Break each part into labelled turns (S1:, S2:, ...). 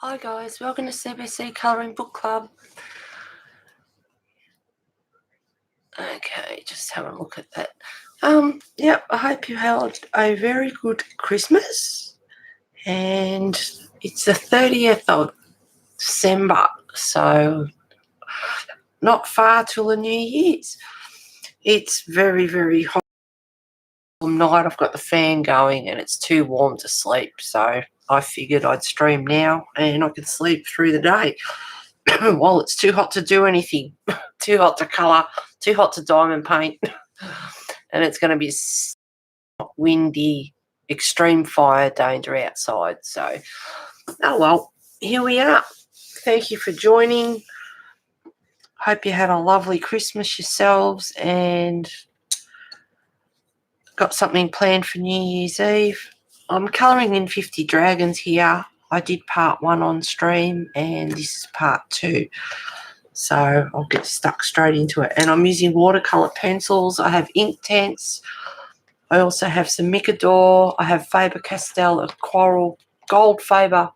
S1: Hi guys, welcome to CBC Colouring Book Club. Okay, just have a look at that. Yeah, I hope you had a very good Christmas, and it's the 30th of December, so not far till the New Year's. It's very, very hot night. I've got the fan going and it's too warm to sleep, so I figured I'd stream now and I could sleep through the day while it's too hot to do anything, too hot to colour, too hot to diamond paint, and it's going to be windy, extreme fire danger outside. So, oh well, here we are. Thank you for joining. Hope you had a lovely Christmas yourselves and got something planned for New Year's Eve. I'm colouring in 50 Dragons here. I did part 1 on stream and this is part 2. So I'll get stuck straight into it. And I'm using watercolour pencils. I have Inktense. I also have some Micador. I have Faber-Castell Quarrel Gold Faber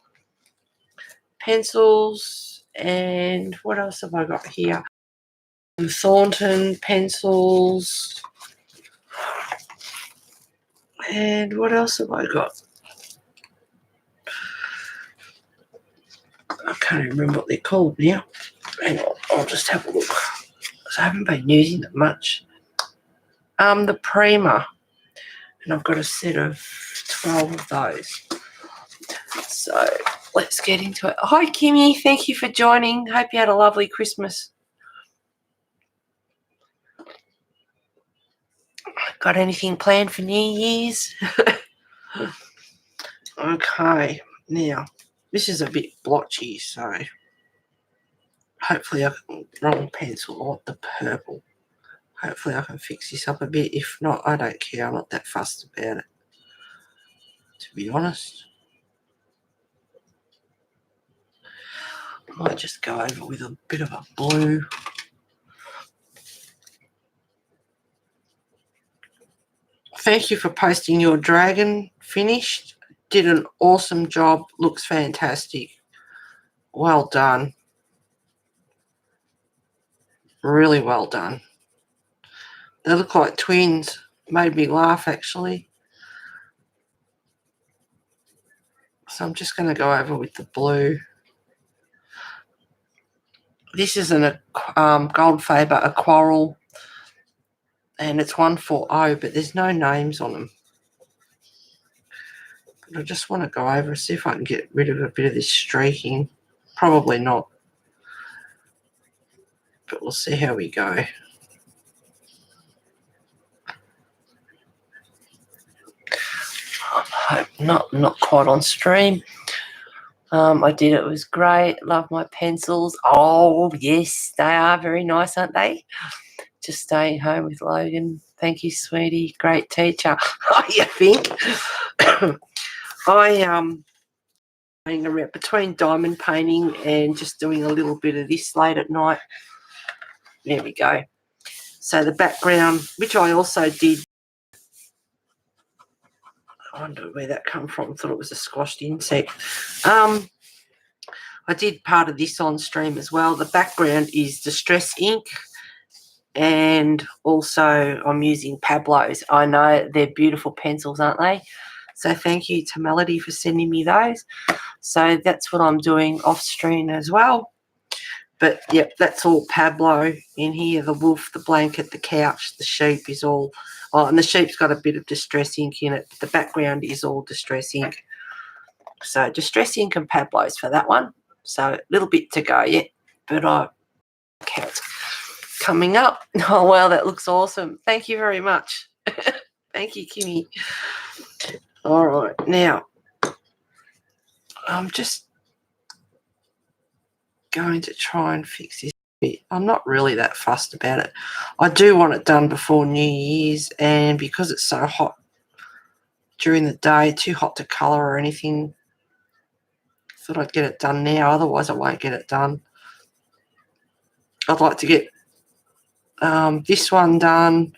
S1: pencils. And what else have I got here? Some Thornton pencils. And what else have I got? I can't even remember what they're called now. Hang on, I'll just have a look. I haven't been using them much. The Prima. And I've got a set of 12 of those. So let's get into it. Hi, Kimmy. Thank you for joining. Hope you had a lovely Christmas. Got anything planned for New Year's? Okay. Now, this is a bit blotchy, so hopefully I can, wrong pencil, I want the purple. Hopefully I can fix this up a bit. If not, I don't care. I'm not that fussed about it, to be honest. I might just go over with a bit of a blue. Thank you for posting your dragon finished. Did an awesome job. Looks fantastic. Well done. Really well done. They look like twins. Made me laugh, actually. So I'm just going to go over with the blue. This is a Gold Faber, a Quarrel, and it's 140, but there's no names on them. But I just want to go over and see if I can get rid of a bit of this streaking. Probably not, but we'll see how we go. I hope not quite on stream. I did. It was great. Love my pencils. Oh, yes, they are very nice, aren't they? Just staying home with Logan. Thank you, sweetie. Great teacher. Oh, you think? Going around between diamond painting and just doing a little bit of this late at night. There we go. So the background, which I also did. I wonder where that come from. Thought it was a squashed insect. I did part of this on stream as well. The background is Distress ink, and also I'm using Pablo's. I know they're beautiful pencils, aren't they? So thank you to Melody for sending me those. So that's what I'm doing off stream as well. But yep, that's all Pablo in here. The wolf, the blanket, the couch, the sheep is all. Oh, and the sheep's got a bit of Distress ink in it. But the background is all Distress ink. So Distress ink and Pablo's for that one. So a little bit to go yet, but I count coming up. Oh wow, that looks awesome. Thank you very much. Thank you, Kimmy. All right, now I'm just going to try and fix this bit. I'm not really that fussed about it. I do want it done before New Year's, and because it's so hot during the day, too hot to colour or anything, thought I'd get it done now, otherwise I won't get it done. I'd like to get this one done,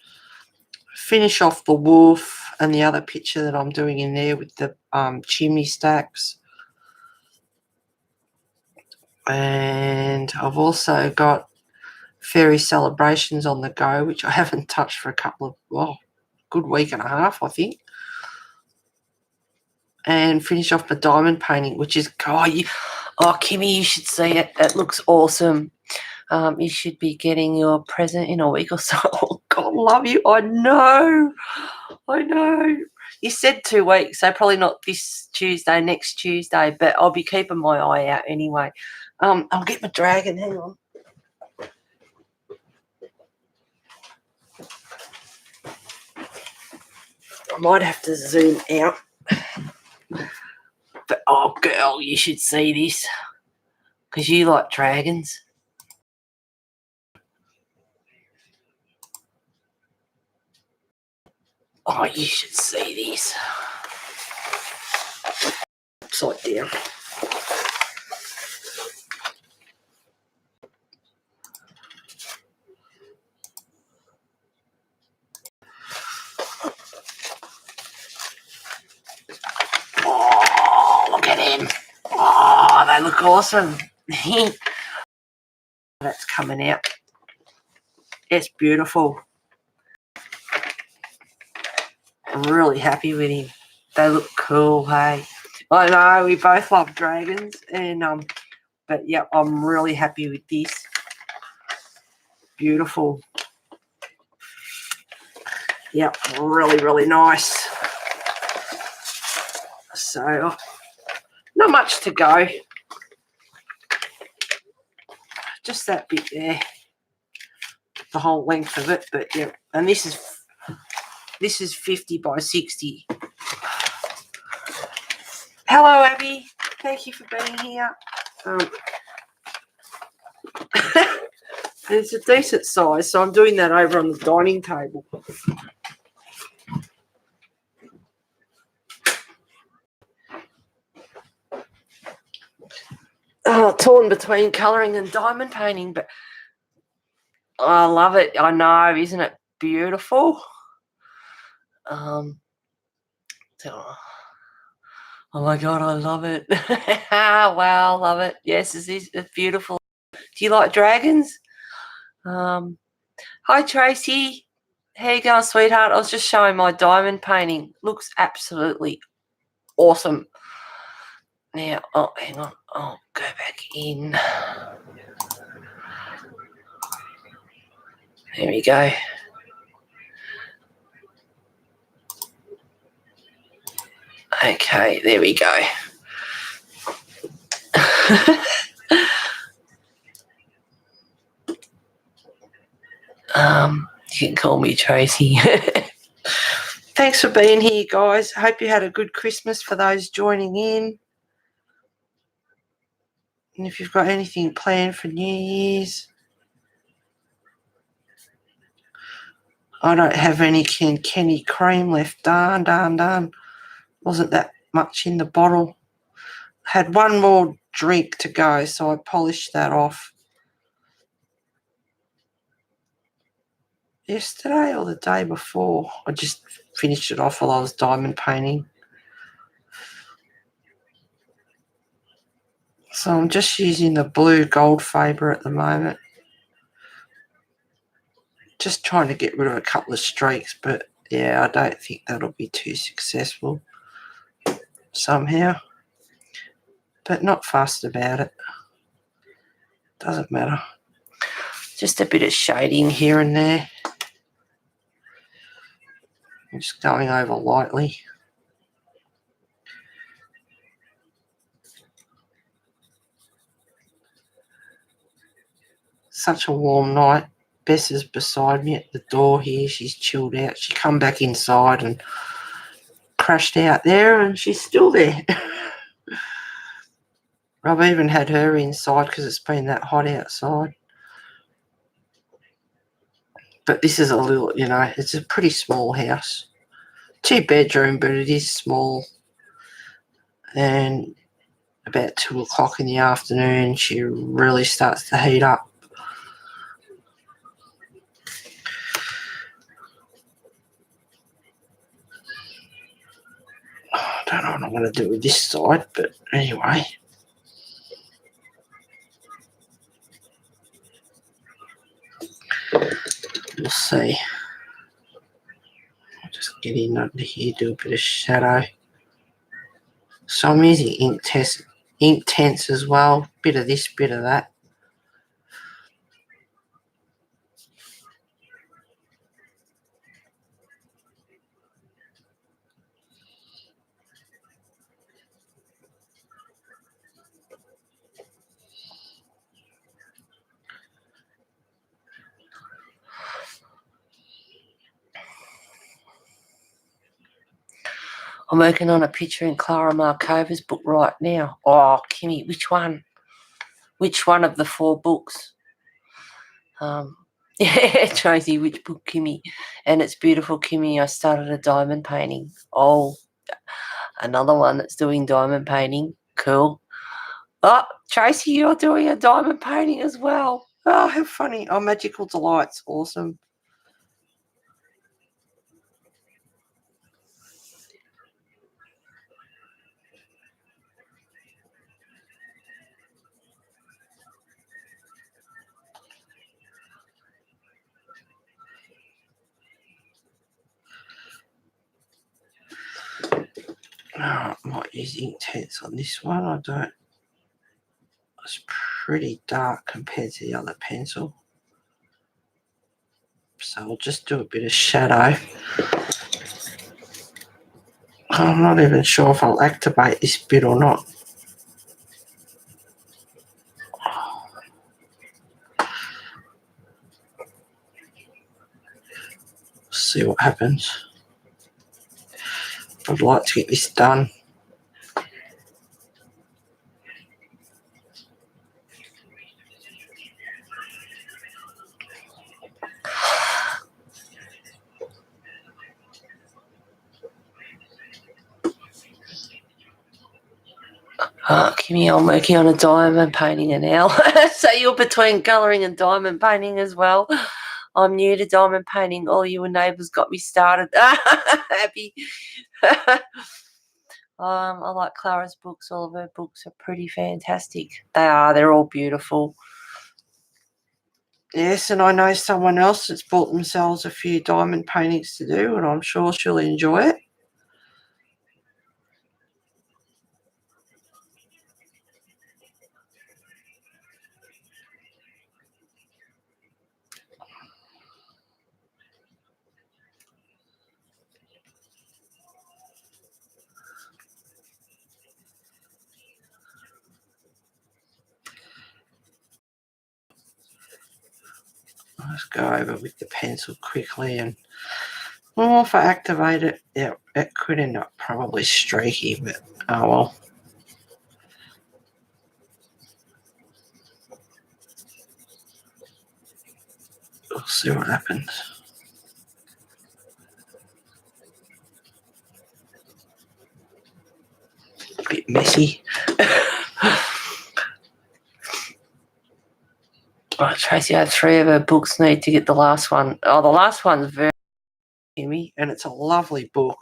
S1: finish off the wolf and the other picture that I'm doing in there with the chimney stacks. And I've also got fairy celebrations on the go, which I haven't touched for a couple of, good week and a half, I think. And finish off my diamond painting, which is, Kimmy, you should see it. It looks awesome. You should be getting your present in a week or so. Oh, God, love you. I know. You said 2 weeks, so probably not this Tuesday, next Tuesday, but I'll be keeping my eye out anyway. I'll get my dragon. Hang on. I might have to zoom out. But, oh, girl, you should see this because you like dragons. Oh, you should see this. Upside down. Oh, look at him. Oh, they look awesome. That's coming out. It's beautiful. I'm really happy with him. They look cool, hey. I know, we both love dragons, and but yeah, I'm really happy with this. Beautiful. Yep, really, really nice. So, not much to go. Just that bit there. The whole length of it, but yeah. And this is 50 by 60. Hello, Abby. Thank you for being here. It's a decent size, so I'm doing that over on the dining table. Torn between colouring and diamond painting, but I love it. I know, isn't it beautiful? Oh my God, I love it. Wow, love it. Yes, it's beautiful. Do you like dragons? Hi, Tracy. How you going, sweetheart? I was just showing my diamond painting. Looks absolutely awesome. Now, hang on. I'll go back in. There we go. Okay, there we go. You can call me Tracy. Thanks for being here, guys. Hope you had a good Christmas for those joining in. And if you've got anything planned for New Year's, I don't have any Kenny cream left. Darn. Wasn't that much in the bottle. Had one more drink to go, so I polished that off. Yesterday or the day before. I just finished it off while I was diamond painting. So I'm just using the blue gold Faber at the moment. Just trying to get rid of a couple of streaks, but yeah, I don't think that'll be too successful somehow. But not fussed about it. Doesn't matter. Just a bit of shading here and there. I'm just going over lightly. Such a warm night. Bess is beside me at the door here. She's chilled out. She come back inside and crashed out there, and she's still there. I've even had her inside because it's been that hot outside. But this is a little, it's a pretty small house. 2-bedroom, but it is small. And about 2 o'clock in the afternoon, she really starts to heat up. I don't know what I'm going to do with this side, but anyway. see. I'll just get in under here, do a bit of shadow. So I'm using ink tents as well. Bit of this, bit of that. I'm working on a picture in Clara Markova's book right now. Oh, Kimmy, which one? Which one of the 4 books? Yeah, Tracy, which book, Kimmy? And it's beautiful, Kimmy. I started a diamond painting. Oh, another one that's doing diamond painting. Cool. Oh, Tracy, you're doing a diamond painting as well. Oh, how funny. Oh, Magical Delights. Awesome. Oh, I might use ink tents on this one. I don't. It's pretty dark compared to the other pencil. So I'll just do a bit of shadow. I'm not even sure if I'll activate this bit or not. See what happens. I'd like to get this done. Kimmy, I'm working on a diamond painting now. So you're between colouring and diamond painting as well. I'm new to diamond painting. All you neighbours got me started. Happy. I like Clara's books. All of her books are pretty fantastic. They are. They're all beautiful. Yes, and I know someone else that's bought themselves a few diamond paintings to do, and I'm sure she'll enjoy it. I'll just go over with the pencil quickly, and if I activate it, yeah, it could end up probably streaky, but oh well. We'll see what happens. A bit messy. Oh, Tracy had 3 of her books. Need to get the last one. Oh, the last one's very Kimmy, and it's a lovely book.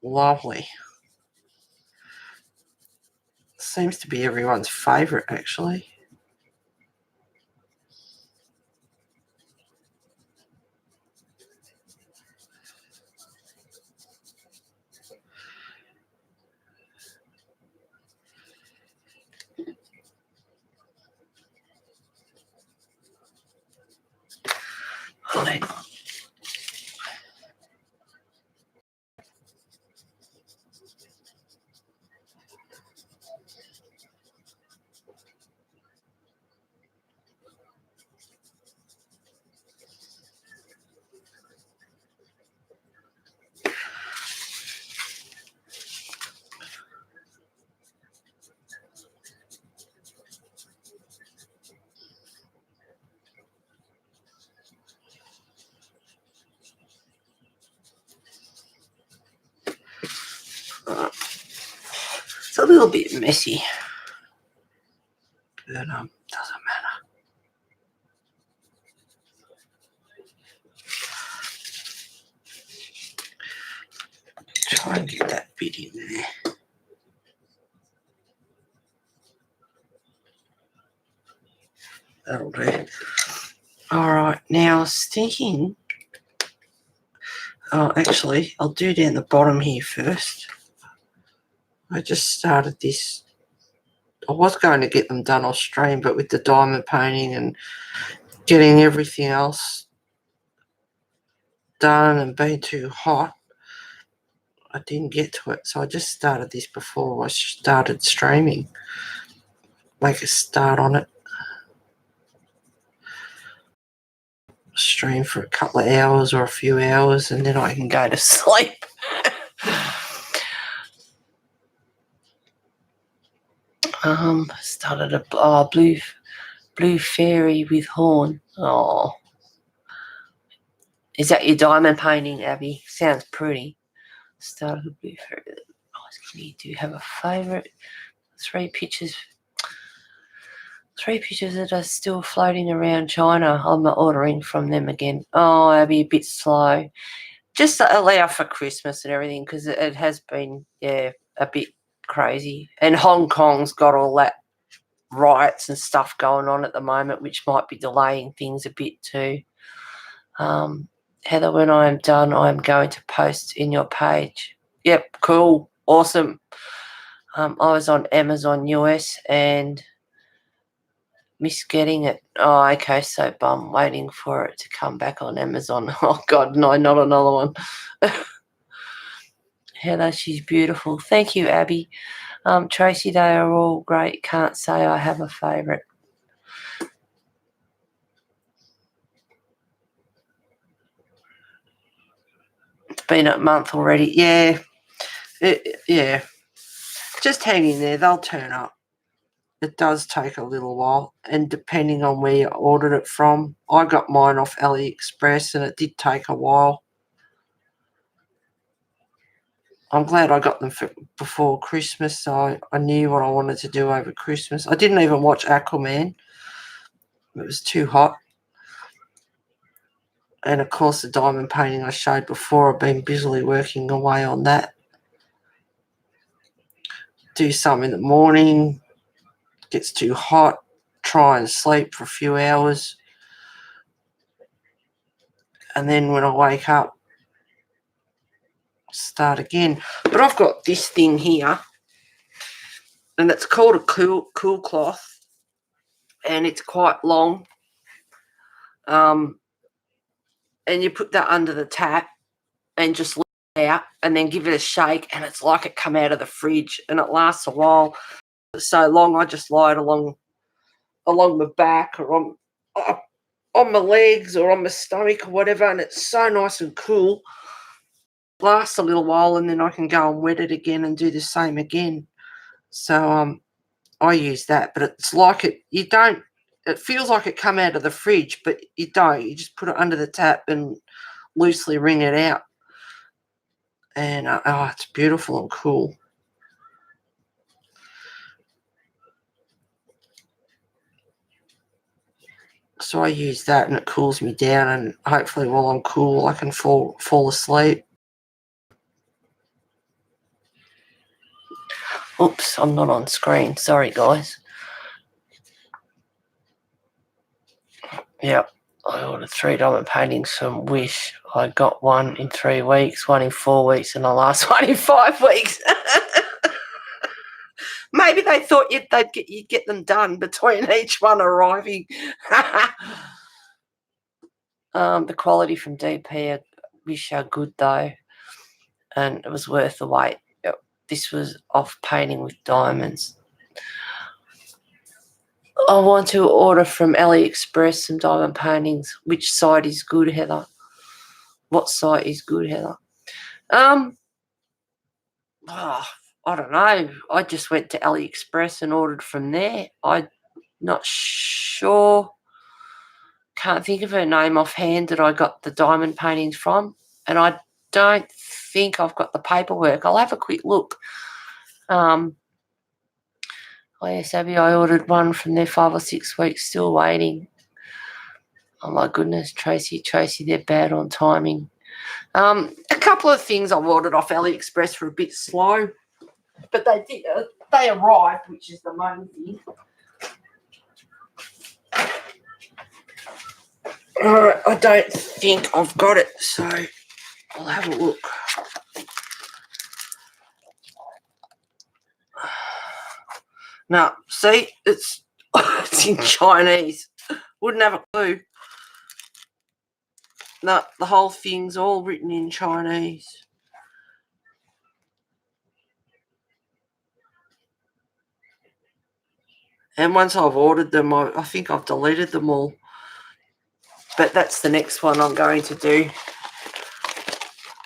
S1: Lovely. Seems to be everyone's favourite, actually. It's a little bit messy, but doesn't matter. Try and get that bit in there. That'll do. All right. Now I was thinking, actually, I'll do down the bottom here first. I just started this. I was going to get them done off stream, but with the diamond painting and getting everything else done and being too hot, I didn't get to it. So I just started this before I started streaming. Make a start on it. Stream for a couple of hours or a few hours, and then I can go to sleep. Started a blue fairy with horn. Oh, is that your diamond painting, Abby? Sounds pretty. Started a blue fairy. You do have a favourite? Three pictures that are still floating around China. I'm not ordering from them again. Oh, Abby, a bit slow. Just allow for Christmas and everything, because it has been, a bit crazy. And Hong Kong's got all that riots and stuff going on at the moment, which might be delaying things a bit too. Heather, when I am done, I am going to post in your page. Yep, cool, awesome. I was on Amazon US and missed getting it. Oh, okay, so bum, waiting for it to come back on Amazon. Oh, God, no, not another one. Heather, she's beautiful. Thank you, Abby. Tracy, they are all great. Can't say I have a favourite. It's been a month already. Yeah. Yeah. Just hang in there. They'll turn up. It does take a little while, and depending on where you ordered it from. I got mine off AliExpress, and it did take a while. I'm glad I got them before Christmas, so I knew what I wanted to do over Christmas. I didn't even watch Aquaman. It was too hot. And, of course, the diamond painting I showed before, I've been busily working away on that. Do some in the morning. Gets too hot. Try and sleep for a few hours. And then when I wake up, start again. But I've got this thing here, and it's called a cool cloth, and it's quite long. And you put that under the tap and just let it out, and then give it a shake, and it's like it come out of the fridge, and it lasts a while. It's so long, I just lie it along my back or on my legs or on my stomach or whatever, and it's so nice and cool. Lasts a little while, and then I can go and wet it again and do the same again. So I use that, but it's like it feels like it come out of the fridge, but you don't. You just put it under the tap and loosely wring it out. And it's beautiful and cool. So I use that, and it cools me down, and hopefully while I'm cool I can fall asleep. Oops, I'm not on screen. Sorry, guys. Yep, I ordered 3 diamond paintings from Wish. I got one in 3 weeks, one in 4 weeks, and the last one in 5 weeks. Maybe they thought you'd get them done between each one arriving. The quality from DP Wish are good though, and it was worth the wait. This was off painting with diamonds. I want to order from AliExpress some diamond paintings. Which site is good, Heather? What site is good, Heather? I don't know. I just went to AliExpress and ordered from there. I'm not sure. Can't think of her name offhand that I got the diamond paintings from, and I don't think I've got the paperwork. I'll have a quick look. Yes, Abby, I ordered one from there 5 or 6 weeks, still waiting. Oh, my goodness, Tracy, they're bad on timing. A couple of things I've ordered off AliExpress were a bit slow, but they arrived, which is the main thing. Alright, I don't think I've got it, so I'll have a look. Now, see, it's it's in Chinese. Wouldn't have a clue. No, the whole thing's all written in Chinese. And once I've ordered them, I think I've deleted them all. But that's the next one I'm going to do.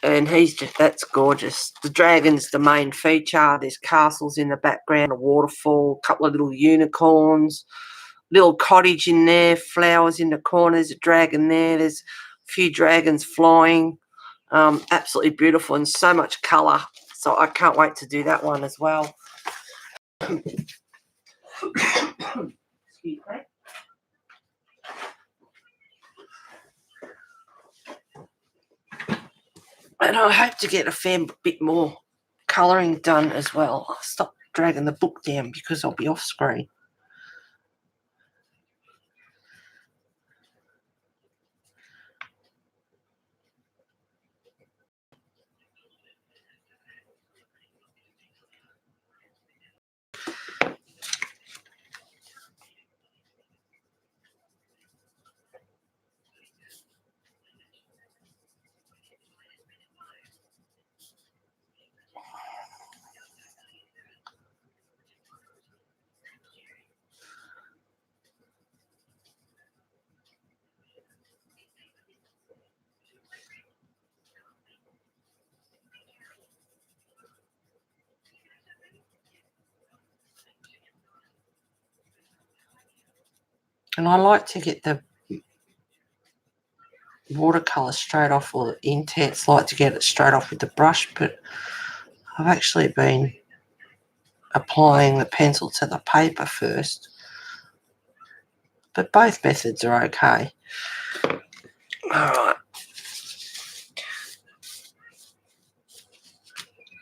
S1: And that's gorgeous. The dragon's the main feature. There's castles in the background, a waterfall, a couple of little unicorns, little cottage in there, flowers in the corner. There's a dragon there. There's a few dragons flying. Absolutely beautiful and so much colour. So I can't wait to do that one as well. Excuse me. And I hope to get a fair bit more colouring done as well. I'll stop dragging the book down because I'll be off screen. And I like to get the watercolour straight off, or the intents like to get it straight off with the brush, but I've actually been applying the pencil to the paper first. But both methods are okay. Alright.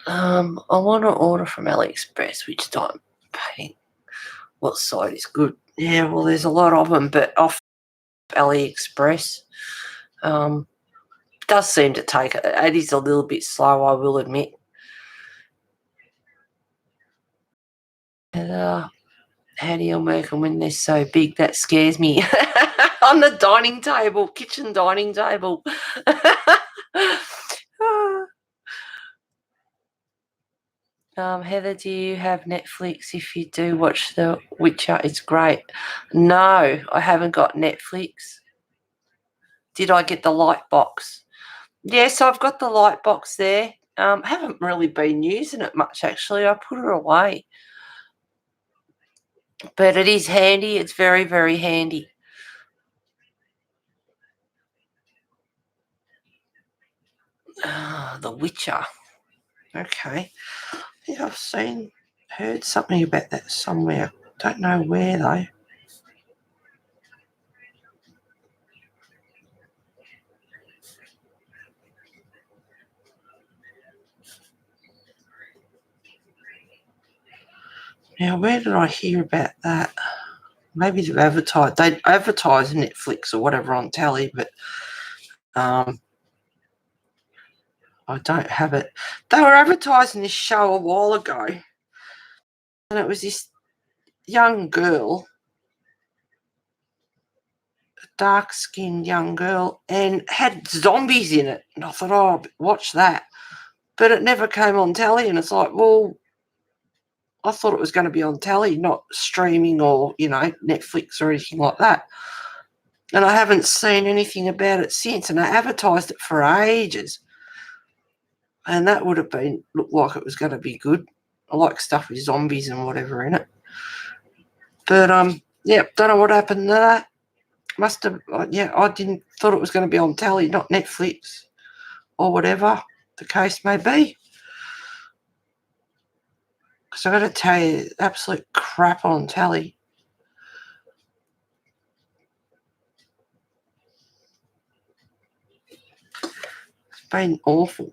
S1: I want to order from AliExpress, which time paying. What site is good? Yeah, well, there's a lot of them, but off AliExpress, does seem to take it. It is a little bit slow, I will admit. And how do you make them when they're so big? That scares me. On the dining table, kitchen dining table. Heather, do you have Netflix? If you do, watch The Witcher. It's great. No, I haven't got Netflix. Did I get the light box? Yes, I've got the light box there. I haven't really been using it much, actually. I put it away. But it is handy. It's very, very handy. The Witcher. Okay. I think I've heard something about that somewhere. Don't know where, though. Now, where did I hear about that? Maybe they've advertised. They advertise Netflix or whatever on telly, but I don't have it. They were advertising this show a while ago, and it was this young girl, a dark-skinned young girl, and had zombies in it. And I thought, oh, watch that. But it never came on telly, and it's like, well, I thought it was going to be on telly, not streaming or, Netflix or anything like that. And I haven't seen anything about it since, and I advertised it for ages. And that would have looked like it was going to be good. I like stuff with zombies and whatever in it. But, don't know what happened to that. Must have, I thought it was going to be on telly, not Netflix or whatever the case may be. Because I've got to tell you, absolute crap on telly. It's been awful.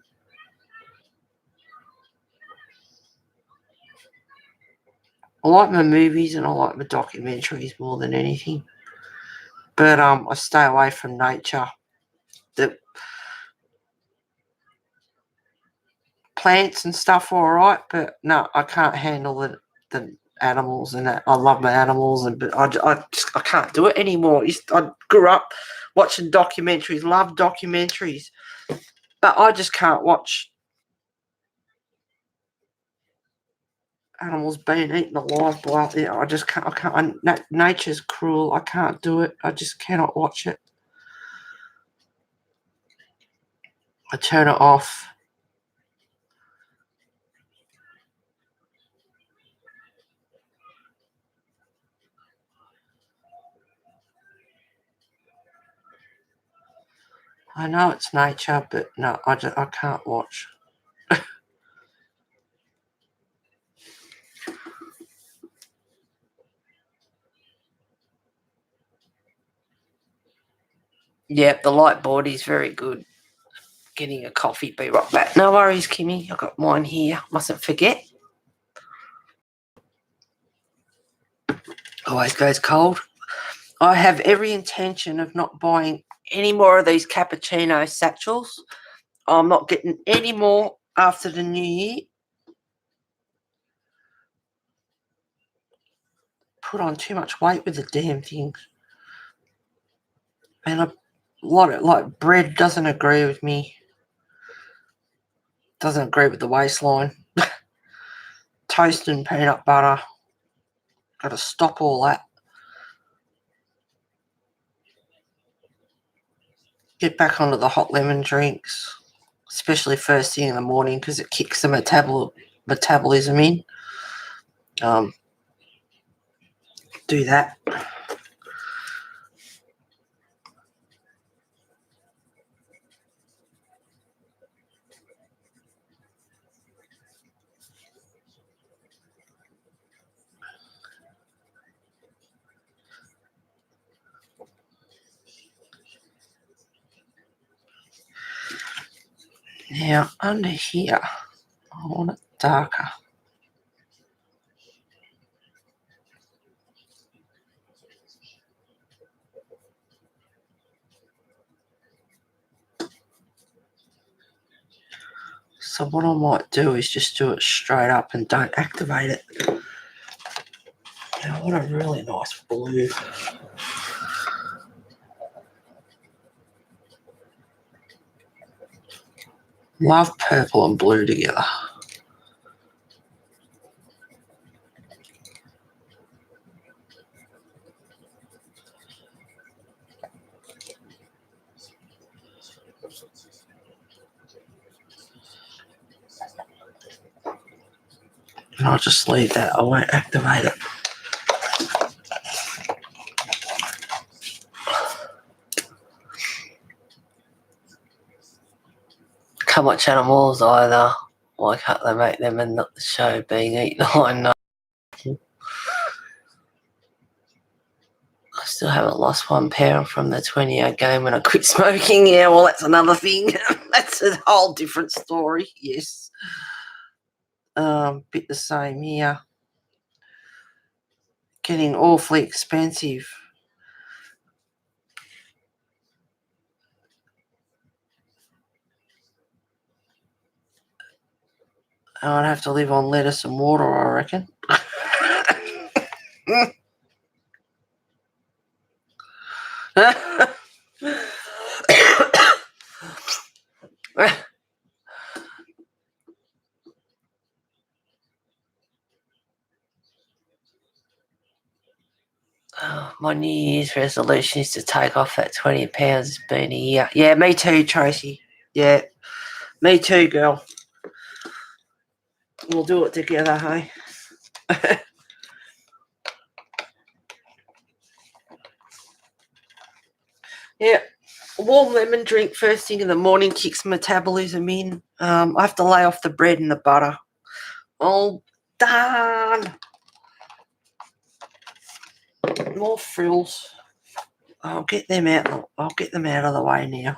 S1: I like my movies and I like my documentaries more than anything. But I stay away from nature. The plants and stuff are all right, but no, I can't handle the animals and that. I love my animals, but I can't do it anymore. I grew up watching documentaries, love documentaries, but I just can't watch animals being eaten alive by it. I just can't. I can't. Nature's cruel. I can't do it. I just cannot watch it. I turn it off. I know it's nature, but no, I can't watch. Yep, the light board is very good. Getting a coffee, be right back. No worries, Kimmy. I've got mine here. Mustn't forget. Always goes cold. I have every intention of not buying any more of these cappuccino satchels. I'm not getting any more after the new year. Put on too much weight with the damn things. And a lot of, like, bread doesn't agree with me. Doesn't agree with the waistline. Toast and peanut butter. Got to stop all that. Get back onto the hot lemon drinks, especially first thing in the morning because it kicks the metabolism in. Do that. Now, under here, I want it darker. So what I might do is just do it straight up and don't activate it. Now, I want a really nice blue. Love purple and blue together. And I'll just leave that. I won't activate it. Can't watch animals either. Why can't they make them and not the show being eaten? I know. I still haven't lost 1 pound from the 20-year game when I quit smoking. Yeah, well, that's another thing. That's a whole different story. Yes. Bit the same here. Getting awfully expensive. I'd have to live on lettuce and water, I reckon. My New Year's resolution is to take off that 20 pounds. It's been a year. Yeah, me too, Tracy. Yeah, me too, girl. We'll do it together, hey? Yeah, a warm lemon drink first thing in the morning kicks metabolism in. I have to lay off the bread and the butter. Oh, darn. More frills. I'll get them out. I'll get them out of the way now.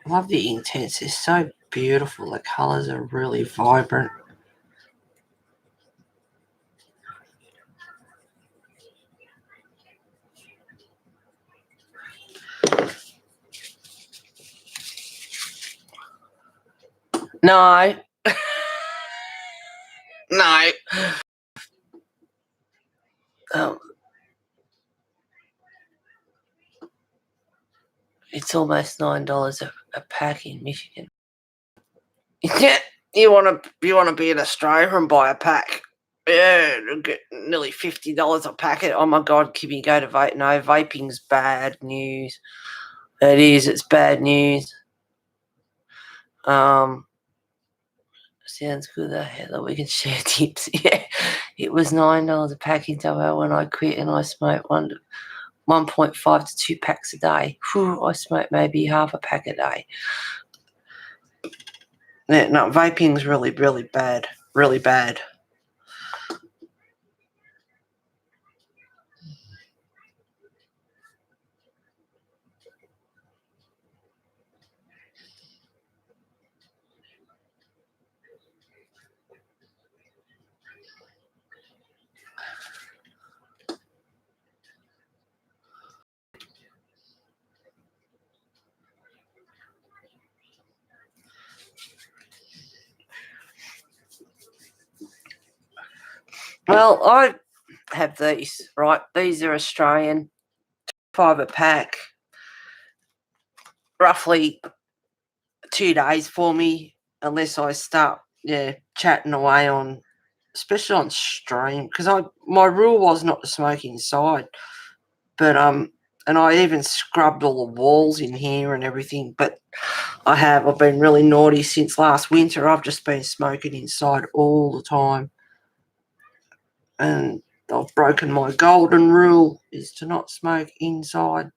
S1: I love the Intense. They're so beautiful. The colours are really vibrant. No. No. Um, it's almost $9 a pack in Michigan. Yeah, you want to be in Australia and buy a pack? Yeah, it'll get nearly $50 a packet. Oh my God, Kimmy, go to vape. No, vaping's bad news. It is. It's bad news. Sounds good though, Heather. We can share tips. Yeah, it was $9 a pack in WA when I quit, and I smoked 1.5 to 2 packs a day. Whew, I smoked maybe half a pack a day. Yeah, no, vaping's really, really bad. Really bad. Well, I have these, right? These are Australian, 5 a pack. Roughly 2 days for me, unless I start, chatting away on, especially on stream, because my rule was not to smoke inside. But and I even scrubbed all the walls in here and everything. But I've been really naughty since last winter. I've just been smoking inside all the time, and I've broken my golden rule, is to not smoke inside.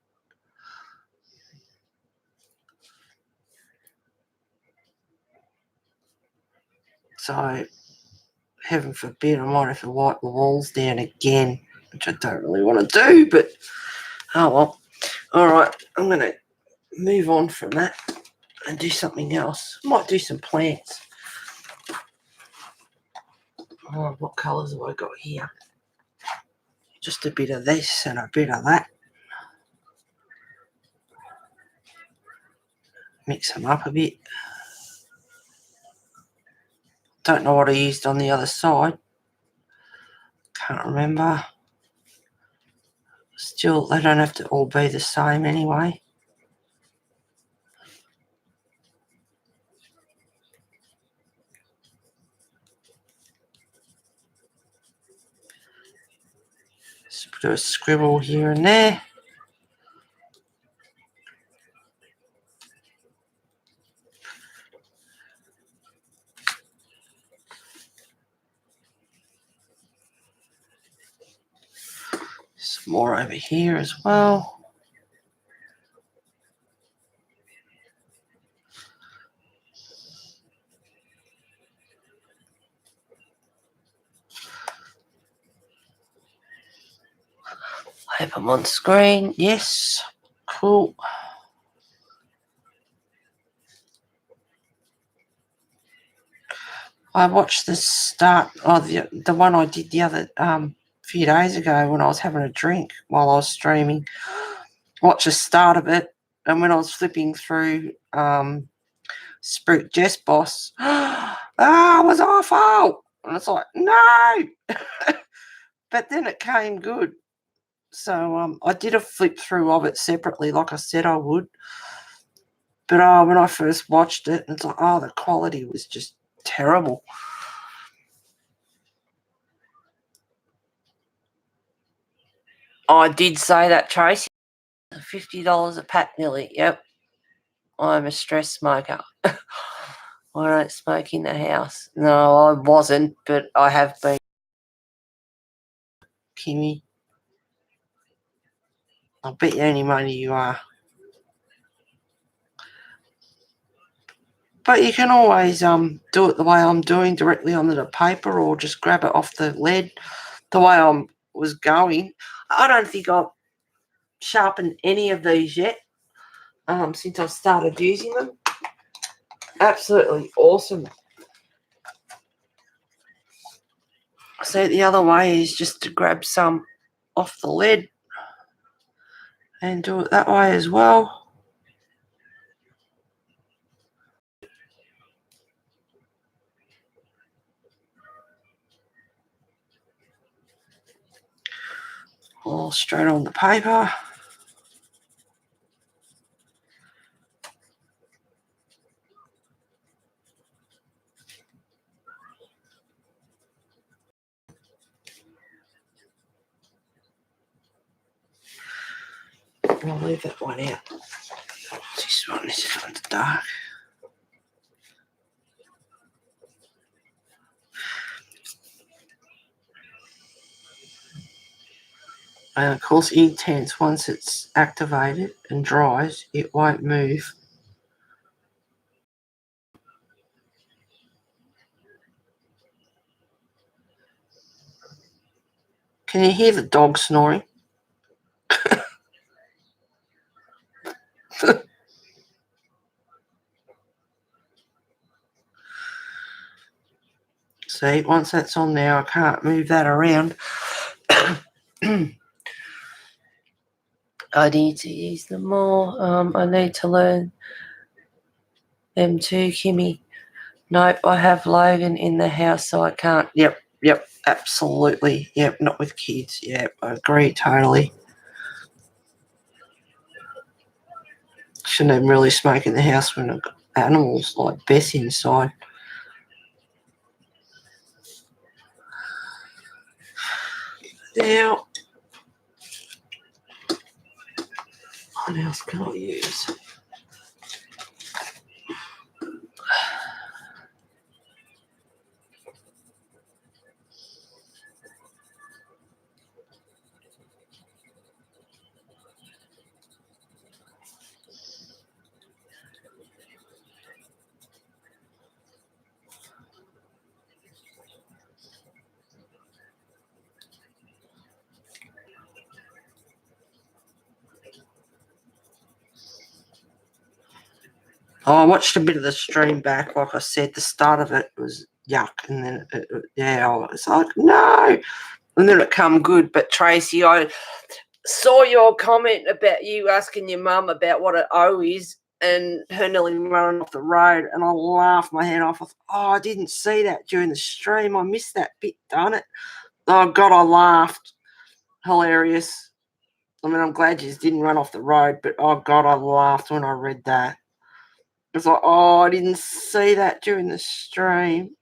S1: So, heaven forbid, I might have to wipe the walls down again, which I don't really want to do, but oh well. All right, I'm going to move on from that and do something else. Might do some plants. Oh, what colours have I got here? Just a bit of this and a bit of that. Mix them up a bit. Don't know what I used on the other side. Can't remember. Still, they don't have to all be the same anyway. Just do a scribble here and there. Some more over here as well. I hope I'm on screen. Yes. Cool. I watched the start of the one I did the other few days ago when I was having a drink while I was streaming. Watched the start of it, and when I was flipping through Spirit Jess Boss, it was awful. And it's like, no. But then it came good. So I did a flip through of it separately, like I said I would. But when I first watched it, it's like, the quality was just terrible. I did say that, Tracy. $50 a pack nearly. Yep. I'm a stress smoker. I don't smoke in the house. No, I wasn't, but I have been. Kimmy, I'll bet you any money you are. But you can always do it the way I'm doing, directly onto the paper, or just grab it off the lead the way I was going. I don't think I've sharpened any of these yet since I've started using them. absolutely awesome. So the other way is just to grab some off the lid and do it that way as well. All straight on the paper. I'll leave that one out. This one's dark. And of course, Inktense, once it's activated and dries, it won't move. Can you hear the dog snoring? See, once that's on there, I can't move that around. I need to use them more. I need to learn them too, Kimmy. Nope, I have Logan in the house, so I can't. Yep, absolutely. Yep, not with kids. Yep, I agree totally. Shouldn't even really smoke in the house when I've got animals like Bess inside. Now, what else can I use? Oh, I watched a bit of the stream back. Like I said, the start of it was yuck, and then I was like, no, and then it come good. But Tracy, I saw your comment about you asking your mum about what an O is, and her nearly running off the road, and I laughed my head off. I thought, oh, I didn't see that during the stream. I missed that bit, darn it. Oh God, I laughed. Hilarious. I mean, I'm glad you just didn't run off the road, but oh God, I laughed when I read that. It's like, oh, I didn't see that during the stream.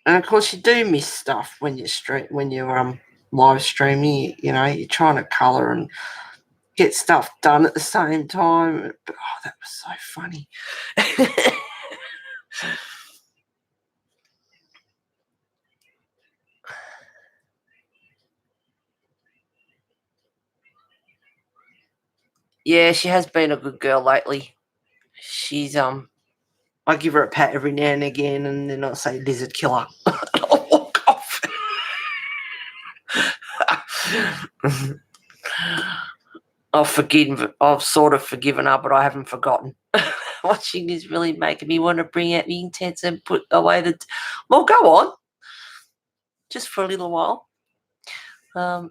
S1: And of course, you do miss stuff when you're live streaming. You know, you're trying to colour and get stuff done at the same time. But oh, that was so funny. Yeah, she has been a good girl lately. She's I give her a pat every now and again, and then I say lizard killer. I'll walk off. I've sort of forgiven her, but I haven't forgotten. Watching is really making me want to bring out the Inktense and put away well, go on. Just for a little while.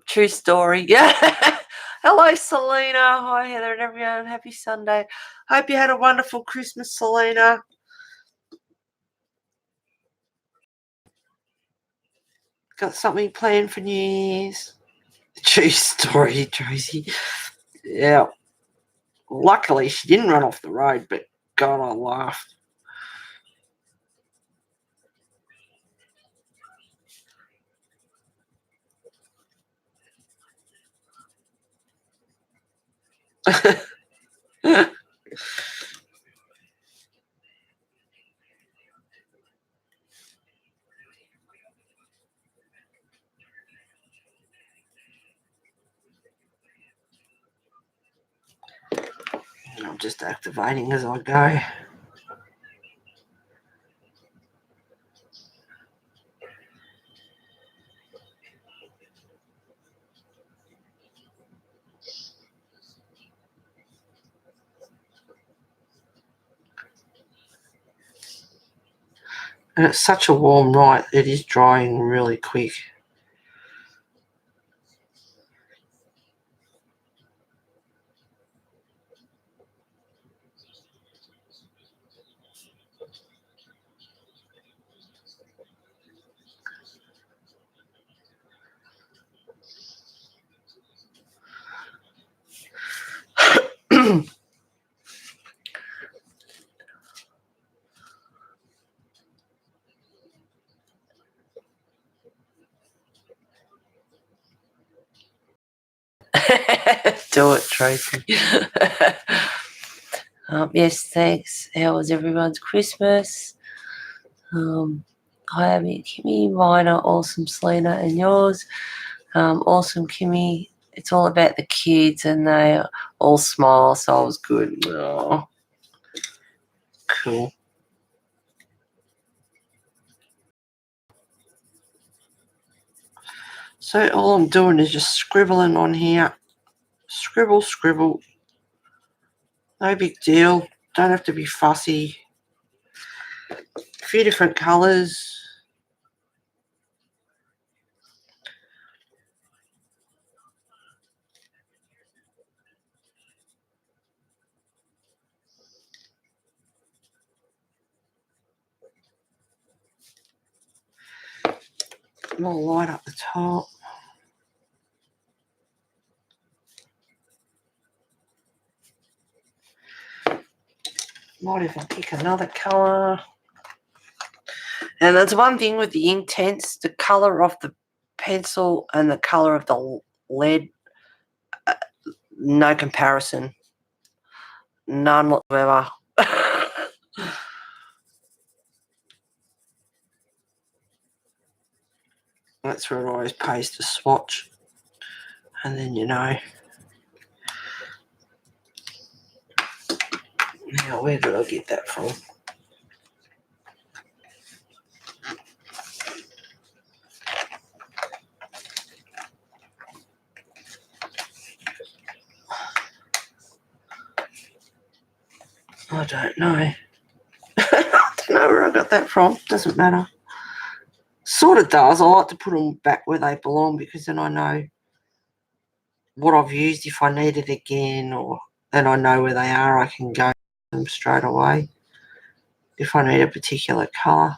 S1: True story. Yeah. Hello, Selena. Hi, Heather and everyone. Happy Sunday. Hope you had a wonderful Christmas, Selena. Got something planned for New Year's? True story, Tracy. Yeah. Luckily, she didn't run off the road, but God, I laughed. I'm just activating as I go. And it's such a warm night, it is drying really quick. Do it, Tracy. Yes, thanks. How was everyone's Christmas? Hi, Abby, Kimmy, mine are awesome, Selena, and yours. Awesome, Kimmy. It's all about the kids, and they all smile, so I was good. Oh, cool. So all I'm doing is just scribbling on here. Scribble, scribble. No big deal. Don't have to be fussy. A few different colours. More light up the top. Might even pick another colour. And that's one thing with the Inktense, the colour of the pencil and the colour of the lead, no comparison. None whatsoever. That's where it always pays to swatch. And then you know. Now, where did I get that from? I don't know. I don't know where I got that from. Doesn't matter. Sort of does. I like to put them back where they belong because then I know what I've used if I need it again, and I know where they are. I can go to them straight away if I need a particular colour.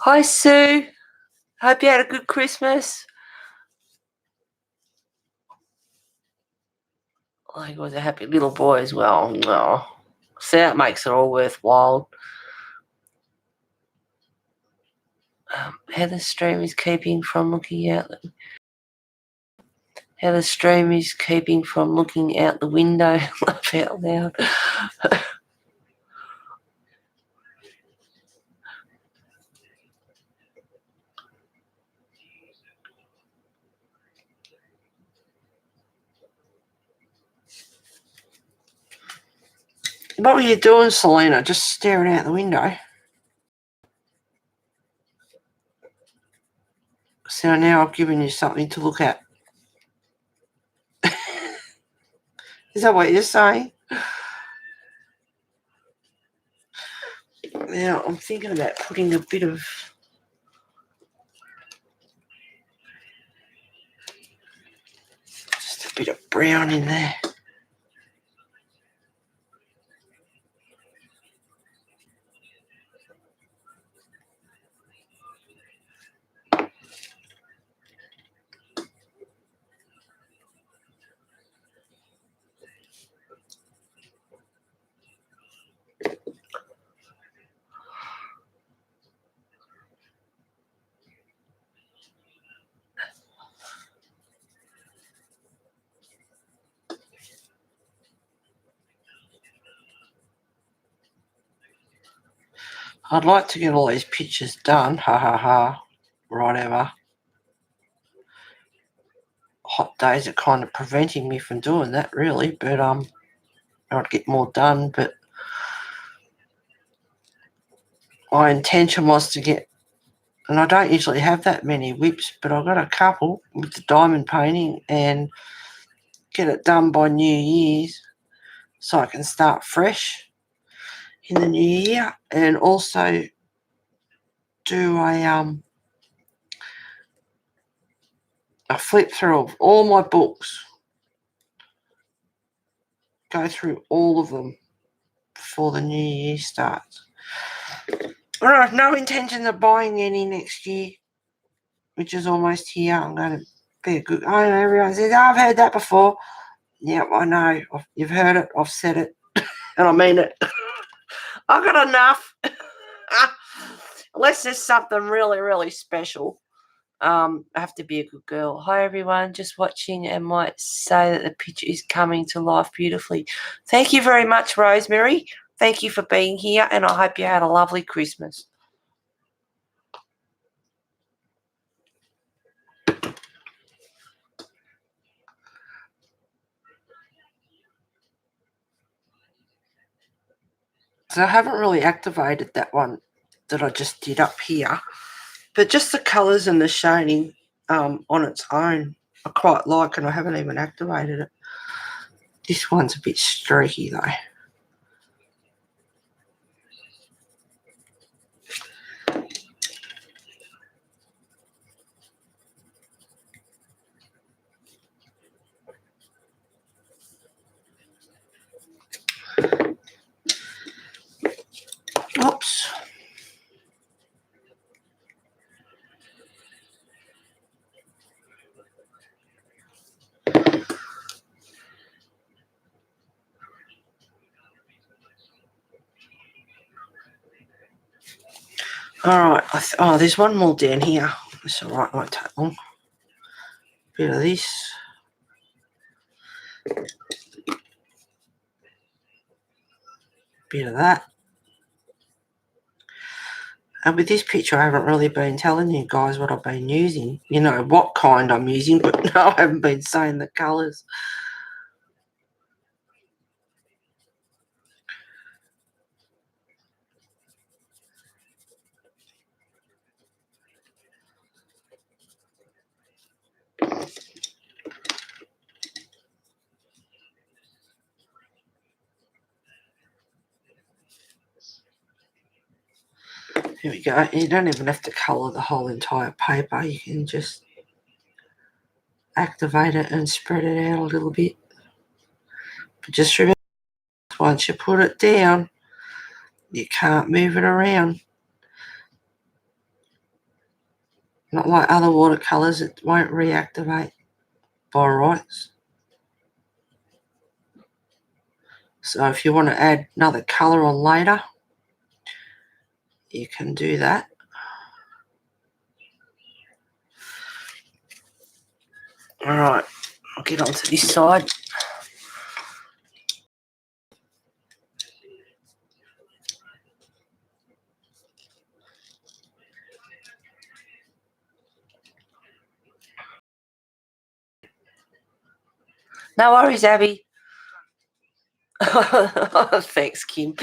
S1: Hi, Sue. Hope you had a good Christmas. Oh, he was a happy little boy as well. Oh, so that makes it all worthwhile. Heather's stream is keeping from looking out. Heather's stream is keeping from looking out the window. Laugh out loud. What were you doing, Selena? Just staring out the window? So now I've given you something to look at. Is that what you're saying? Now I'm thinking about putting a bit of brown in there. I'd like to get all these pictures done. Ha ha ha. Whatever. Hot days are kind of preventing me from doing that, really. But I'd get more done. But my intention was to get, and I don't usually have that many whips, but I've got a couple with the diamond painting and get it done by New Year's so I can start fresh in the new year, and also do a flip through of all my books, go through all of them before the new year starts. I have no intention of buying any next year, which is almost here. I'm going to be a good. I know everyone says, oh, I've heard that before. Yeah, I know. You've heard it. I've said it, and I mean it. I've got enough. Unless there's something really, really special. I have to be a good girl. Hi, everyone. Just watching and might say that the picture is coming to life beautifully. Thank you very much, Rosemary. Thank you for being here, and I hope you had a lovely Christmas. So I haven't really activated that one that I just did up here, but just the colours and the shading on its own I quite like, and I haven't even activated it. This one's a bit streaky though. Oops. All right. Oh, there's one more down here. It's all right. It won't take long. Bit of this. Bit of that. And with this picture, I haven't really been telling you guys what I've been using. You know what kind I'm using, but no, I haven't been saying the colours. Here we go. You don't even have to colour the whole entire paper. You can just activate it and spread it out a little bit. But just remember, once you put it down, you can't move it around. Not like other watercolours, it won't reactivate by rights. So if you want to add another colour on later, you can do that. All right, I'll get onto this side. No worries, Abby. Thanks, Kim.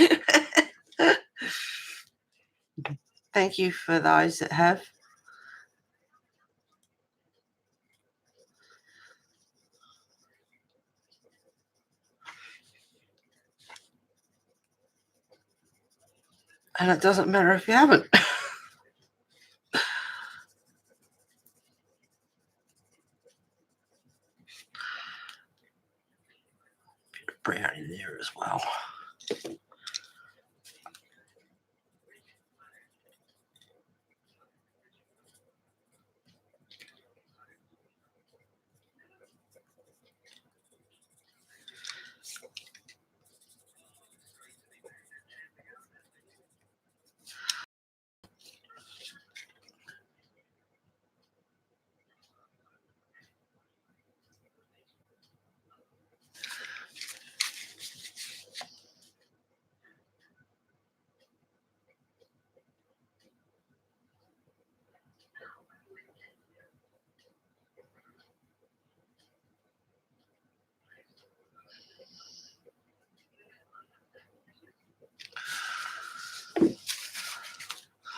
S1: Thank you for those that have. And it doesn't matter if you haven't. Bit of brown in there as well.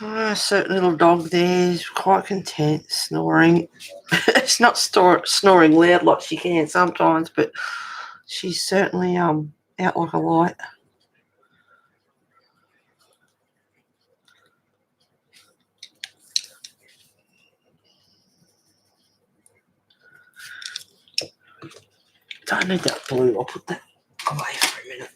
S1: A certain little dog there is quite content, snoring. It's not snoring loud like she can sometimes, but she's certainly out like a light. Don't need that blue. I'll put that away for a minute.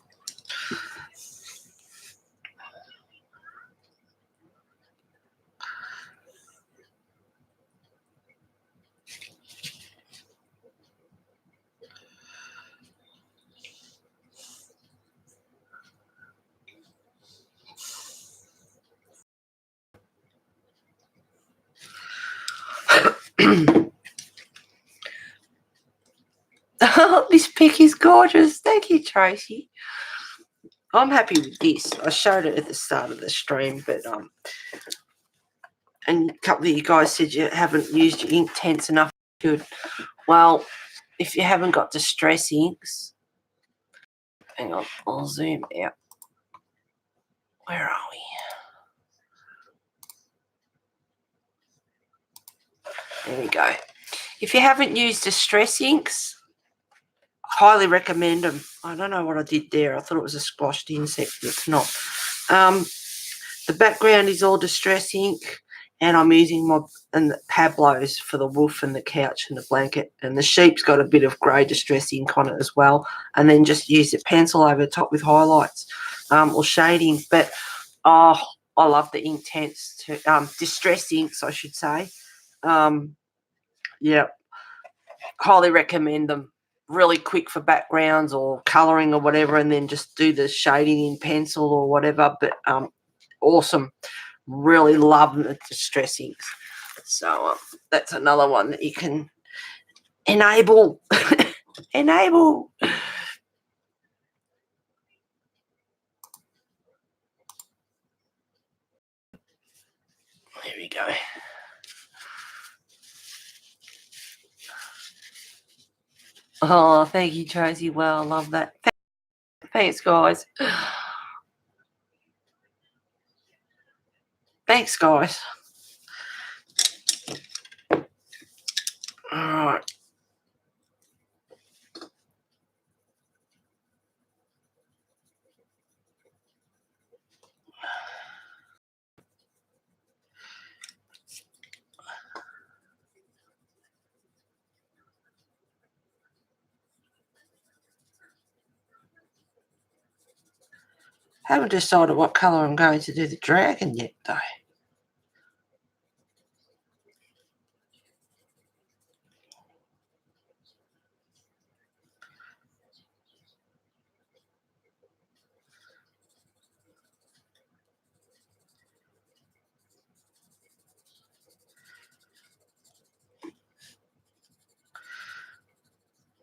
S1: Oh, this pic is gorgeous. Thank you, Tracy. I'm happy with this. I showed it at the start of the stream, but and a couple of you guys said you haven't used your ink tents enough. Good. Well, if you haven't got distress inks, hang on, I'll zoom out. Where are we? There we go. If you haven't used distress inks, highly recommend them. I don't know what I did there. I thought it was a squashed insect, but it's not. The background is all distress ink, and I'm using the Pablo's for the wolf and the couch and the blanket, and the sheep's got a bit of grey distress ink on it as well, and then just use a pencil over the top with highlights or shading. But I love the ink tents too, distress inks, I should say. Yeah, highly recommend them. Really quick for backgrounds or colouring or whatever, and then just do the shading in pencil or whatever. But awesome. Really love the distress inks. So that's another one that you can enable. Enable. There we go. Oh, thank you, Tracy. Well, I love that. Thanks, guys. Thanks, guys. All right. Haven't decided what colour I'm going to do the dragon yet, though.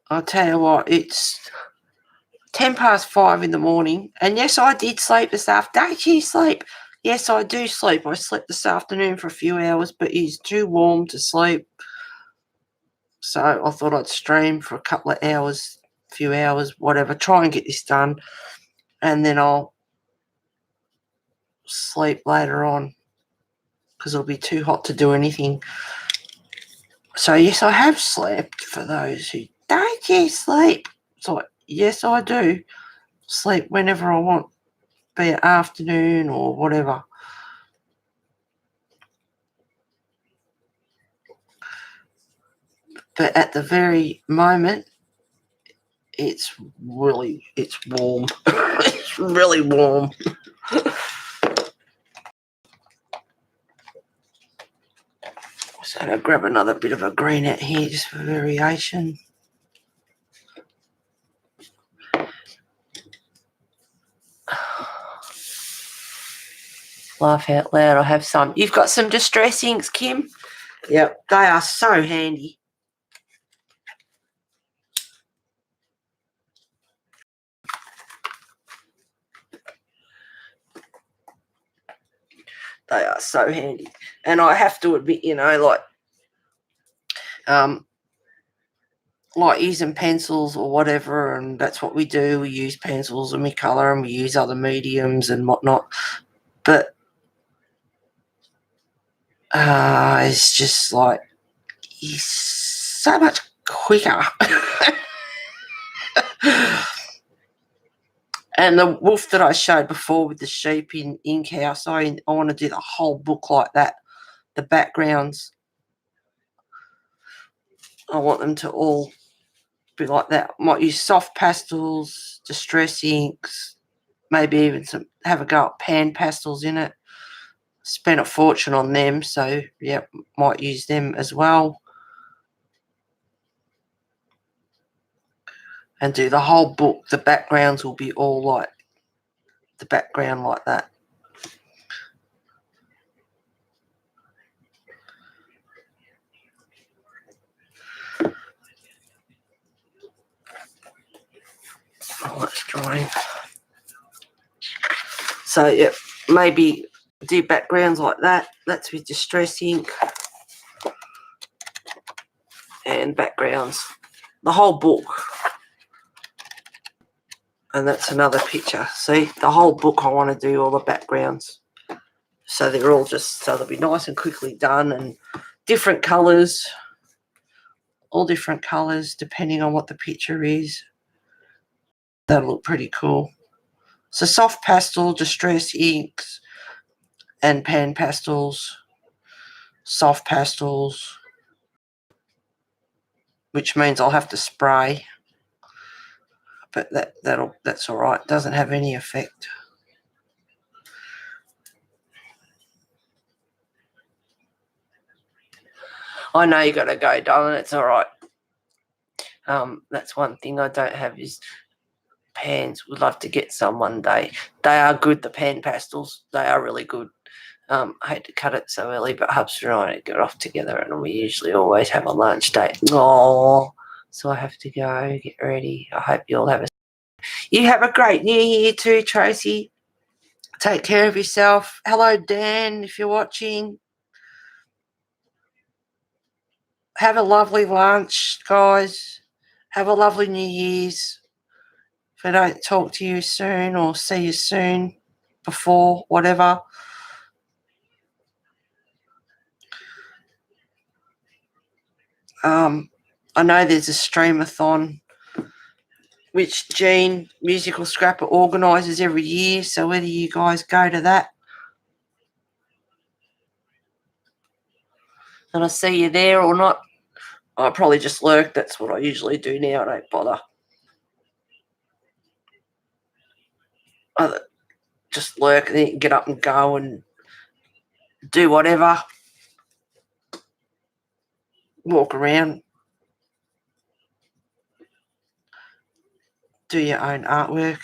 S1: I'll tell you what, it's 5:10 in the morning, and yes, I did sleep this afternoon. Don't you sleep? Yes, I do sleep. I slept this afternoon for a few hours, but it's too warm to sleep. So I thought I'd stream for a couple of hours, few hours, whatever, try and get this done, and then I'll sleep later on because it'll be too hot to do anything. So, yes, I have slept, for those who don't you sleep. So, yes, I do sleep whenever I want, be it afternoon or whatever. But at the very moment, it's warm. It's really warm. So I'm going to grab another bit of a green out here just for variation. Laugh out loud, I have some. You've got some distress inks, Kim? Yep, they are so handy. They are so handy. And I have to admit, like using pencils or whatever, and that's what we do. We use pencils and we colour and we use other mediums and whatnot. But It's just like he's so much quicker. And the wolf that I showed before with the sheep in Ink House, I want to do the whole book like that. The backgrounds, I want them to all be like that. Might use soft pastels, distress inks, maybe even have a go at pan pastels in it. Spent a fortune on them, so yeah, might use them as well. And do the whole book. The backgrounds will be all like the background like that. Oh, it's drying. So yeah, maybe do backgrounds like that. That's with distress ink and backgrounds. The whole book. And that's another picture. See, the whole book I want to do all the backgrounds. So they're all so they'll be nice and quickly done, and different colours. All different colours depending on what the picture is. That'll look pretty cool. So soft pastel, distress inks, and pan pastels, soft pastels, which means I'll have to spray. But that's all right. Doesn't have any effect. I know you got to go, darling. It's all right. That's one thing I don't have is pans. Would love to get some one day. They are good. The pan pastels. They are really good. I hate to cut it so early, but Hubs and I get off together, and we usually always have a lunch date. Oh, so I have to go get ready. I hope you all have a great New Year too, Tracy. Take care of yourself. Hello, Dan, if you're watching. Have a lovely lunch, guys. Have a lovely New Year's. If I don't talk to you soon or see you soon, before, whatever. I know there's a streamathon which Jean, Musical Scrapper, organises every year, so whether you guys go to that, and I see you there or not, I probably just lurk. That's what I usually do now. I don't bother. I just lurk and then get up and go and do whatever. Walk around. Do your own artwork.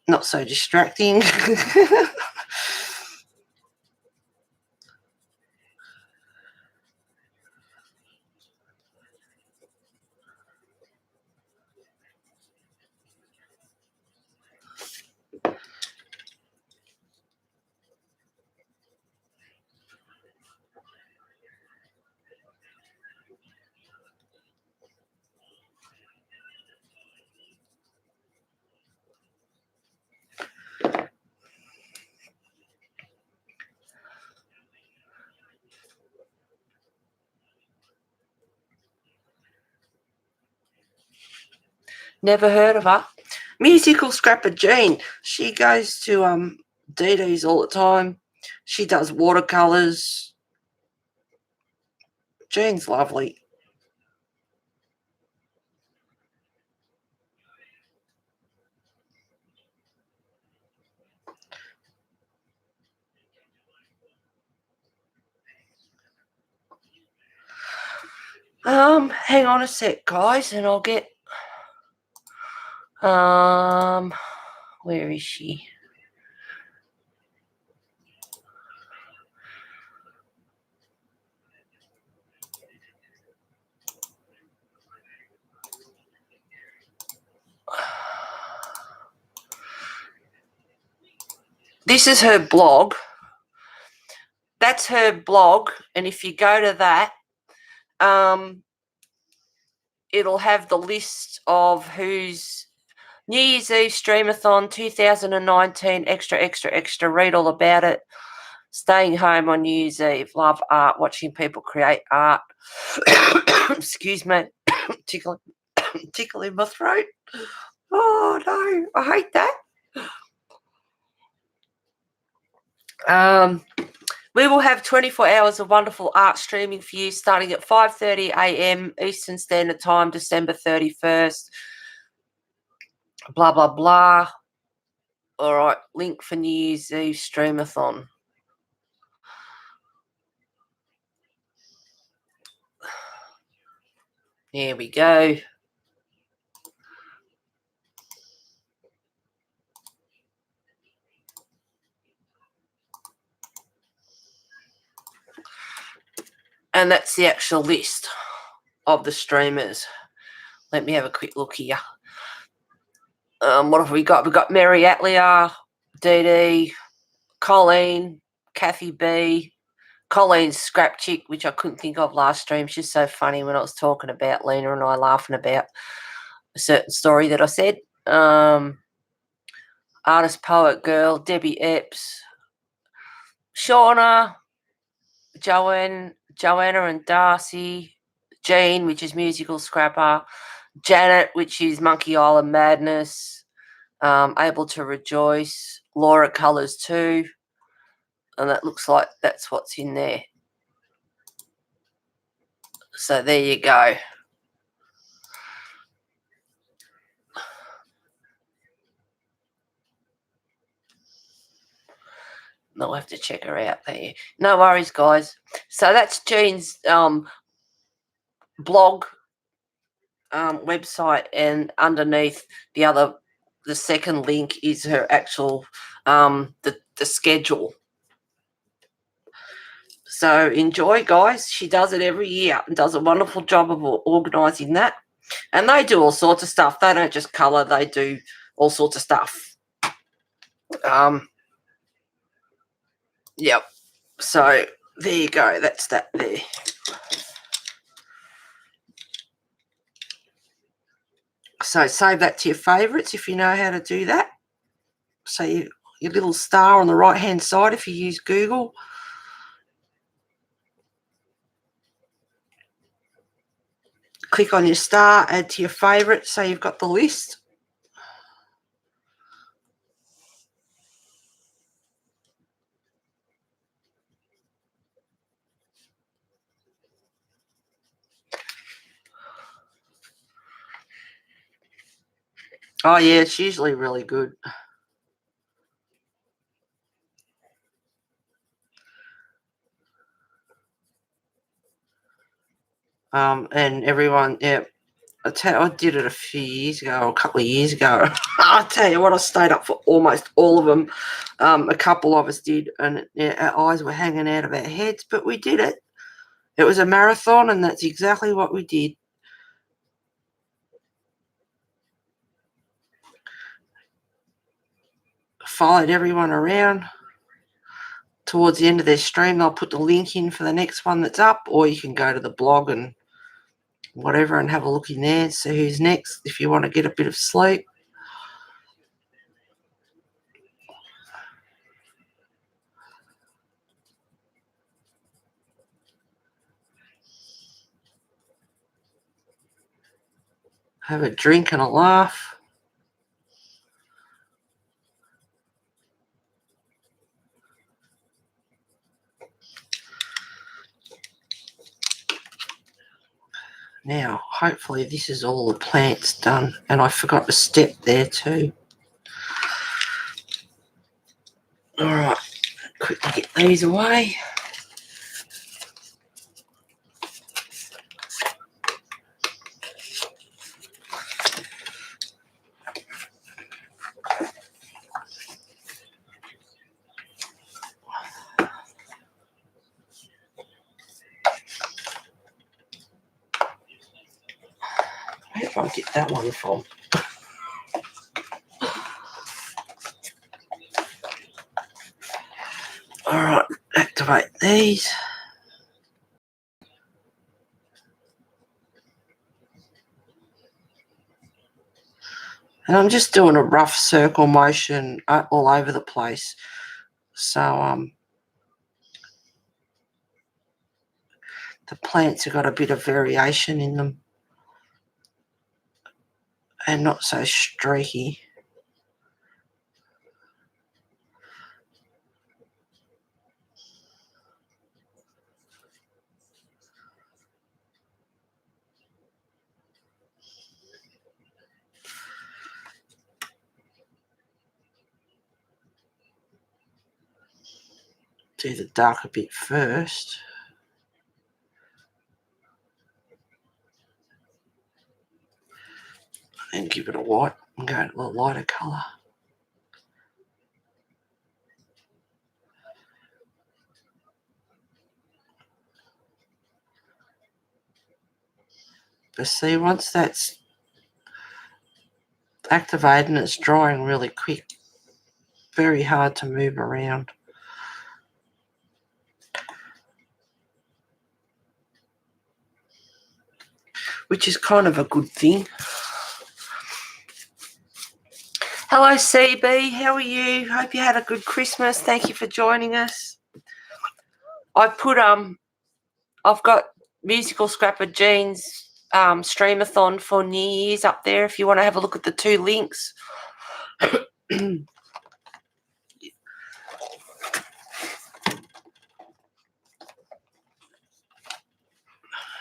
S1: Not so distracting. Never heard of her. Musical Scrapper Jean. She goes to Dee Dee's all the time. She does watercolours. Jean's lovely. Hang on a sec, guys, and I'll get where is she? This is her blog. That's her blog, and if you go to that, it'll have the list of who's New Year's Eve Streamathon 2019, extra. Read all about it. Staying home on New Year's Eve. Love art, watching people create art. Excuse me. Tickling my throat. Oh, no. I hate that. We will have 24 hours of wonderful art streaming for you starting at 5:30 a.m. Eastern Standard Time, December 31st. Blah, blah, blah. All right, link for New Year's Eve streamathon. There we go. And that's the actual list of the streamers. Let me have a quick look here. What have we got? We've got Mary Atliar, Dee Dee, Colleen, Kathy B, Colleen's Scrap Chick, which I couldn't think of last stream. She's so funny when I was talking about Lena and I laughing about a certain story that I said. Artist, Poet, Girl, Debbie Epps, Shauna, Joanna and Darcy, Jean, which is Musical Scrapper, Janet, which is Monkey Island Madness, Able to Rejoice, Laura Colours too, and that looks like that's what's in there. So there you go. I'll have to check her out there. No worries, guys. So that's Jean's blog website, and underneath the second link is her actual the schedule. So enjoy, guys. She does it every year and does a wonderful job of organising that. And they do all sorts of stuff. They don't just colour, they do all sorts of stuff. Yep. So there you go. That's that there. So save that to your favourites if you know how to do that. So your little star on the right-hand side if you use Google. Click on your star, add to your favourites, so you've got the list. Oh, yeah, it's usually really good. And everyone, yeah, I did it a few years ago, or a couple of years ago. I tell you what, I stayed up for almost all of them. A couple of us did, and yeah, our eyes were hanging out of our heads, but we did it. It was a marathon, and that's exactly what we did. Followed everyone around. Towards the end of their stream, they'll put the link in for the next one that's up, or you can go to the blog and whatever and have a look in there, see who's next if you want to get a bit of sleep. Have a drink and a laugh. Now, hopefully this is all the plants done, and I forgot to step there too. All right, quickly get these away. Where did I get that one from? All right, activate these. And I'm just doing a rough circle motion all over the place. So the plants have got a bit of variation in them and not so streaky. Do the darker bit first. And give it a white and go to a lighter colour. But see, once that's activated and it's drying really quick, very hard to move around. Which is kind of a good thing. Hello CB, how are you? Hope you had a good Christmas. Thank you for joining us. I've got Musical Scrapper Jeans streamathon for New Year's up there if you want to have a look at the 2 links.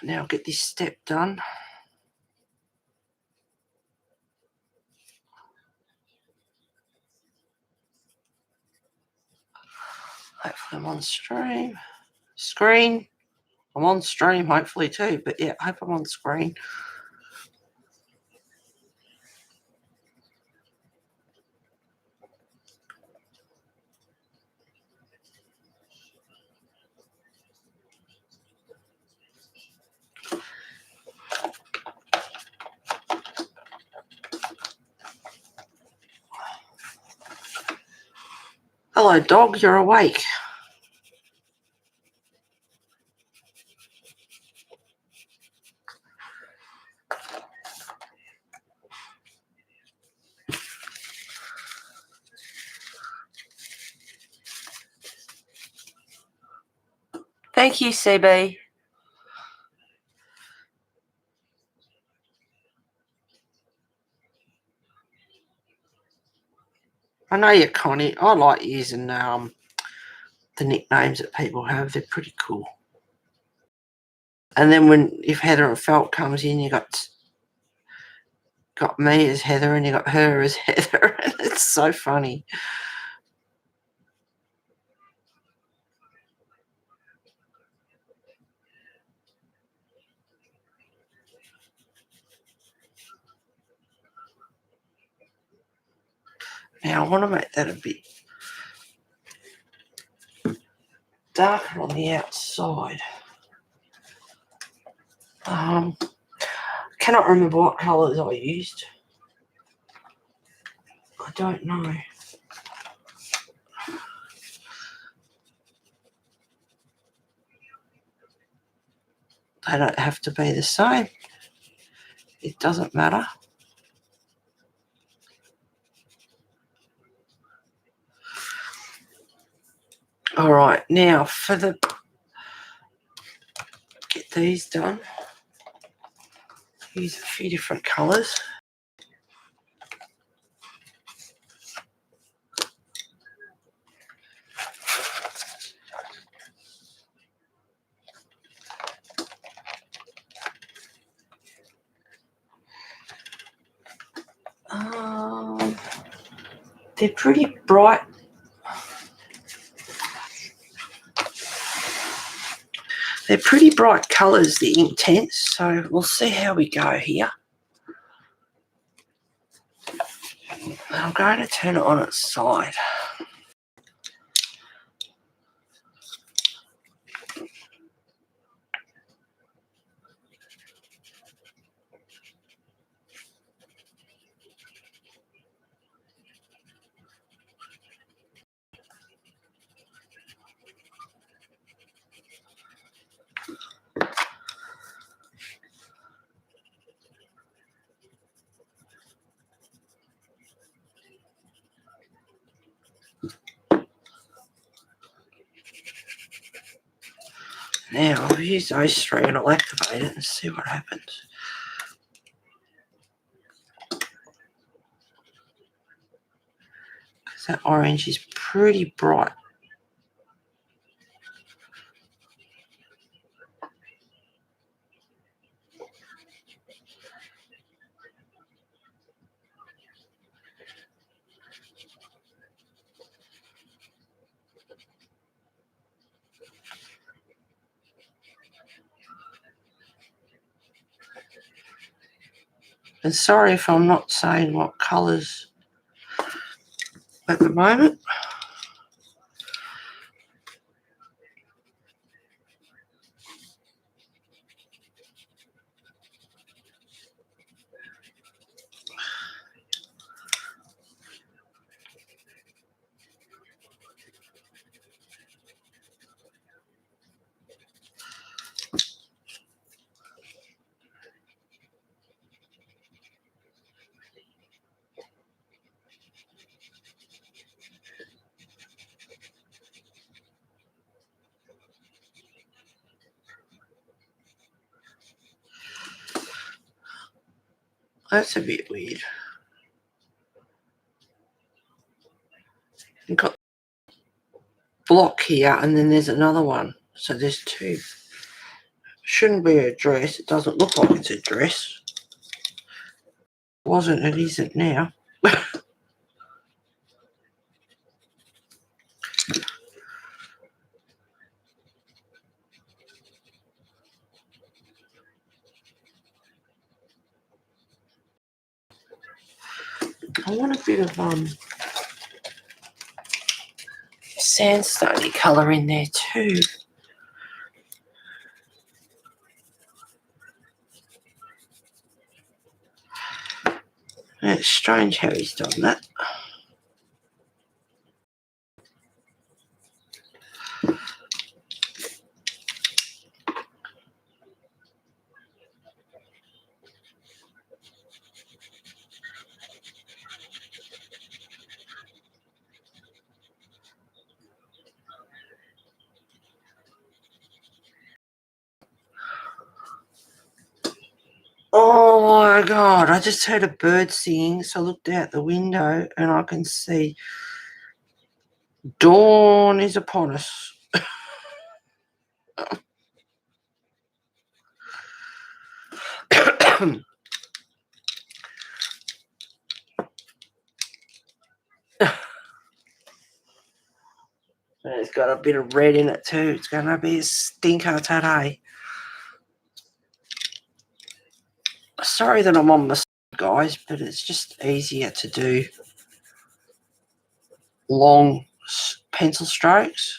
S1: Now get this step done. Hopefully I'm on screen. I'm on stream hopefully too, but yeah, I hope I'm on screen. Hello dog, you're awake. Thank you, CB. I know you, Connie. I like using the nicknames that people have. They're pretty cool. And then if Heather and Felt comes in, you got me as Heather and you got her as Heather. And it's so funny. Now I want to make that a bit darker on the outside. Cannot remember what colours I used. I don't know. They don't have to be the same. It doesn't matter. All right, now get these done. Use a few different colours. They're pretty bright. They're pretty bright colours, the Intense, so we'll see how we go here. I'm going to turn it on its side. Now I'll use those three and I'll activate it and see what happens. Because that orange is pretty bright. And sorry if I'm not saying what colours at the moment. That's a bit weird. You've got block here and then there's another one. So there's two. Shouldn't be a dress. It doesn't look like it's a dress. It wasn't, it isn't now. I want a bit of sandstone colour in there too. And it's strange how he's done that. Oh my God, I just heard a bird singing, so I looked out the window and I can see dawn is upon us. And it's got a bit of red in it too. It's going to be a stinker today. Sorry that I'm on the side, guys, but it's just easier to do long pencil strokes.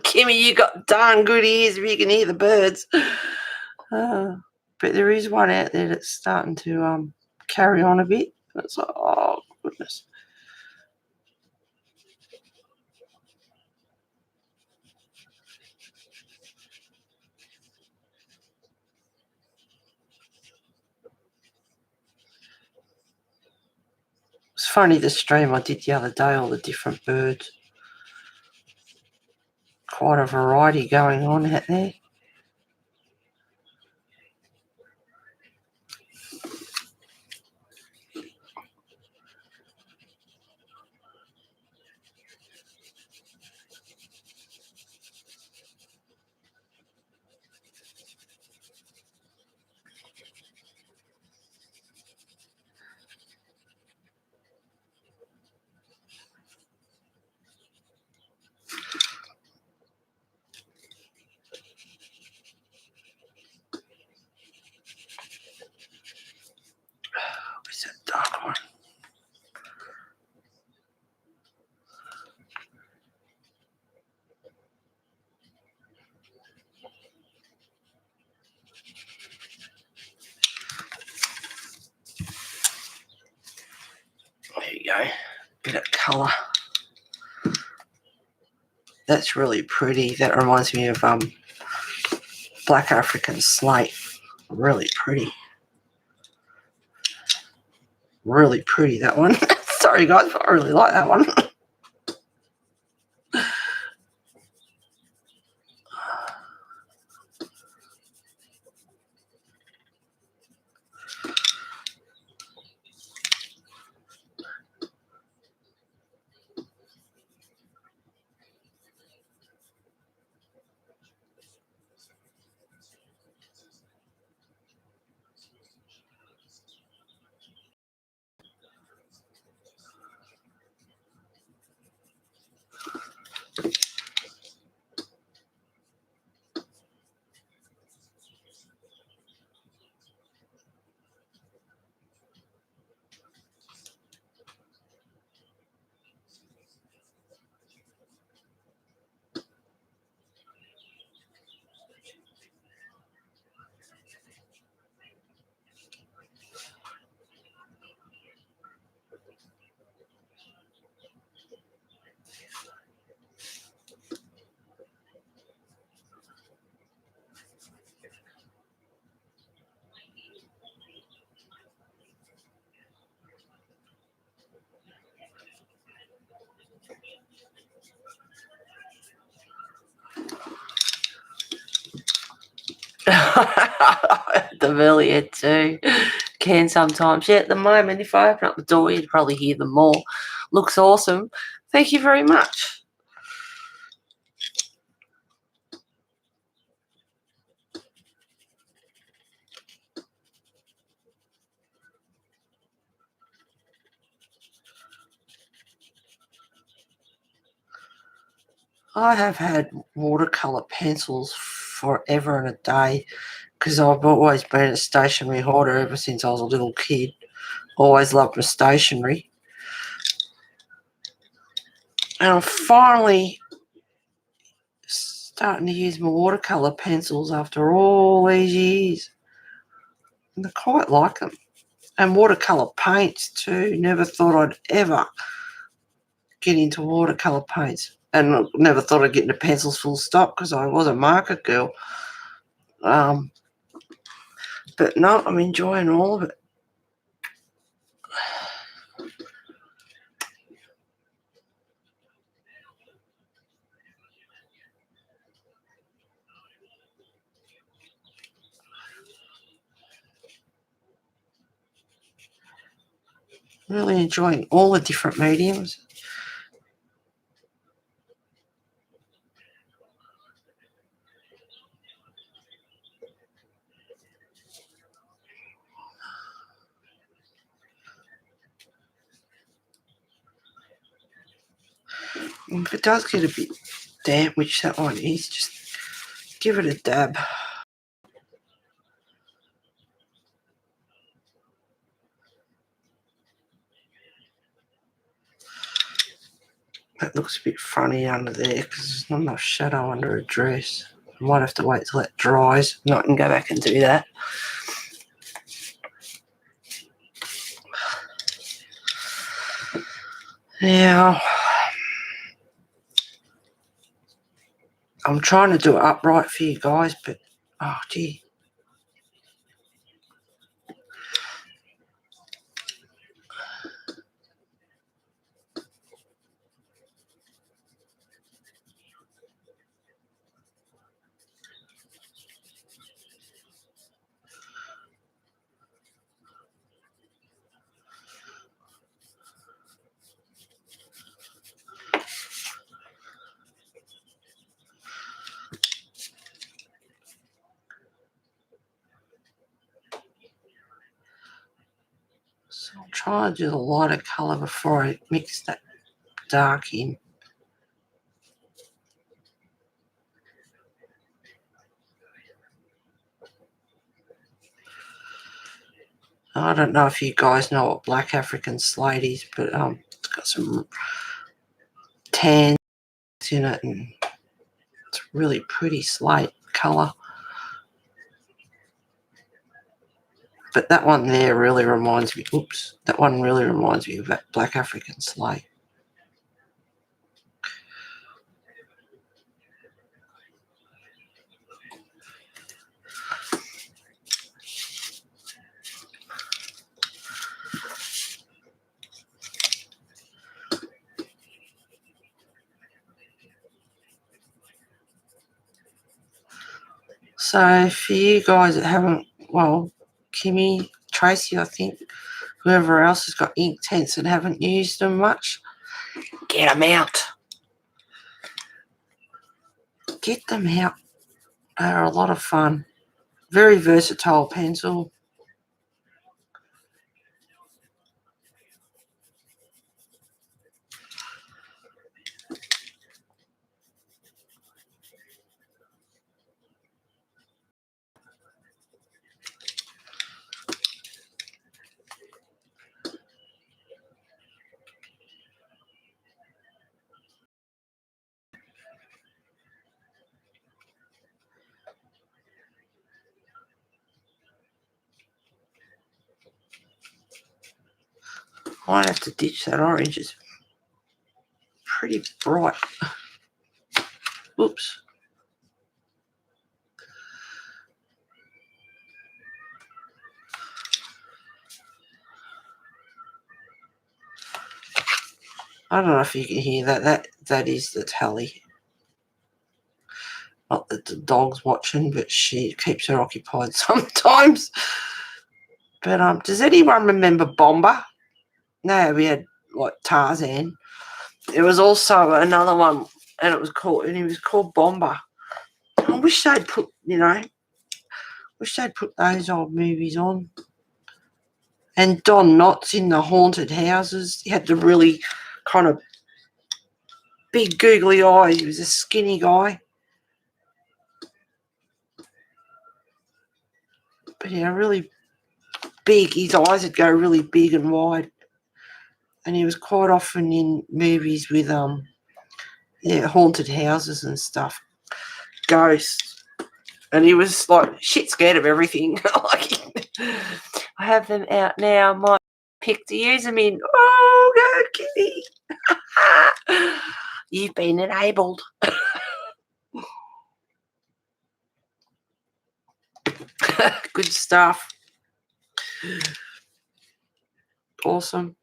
S1: Kimmy, you got darn good ears if you can hear the birds. But there is one out there that's starting to carry on a bit. It's like, oh, goodness. It's funny, the stream I did the other day, all the different birds. Quite a variety going on out there. colour. That's really pretty. That reminds me of Black African Slate. Really pretty. Really pretty, that one. Sorry, guys, but I really like that one. The earlier too. Can sometimes. Yeah, at the moment, if I open up the door, you'd probably hear them more. Looks awesome. Thank you very much. I have had watercolour pencils forever and a day because I've always been a stationery hoarder ever since I was a little kid. Always loved my stationery. And I'm finally starting to use my watercolour pencils after all these years. And I quite like them. And watercolour paints too. Never thought I'd ever get into watercolour paints. And never thought I'd get into pencils full stop because I was a market girl. But no, I'm enjoying all of it. Really enjoying all the different mediums. If it does get a bit damp, which that one is, just give it a dab. That looks a bit funny under there because there's not enough shadow under a dress. I might have to wait till that dries and I can go back and do that. Now, I'm trying to do it upright for you guys, but oh gee. So I'll try and do the lighter colour before I mix that dark in. I don't know if you guys know what Black African Slate is, but it's got some tans in it and it's really pretty slate colour. But that one there really reminds me, that one really reminds me of that Black African Slate. So for you guys that haven't, well, Kimmy, Tracy, I think, whoever else has got ink tents and haven't used them much, get them out. Get them out. They're a lot of fun. Very versatile pencil. I might have to ditch that orange. It's pretty bright. Oops. I don't know if you can hear that. That is the tally. Not that the dog's watching, but she keeps her occupied sometimes. But does anyone remember Bomber? No, we had like Tarzan. There was also another one, and he was called Bomber. I wish they'd put those old movies on. And Don Knotts in the haunted houses. He had the really kind of big googly eyes. He was a skinny guy. But yeah, really big. His eyes would go really big and wide. And he was quite often in movies with haunted houses and stuff. Ghosts. And he was like shit scared of everything. I have them out now. I might pick to use them in. Oh, go kitty. You've been enabled. Good stuff. Awesome.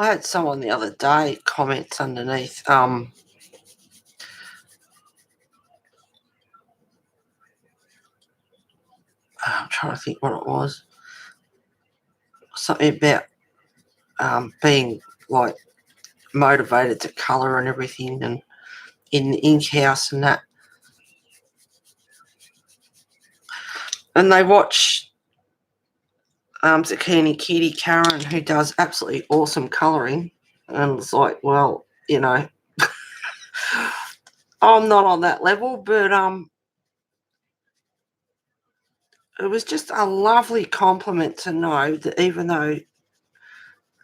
S1: I had someone the other day comment underneath. I'm trying to think what it was. Something about being like motivated to colour and everything, and in the ink house and that. And they watch Zucchini Kitty Karen, who does absolutely awesome colouring. And it's like, well, I'm not on that level, but it was just a lovely compliment to know that even though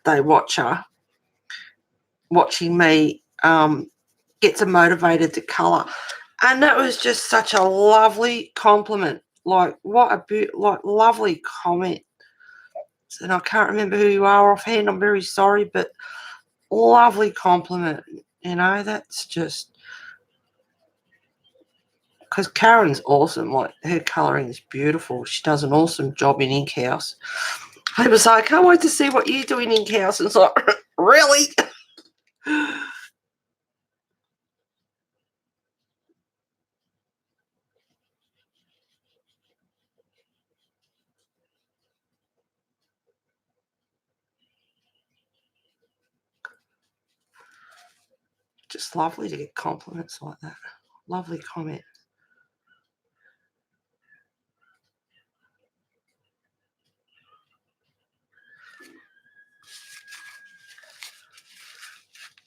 S1: they watch her, watching me gets her motivated to colour. And that was just such a lovely compliment. Like, what a lovely comment. And I can't remember who you are offhand. I'm very sorry, but lovely compliment. That's just because Karen's awesome. Like, her colouring is beautiful. She does an awesome job in ink house. People say, I can't wait to see what you do in ink house. And it's like, really? Just lovely to get compliments like that. Lovely comment.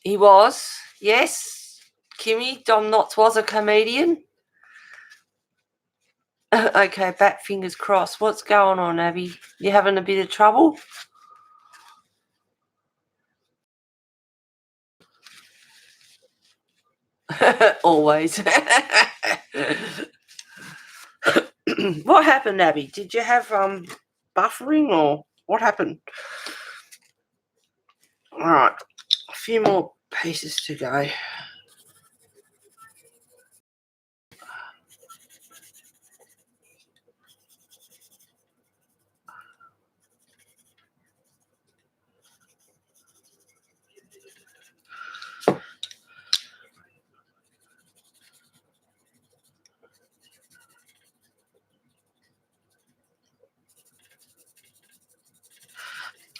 S1: He was, yes. Kimmy, Dom Knotts was a comedian. Okay, back fingers crossed. What's going on, Abby? You having a bit of trouble? Always. What happened, Abby? Did you have buffering or what happened? All right, a few more pieces to go.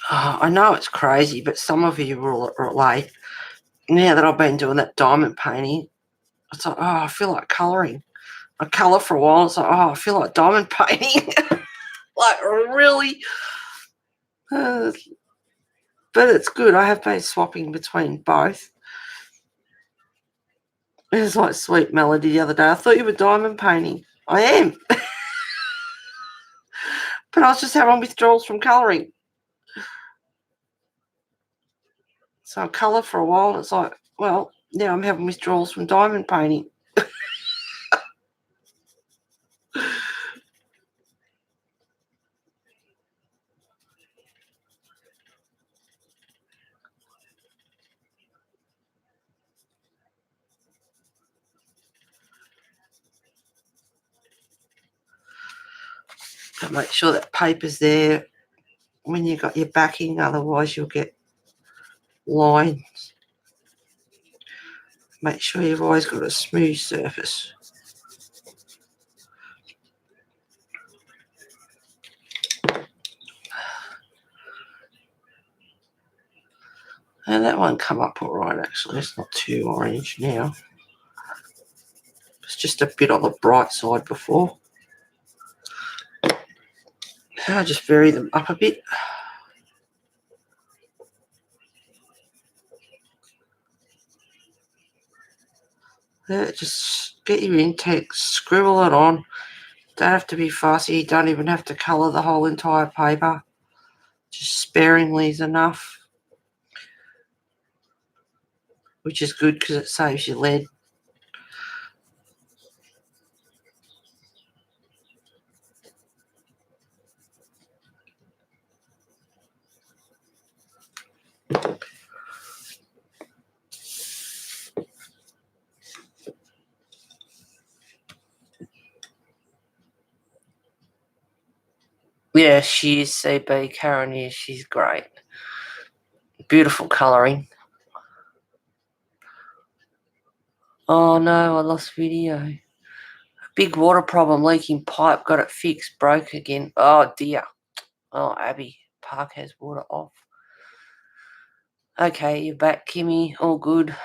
S1: I know it's crazy, but some of you will relate. Now that I've been doing that diamond painting, it's like, I feel like colouring. I colour for a while, it's like, I feel like diamond painting. Like, really? Uh, but it's good. I have been swapping between both. It was like Sweet Melody the other day. I thought you were diamond painting. I am. But I was just having withdrawals from colouring. So I colour for a while, and it's like, well, now I'm having withdrawals from diamond painting. But make sure that paper's there when you've got your backing, otherwise you'll get lines. Make sure you've always got a smooth surface. And that one come up all right, actually. It's not too orange now. It's just a bit on the bright side before. I'll just vary them up a bit. Yeah, just get your intake, scribble it on. Don't have to be fussy. Don't even have to colour the whole entire paper. Just sparingly is enough, which is good because it saves your lead. Yeah, she is CB. Karen is. She's great. Beautiful colouring. Oh no, I lost video. Big water problem, leaking pipe. Got it fixed. Broke again. Oh dear. Oh, Abby. Park has water off. Okay, you're back, Kimmy. All good.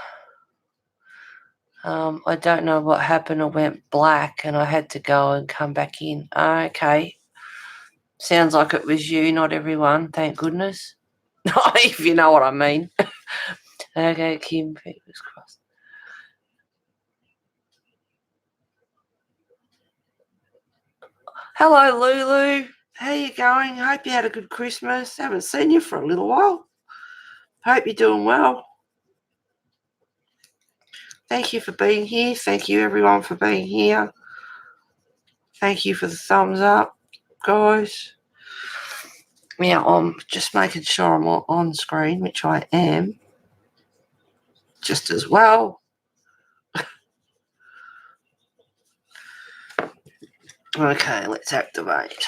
S1: I don't know what happened. It went black and I had to go and come back in. Okay. Sounds like it was you, not everyone. Thank goodness. If you know what I mean. Okay, Kim, fingers crossed. Hello, Lulu. How you going? Hope you had a good Christmas. Haven't seen you for a little while. Hope you're doing well. Thank you for being here. Thank you, everyone, for being here. Thank you for the thumbs up, guys. Now, I'm just making sure I'm on screen, which I am, just as well. Okay, let's activate.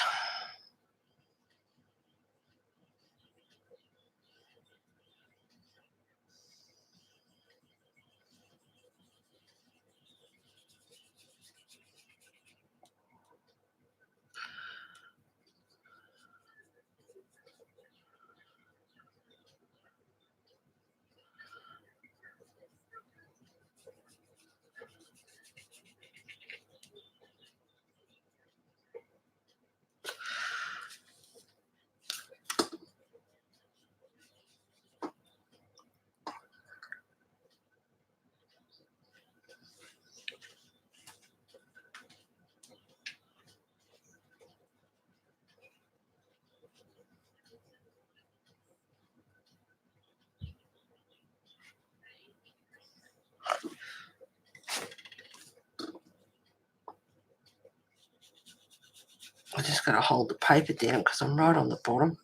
S1: I just got to hold the paper down because I'm right on the bottom.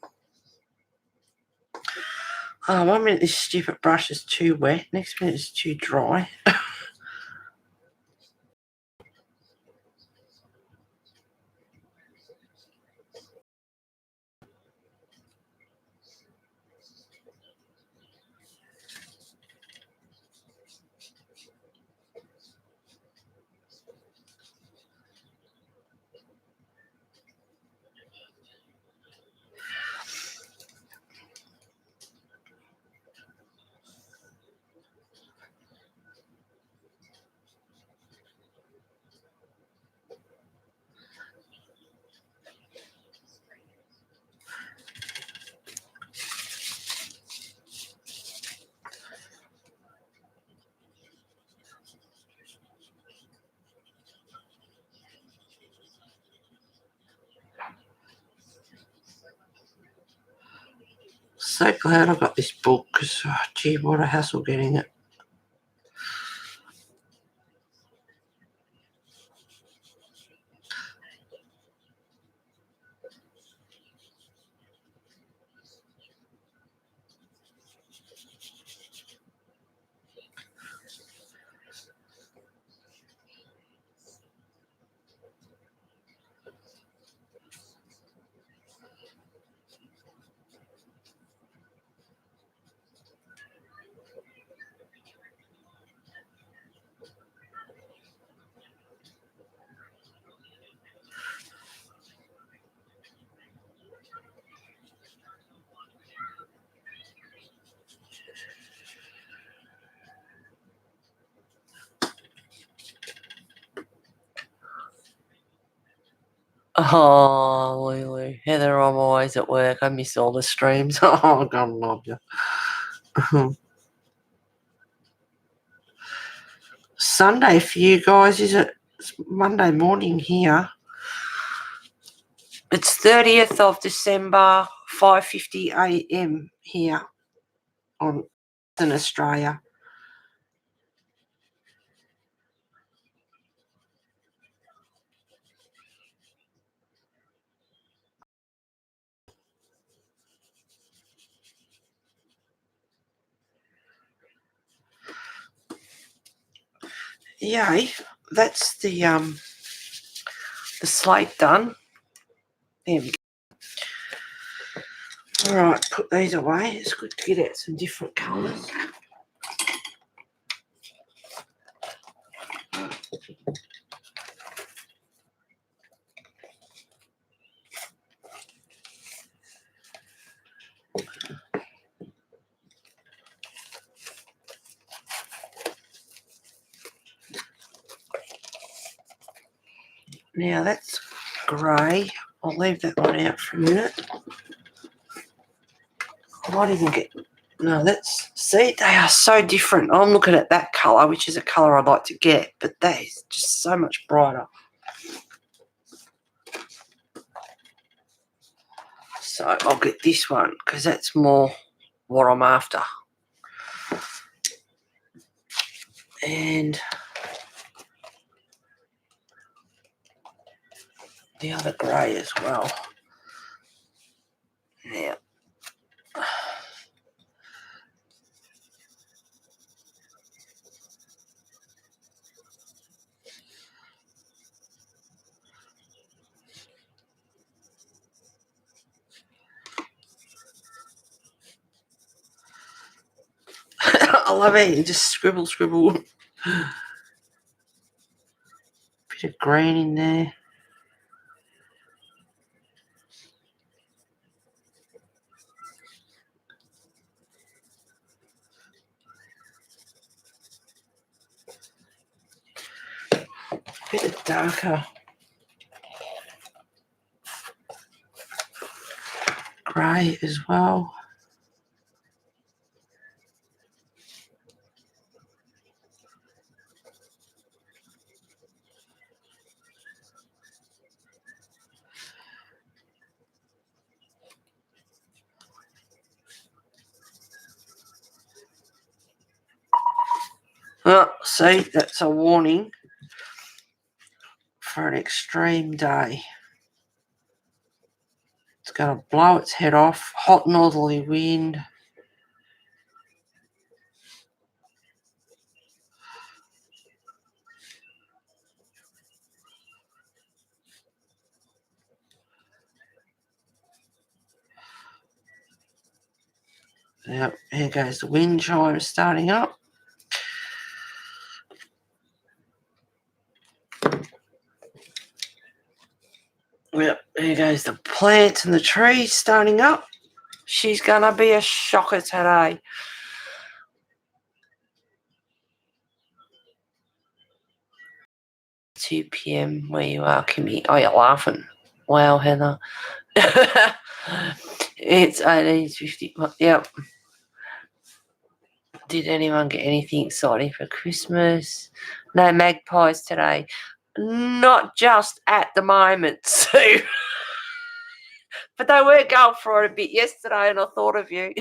S1: Oh, 1 minute this stupid brush is too wet, next minute it's too dry. So glad I got this book because, gee, what a hassle getting it. Oh, Lulu. Heather, I'm always at work. I miss all the streams. Oh, God love you. Sunday for you guys, is it? It's Monday morning here. It's 30th of December, 5:50 a.m. here in Australia. Yay, that's the slate done. There we go. All right, put these away. It's good to get out some different colours. Now that's grey. I'll leave that one out for a minute. I might even get... No, that's... See, they are so different. I'm looking at that colour, which is a colour I'd like to get, but that is just so much brighter. So I'll get this one because that's more what I'm after. And the other grey as well. Now, I love it. You just scribble. Bit of green in there. Bit of darker grey as well. Oh, see, that's a warning for an extreme day. It's going to blow its head off, hot northerly wind. Yep, here goes the wind chime starting up. Yep, here goes the plants and the trees starting up. She's going to be a shocker today. $2 p.m. where you are, Kimmy. Oh, you're laughing. Wow, Heather. It's 18:50. Yep. Did anyone get anything exciting for Christmas? No magpies today. Not just at the moment, Sue. But they were going for it a bit yesterday, and I thought of you.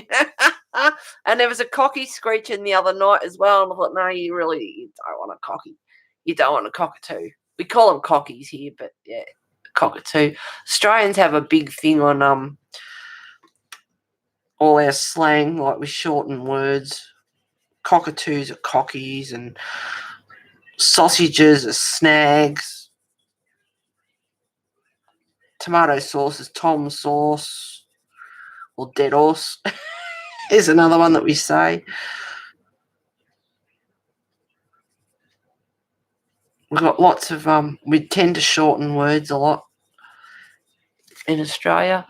S1: And there was a cocky screeching the other night as well, and I thought, no, you don't want a cocky. You don't want a cockatoo. We call them cockies here, but yeah, cockatoo. Australians have a big thing on all our slang, like we shorten words. Cockatoos are cockies, and sausages are snags. Tomato sauce is Tom sauce, or dead horse. Here's another one that we say. We've got lots of we tend to shorten words a lot in Australia.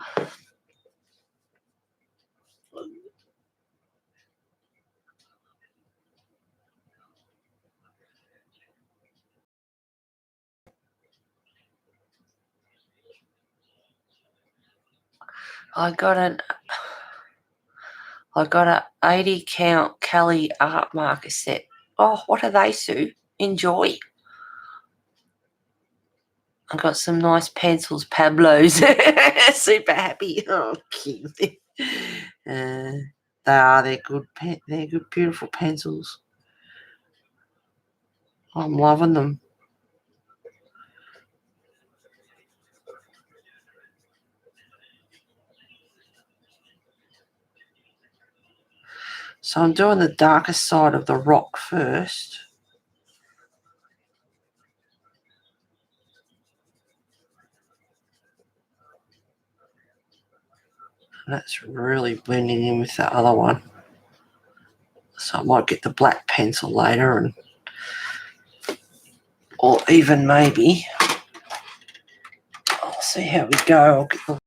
S1: I got a 80 count Kelly art marker set. Oh, what are they, Sue? Enjoy. I got some nice pencils, Pablo's. Super happy. Oh, cute. They're good. They're good, beautiful pencils. I'm loving them. So I'm doing the darker side of the rock first. That's really blending in with the other one. So I might get the black pencil later, or even maybe, I'll see how we go. I'll get the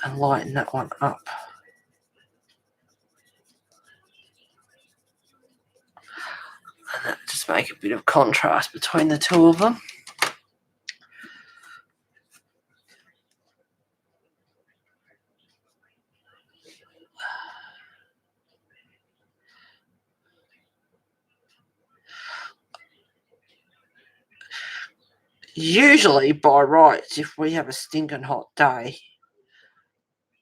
S1: and lighten that one up. And that just make a bit of contrast between the two of them. Usually, by rights, if we have a stinking hot day,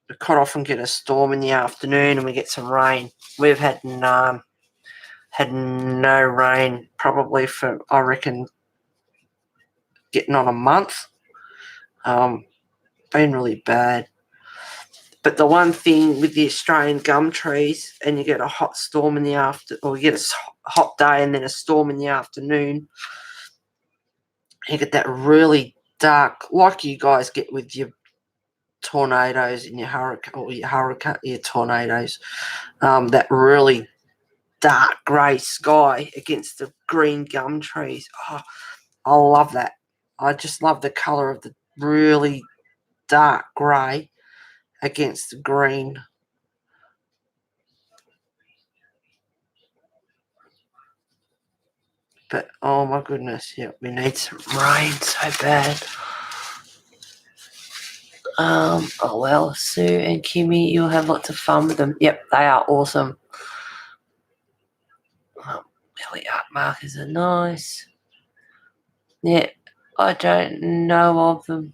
S1: we quite often get a storm in the afternoon and we get some rain. We've had no rain probably for, I reckon, getting on a month. Been really bad. But the one thing with the Australian gum trees, and you get a hot storm in the or you get a hot day and then a storm in the afternoon, you get that really dark, like you guys get with your tornadoes and your tornadoes, that really dark grey sky against the green gum trees. Oh, I love that. I just love the colour of the really dark grey against the green. But oh my goodness, yeah, we need some rain so bad. Oh well, Sue and Kimmy, you'll have lots of fun with them. Yep, they are awesome. Really, art markers are nice. Yeah, I don't know of them.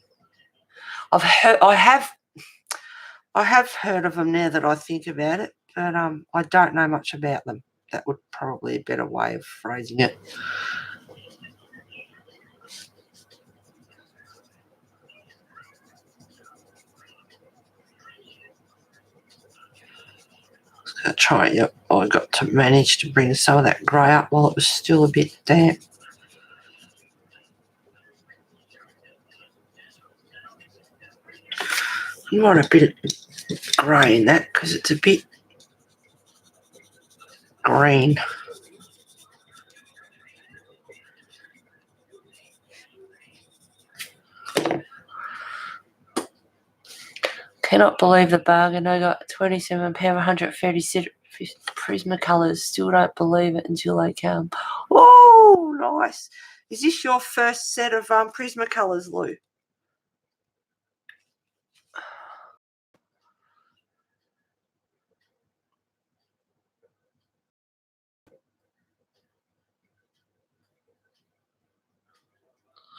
S1: I have heard of them now that I think about it, but I don't know much about them. That would probably be a better way of phrasing it. I try. Yep, I got to manage to bring some of that grey up while it was still a bit damp. You want a bit of grey in that because it's a bit green. Cannot believe the bargain. I got £27, 130 Prismacolors. Still don't believe it until they come. Oh, nice. Is this your first set of Prismacolors, Lou?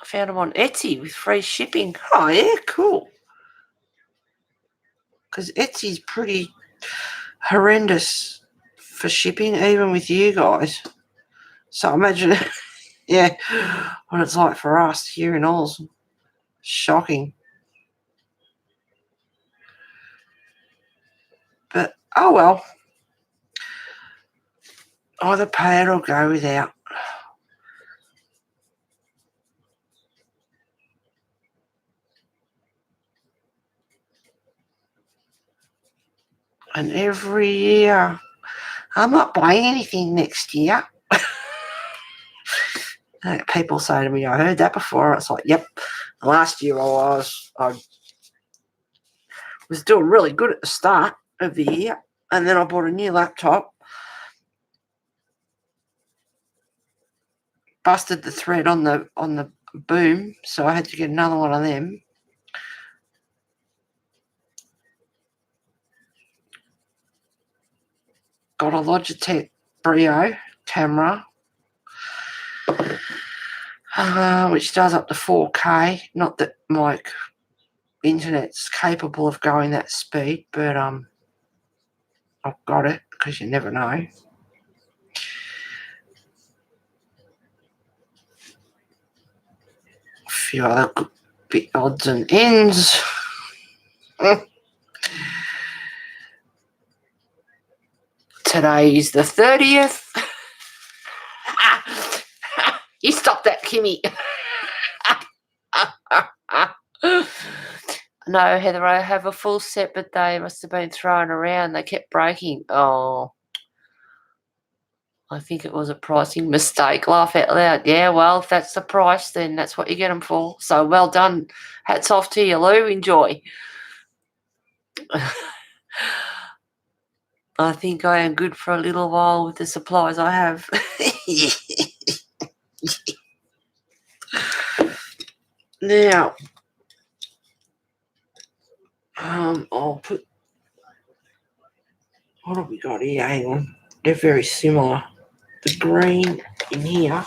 S1: I found them on Etsy with free shipping. Oh, yeah, cool. Because Etsy's pretty horrendous for shipping, even with you guys. So imagine, yeah, what it's like for us here in Oz. Shocking. But, oh well. Either pay it or go without. And every year, I'm not buying anything next year. People say to me, I heard that before. It's like, yep. Last year I was doing really good at the start of the year, and then I bought a new laptop, busted the thread on the boom, so I had to get another one of them. Got a Logitech Brio camera, which does up to 4K. Not that my internet's capable of going that speed, but I've got it because you never know. A few other bit odds and ends. Today is the 30th. You stop that, Kimmy. No, Heather, I have a full set, but they must have been thrown around. They kept breaking. Oh, I think it was a pricing mistake. Laugh out loud. Yeah, well, if that's the price, then that's what you get them for. So well done. Hats off to you, Lou. Enjoy. I think I am good for a little while with the supplies I have. Now, I'll put, what have we got here? Hang on. They're very similar. The green in here,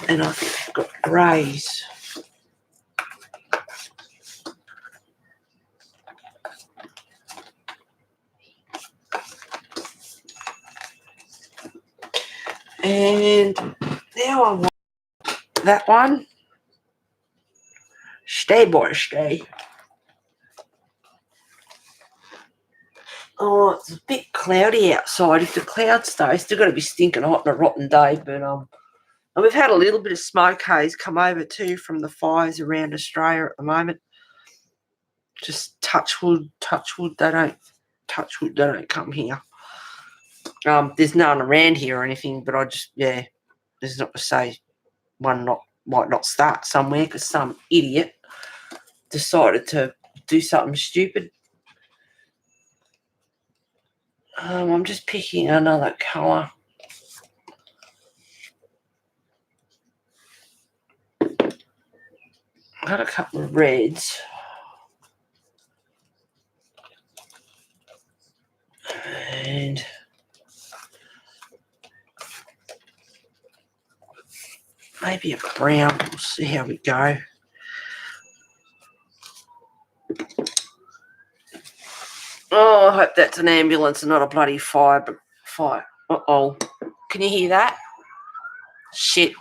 S1: and I think I've got greys. And now I want that one. Stay, boy, stay. Oh, it's a bit cloudy outside. If the clouds stay, it's still going to be stinking hot and a rotten day. But and we've had a little bit of smoke haze come over too from the fires around Australia at the moment. Just touch wood. They don't come here. There's none around here or anything, but there's not to say one might not start somewhere because some idiot decided to do something stupid. I'm just picking another colour. I got a couple of reds. And maybe a brown. We'll see how we go. Oh, I hope that's an ambulance and not a bloody fire. Uh-oh. Can you hear that? Shit.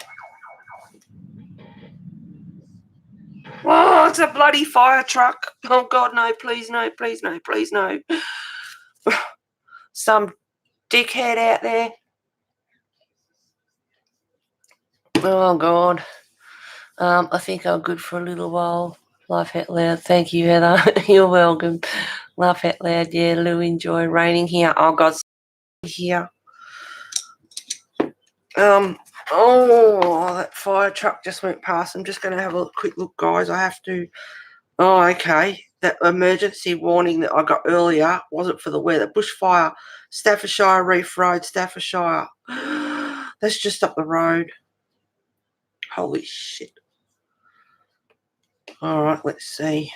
S1: Oh, it's a bloody fire truck. Oh, God, no, please, no, please, no, please, no. Some dickhead out there. Oh, God. I think I'm good for a little while. Laugh out loud. Thank you, Heather. You're welcome. Laugh out loud. Yeah, Lou, enjoy raining here. Oh, God, here. Oh, that fire truck just went past. I'm just going to have a quick look, guys. I have to. Oh, okay. That emergency warning that I got earlier wasn't for the weather. Bushfire, Staffordshire, Reef Road, Staffordshire. That's just up the road. Holy shit. All right, let's see.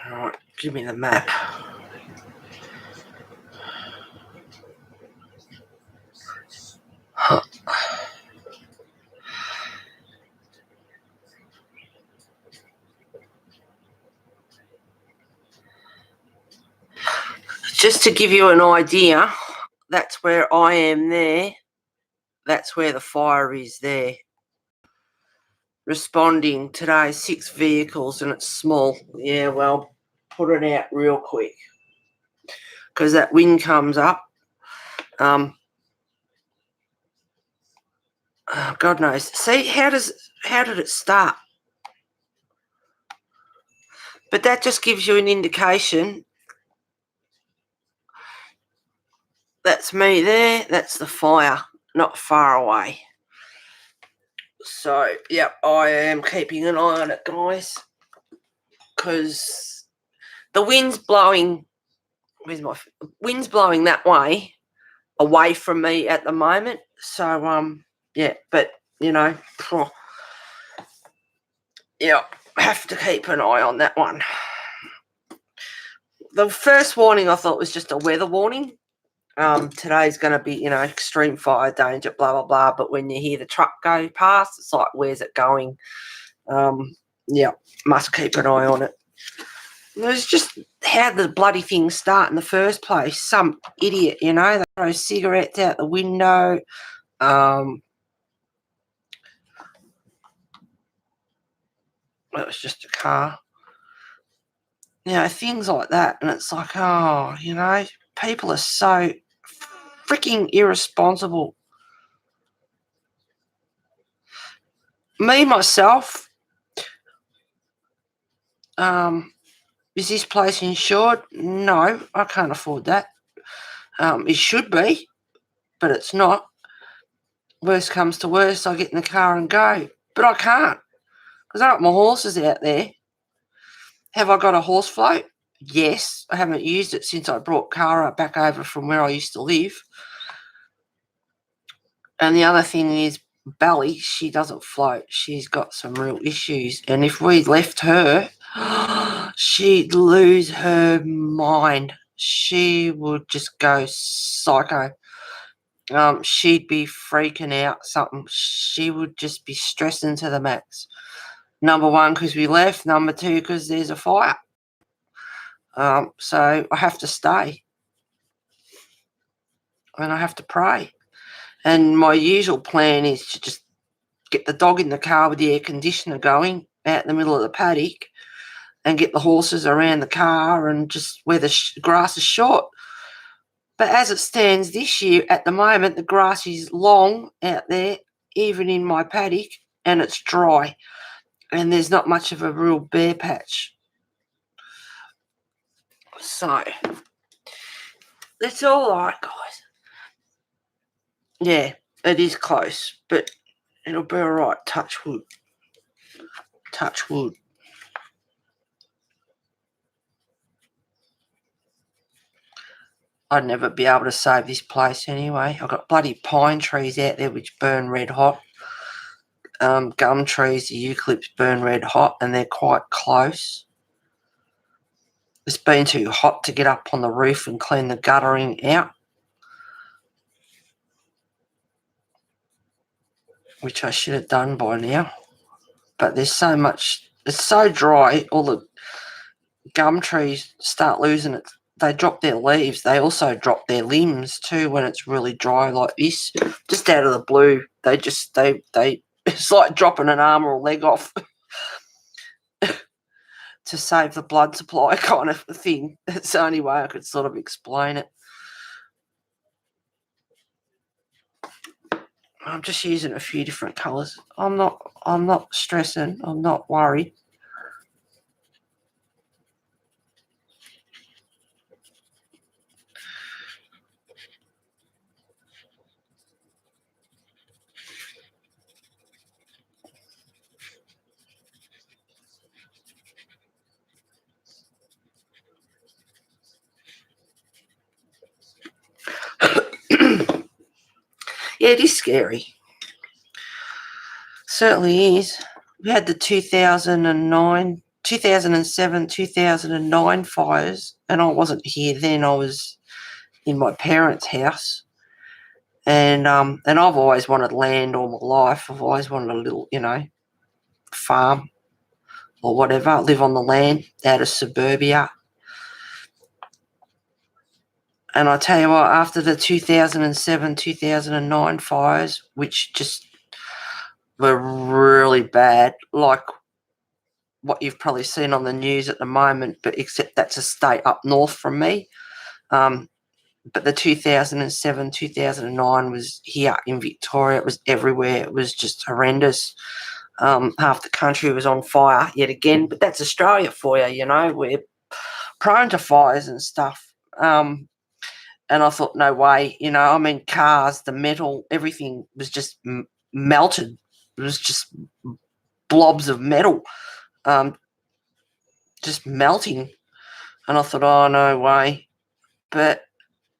S1: All right, give me the map. Just to give you an idea, that's where I am there. That's where the fire is there. Responding today, 6 vehicles, and it's small. Yeah, well, put it out real quick because that wind comes up. God knows. See, how did it start? But that just gives you an indication. That's me there. That's the fire, not far away. So, yep, I am keeping an eye on it, guys, because the wind's blowing. Wind's blowing that way, away from me at the moment. So, yeah, but yeah, have to keep an eye on that one. The first warning I thought was just a weather warning. Today's going to be, extreme fire danger, blah, blah, blah. But when you hear the truck go past, it's like, where's it going? Yeah, must keep an eye on it. It's just how the bloody things start in the first place. Some idiot, they throw cigarettes out the window. It was just a car. Things like that. And it's like, people are so freaking irresponsible. Me, myself, is this place insured? No, I can't afford that. It should be, but it's not. Worst comes to worst, I get in the car and go. But I can't, because I got my horses out there. Have I got a horse float? Yes. I haven't used it since I brought Cara back over from where I used to live. And the other thing is, Bally, she doesn't float. She's got some real issues. And if we left her, she'd lose her mind. She would just go psycho. She'd be freaking out something. She would just be stressing to the max. Number one, because we left. Number two, because there's a fire. So I have to stay. And I have to pray. And my usual plan is to just get the dog in the car with the air conditioner going out in the middle of the paddock and get the horses around the car and just where the grass is short. But as it stands this year, at the moment, the grass is long out there, even in my paddock, and it's dry. And there's not much of a real bare patch. So, it's all right, guys. Yeah, it is close, but it'll be all right. Touch wood. Touch wood. I'd never be able to save this place anyway. I've got bloody pine trees out there which burn red hot. Gum trees, the eucalypts burn red hot, and they're quite close. It's been too hot to get up on the roof and clean the guttering out, which I should have done by now. But there's so much, it's so dry, all the gum trees start losing it. They drop their leaves. They also drop their limbs too when it's really dry like this. Just out of the blue, they it's like dropping an arm or a leg off to save the blood supply kind of thing. That's the only way I could sort of explain it. I'm just using a few different colours. I'm not stressing. I'm not worried. Yeah, it is scary. Certainly is. We had the 2009, 2007, 2009 fires, and I wasn't here then. I was in my parents' house, and I've always wanted land all my life. I've always wanted a little, farm or whatever, live on the land out of suburbia. And I tell you what, after the 2007, 2009 fires, which just were really bad, like what you've probably seen on the news at the moment, but except that's a state up north from me. But the 2007, 2009 was here in Victoria. It was everywhere. It was just horrendous. Half the country was on fire yet again. But that's Australia for you, We're prone to fires and stuff. And I thought, no way, cars, the metal, everything was just melted. It was just blobs of metal, just melting. And I thought, oh, no way. But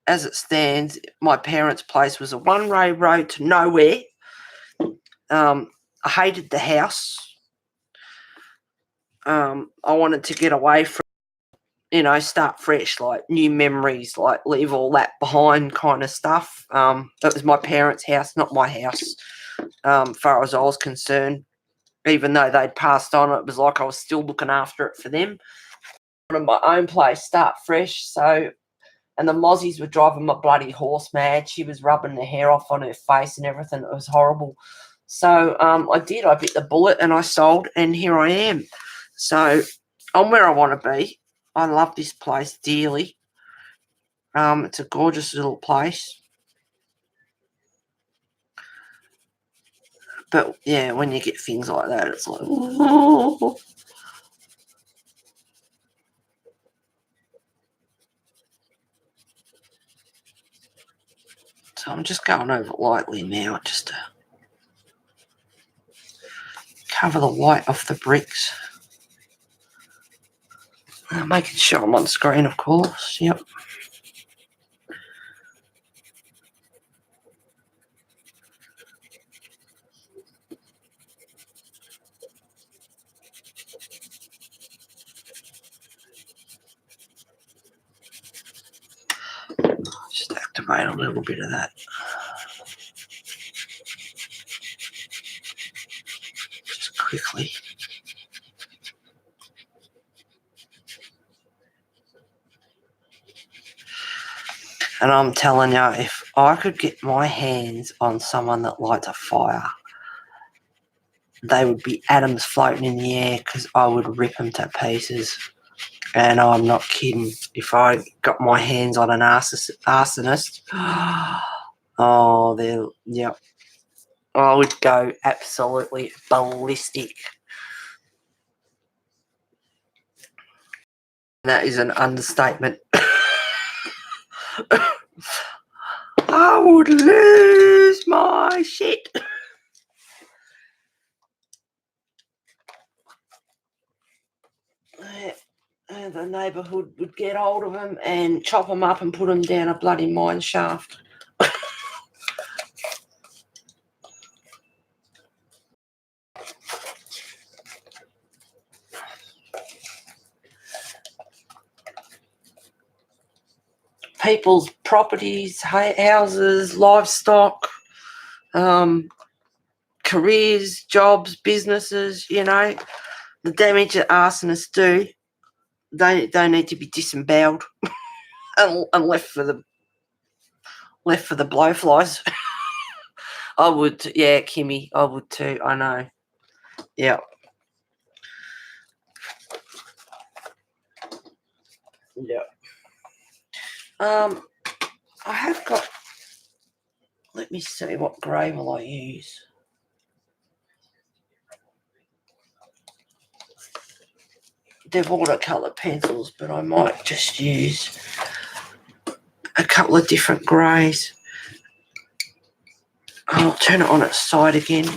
S1: as it stands, my parents' place was a one-way road to nowhere. I hated the house. I wanted to get away from, start fresh, like new memories, like leave all that behind kind of stuff. It was my parents' house, not my house, far as I was concerned. Even though they'd passed on, it was like I was still looking after it for them. I wanted my own place, start fresh. So, and the mozzies were driving my bloody horse mad. She was rubbing the hair off on her face and everything. It was horrible. So I did. I bit the bullet and I sold, and here I am. So I'm where I want to be. I love this place dearly. It's a gorgeous little place. But, yeah, when you get things like that, it's like, oh. So I'm just going over it lightly now just to cover the white off the bricks. Making sure I'm on screen, of course. Yep. Just activate a little bit of that. Just quickly. And I'm telling you, if I could get my hands on someone that lights a fire, they would be atoms floating in the air because I would rip them to pieces. And I'm not kidding. If I got my hands on an arsonist, I would go absolutely ballistic. That is an understatement. I would lose my shit. And the neighbourhood would get hold of them and chop them up and put them down a bloody mine shaft. People's properties, houses, livestock, careers, jobs, businesses, the damage that arsonists do, they need to be disemboweled and left for the blowflies. I would, yeah, Kimmy, I would too. I know. Yeah. Yeah. I have got Let me see, what grey will I use? They're watercolour pencils, but I might just use a couple of different greys. I'll turn it on its side again.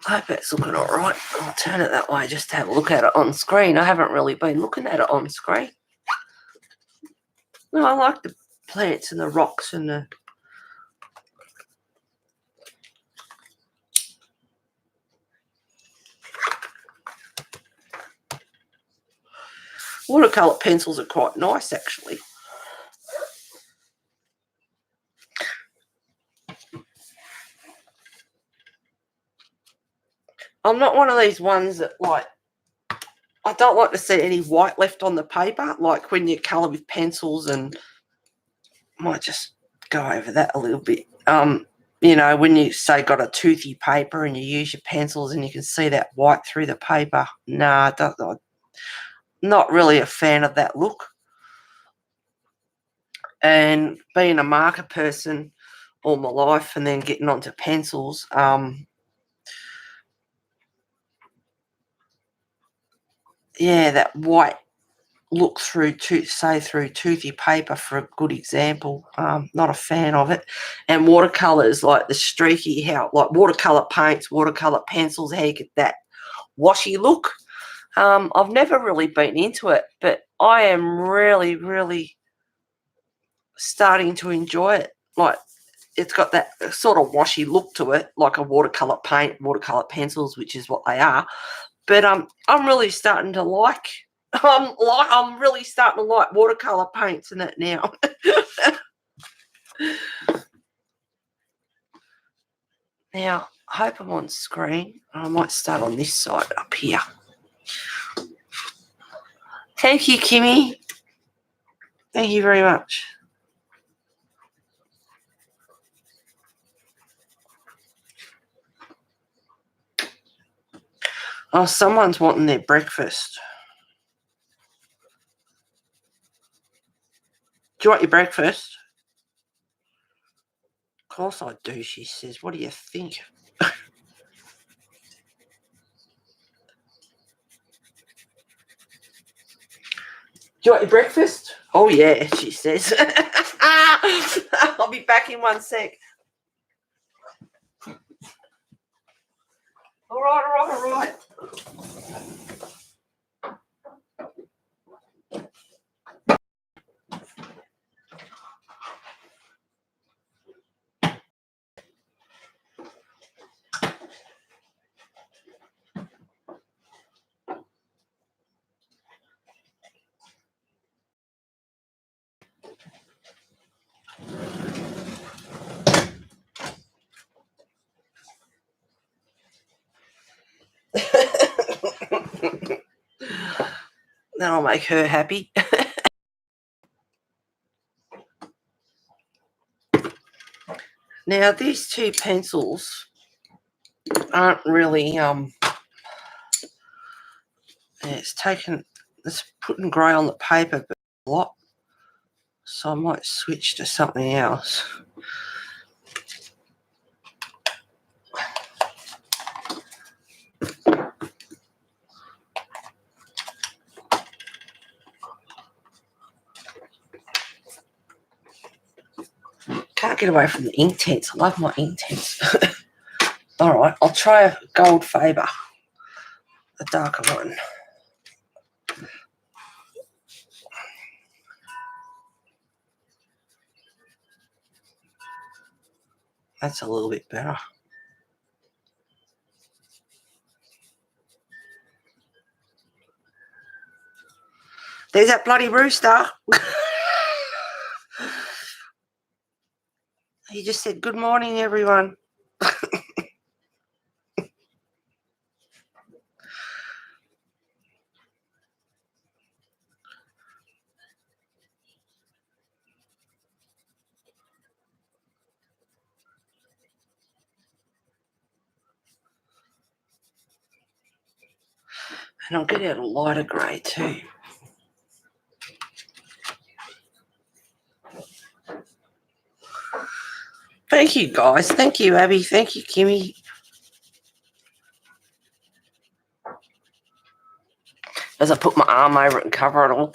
S1: I hope it's looking all right. I'll turn it that way just to have a look at it on screen. I haven't really been looking at it on screen. No, I like the plants and the rocks and the... Watercolour pencils are quite nice, actually. I'm not one of these ones that, like, I don't like to see any white left on the paper, like when you colour with pencils, and I might just go over that a little bit. You know, when you, say, got a toothy paper and you use your pencils and you can see that white through the paper. Nah, I'm not really a fan of that look. And being a marker person all my life and then getting onto pencils, yeah, that white look through toothy paper, for a good example. Not a fan of it. And watercolours, like the streaky, how, like watercolour paints, watercolour pencils, how you get that washy look. I've never really been into it, but I am really, really starting to enjoy it. Like, it's got that sort of washy look to it, like a watercolour paint, watercolour pencils, which is what they are. But I'm really starting to like. I'm really starting to like watercolour paints and that now. Now, I hope I'm on screen. I might start on this side up here. Thank you, Kimmy. Thank you very much. Oh, someone's wanting their breakfast. Do you want your breakfast? Of course I do, she says. What do you think? Do you want your breakfast? Oh, yeah, she says. I'll be back in 1 sec. All right. That'll make her happy. Now, these two pencils aren't really, it's putting grey on the paper but a lot, so I might switch to something else. Can't get away from the Inktense. I love my Inktense. All right, I'll try a Gold Faber, a darker one. That's a little bit better. There's that bloody rooster. He just said, good morning, everyone. And I'll get out a lighter grey too. Thank you, guys. Thank you, Abby. Thank you, Kimmy. As I put my arm over it and cover it all.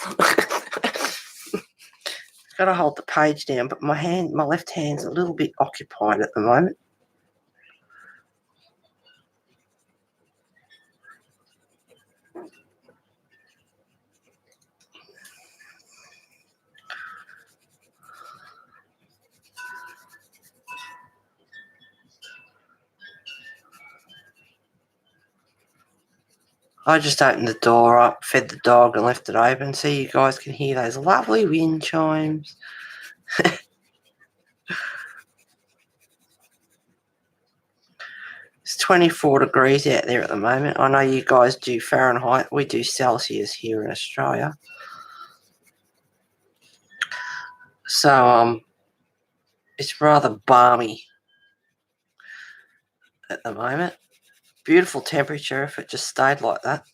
S1: Got to hold the page down, but my left hand's a little bit occupied at the moment. I just opened the door up, fed the dog and left it open so you guys can hear those lovely wind chimes. It's 24 degrees out there at the moment. I know you guys do Fahrenheit. We do Celsius here in Australia. So it's rather balmy at the moment. Beautiful temperature if it just stayed like that.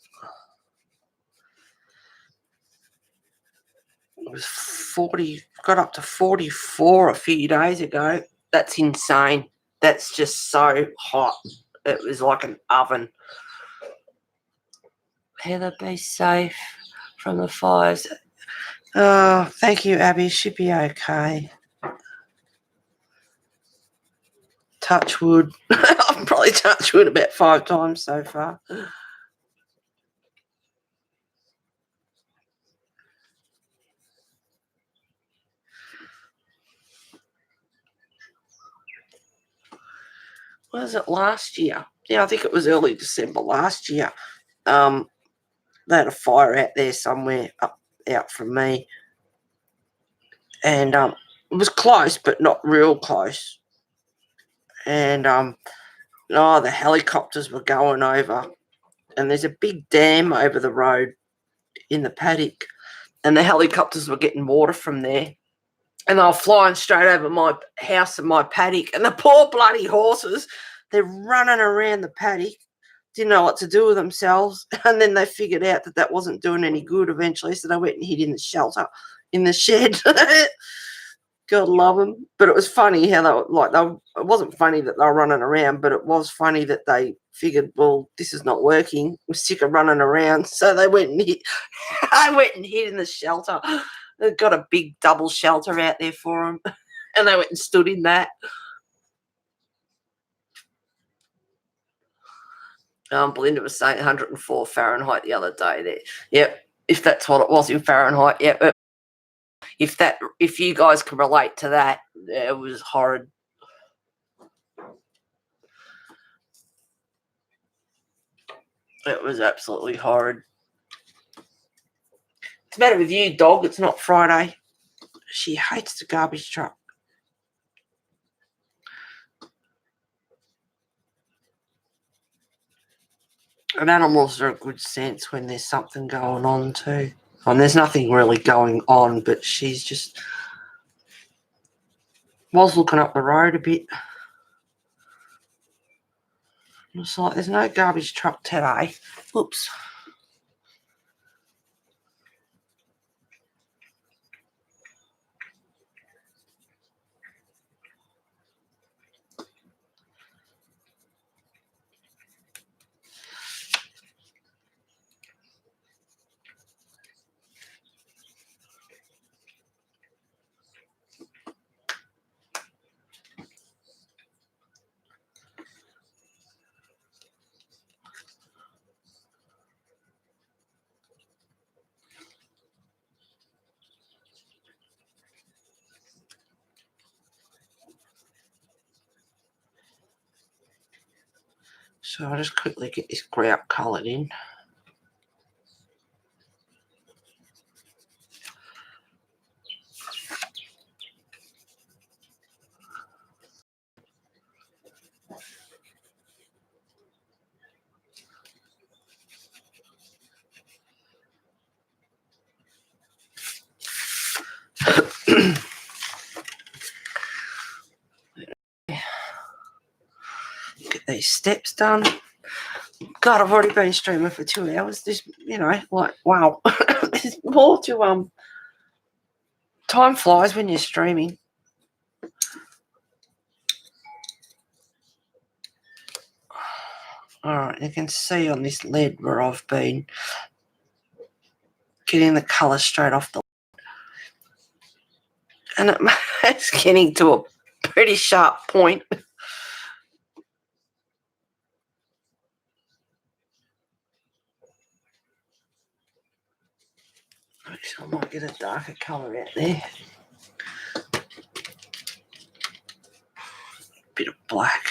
S1: It was 40, got up to 44 a few days ago. That's insane. That's just so hot. It was like an oven. Heather, be safe from the fires. Oh, thank you, Abby. Should be okay. Touch wood. I've probably touched wood about 5 times so far. Was it last year? Yeah, I think it was early December last year. They had a fire out there somewhere out from me. And it was close, but not real close. And the helicopters were going over. And there's a big dam over the road in the paddock. And the helicopters were getting water from there. And they were flying straight over my house and my paddock. And the poor bloody horses, they're running around the paddock. Didn't know what to do with themselves. And then they figured out that wasn't doing any good eventually. So they went and hid in the shelter, in the shed. God love them. But it was funny how it wasn't funny that they were running around, but it was funny that they figured, well, this is not working. We're sick of running around. So they went and hid. I went and hid in the shelter. They've got a big double shelter out there for them. And they went and stood in that. Belinda was saying 104 Fahrenheit the other day there. Yep, if that's what it was in Fahrenheit. Yep. If you guys can relate to that, it was horrid. It was absolutely horrid. It's the matter with you, dog. It's not Friday. She hates the garbage truck. And animals are a good sense when there's something going on too. And there's nothing really going on, but she's just was looking up the road a bit. It's like there's no garbage truck today. Oops. So I'll just quickly get this grout coloured in. Get these steps done. God, I've already been streaming for 2 hours. This, like, wow. There's more to time flies when you're streaming. All right, you can see on this lead where I've been getting the colour straight off the lead. And it's getting to a pretty sharp point. Actually, I might get a darker colour out there. Bit of black.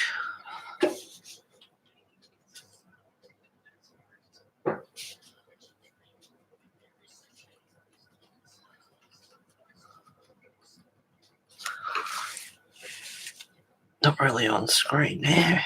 S1: Not really on screen now.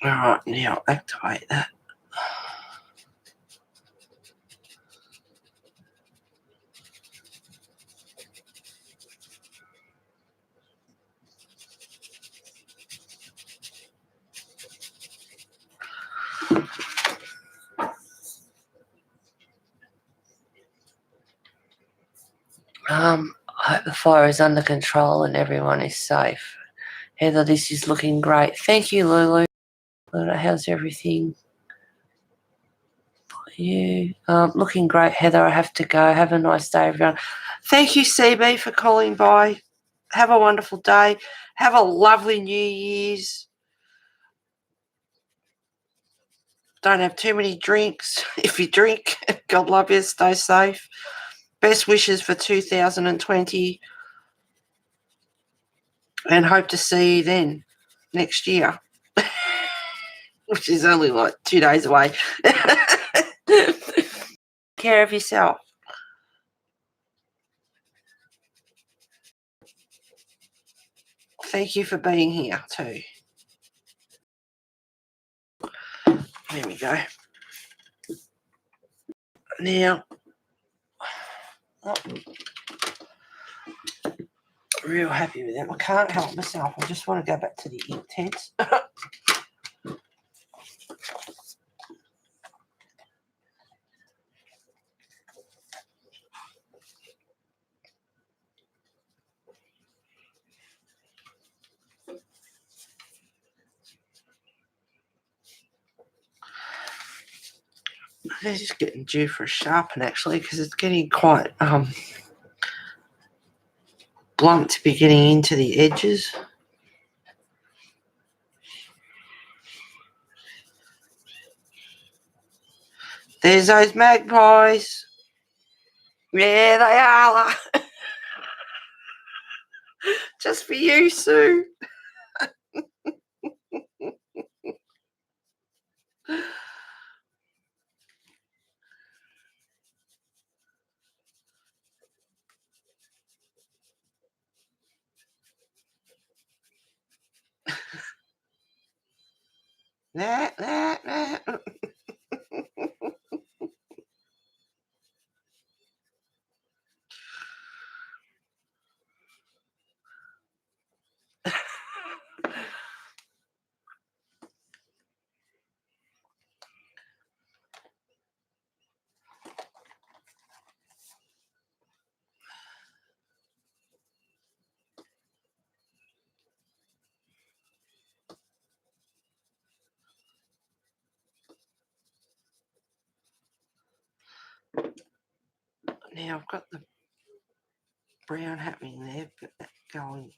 S1: All right, now activate that. I hope the fire is under control and everyone is safe. Heather, this is looking great. Thank you, Lulu. Lulu, how's everything for you? Looking great, Heather. I have to go. Have a nice day, everyone. Thank you, CB, for calling by. Have a wonderful day. Have a lovely New Year's. Don't have too many drinks. If you drink, God love you. Stay safe. Best wishes for 2020. And hope to see you then next year, which is only like 2 days away. Care of yourself. Thank you for being here too. There we go. Now, real happy with them. I can't help myself. I just want to go back to the ink tents. They're just getting due for a sharpen actually, because it's getting quite blunt to be getting into the edges. There's those magpies. Yeah, they are. Just for you, Sue. Nah. Now I've got the brown happening there, but that going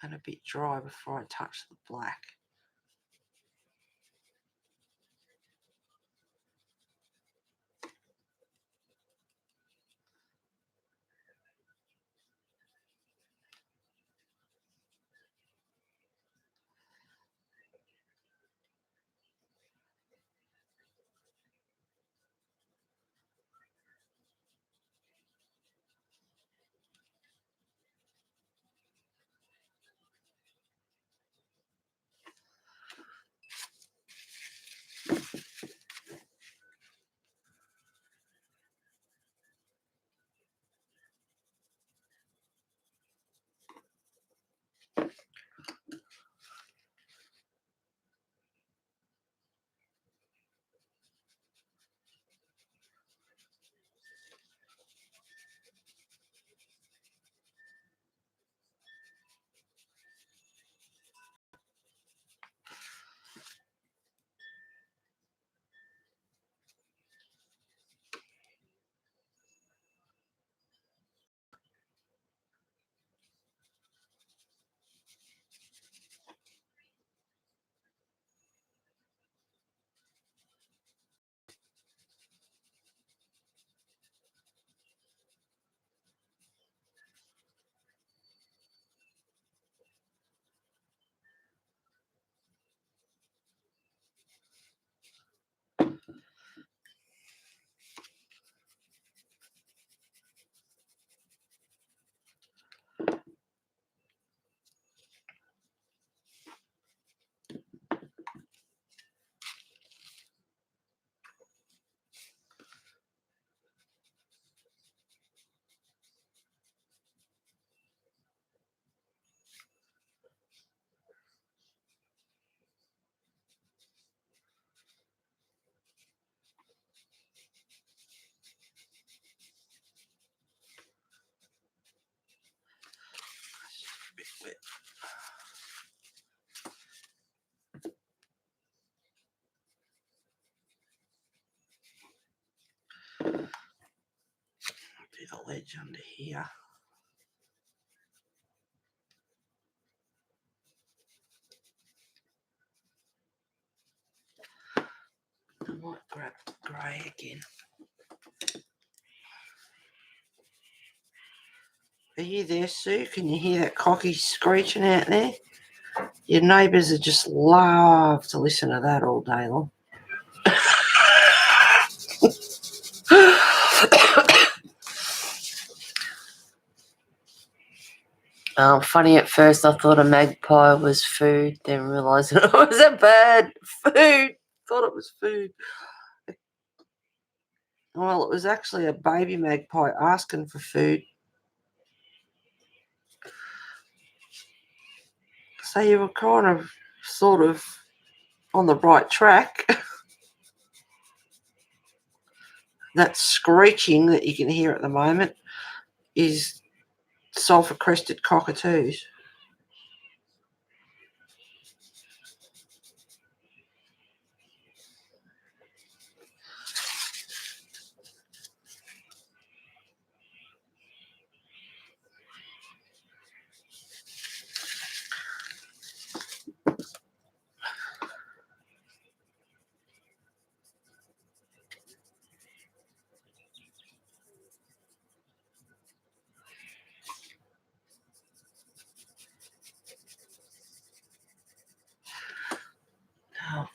S1: and a bit dry before I touch the black. ledge under here. I might grab the grey again. Are you there, Sue? Can you hear that cocky screeching out there? Your neighbours would just love to listen to that all day long. Funny, at first I thought a magpie was food, then realised it was a bird. Food. Thought it was food. Well, it was actually a baby magpie asking for food. So you were kind of, sort of, on the right track. That screeching that you can hear at the moment is sulphur-crested cockatoos. Oh.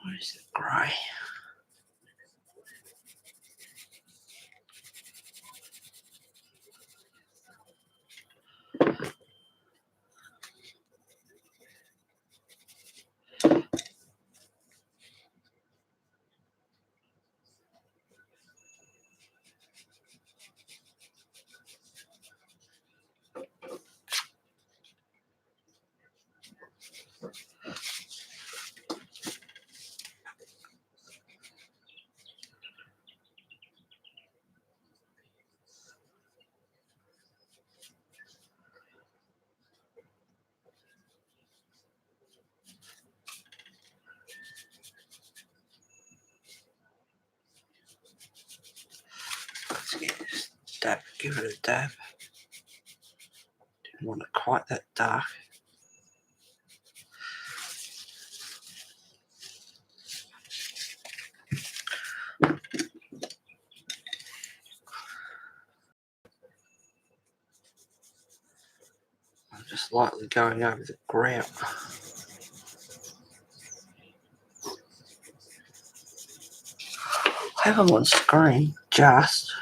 S1: Where's the grey? Let's get this dab, give it a dab. Didn't want it quite that dark. I'm just lightly going over the grout. I have them on screen, just.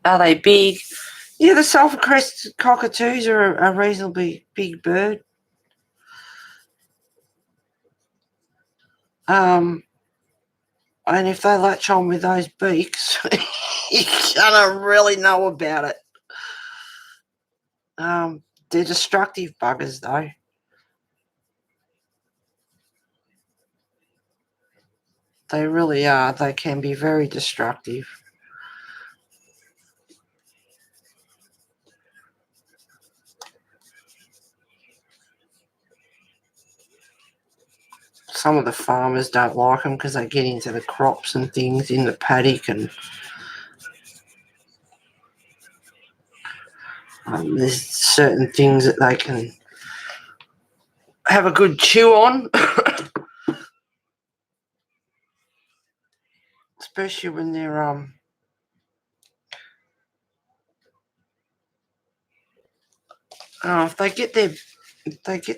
S1: Are they big? Yeah, the sulphur-crested cockatoos are a reasonably big bird. And if they latch on with those beaks, you're gonna really know about it. They're destructive buggers, though. They really are. They can be very destructive. Some of the farmers don't like them because they get into the crops and things in the paddock, and there's certain things that they can have a good chew on, especially when they're if they get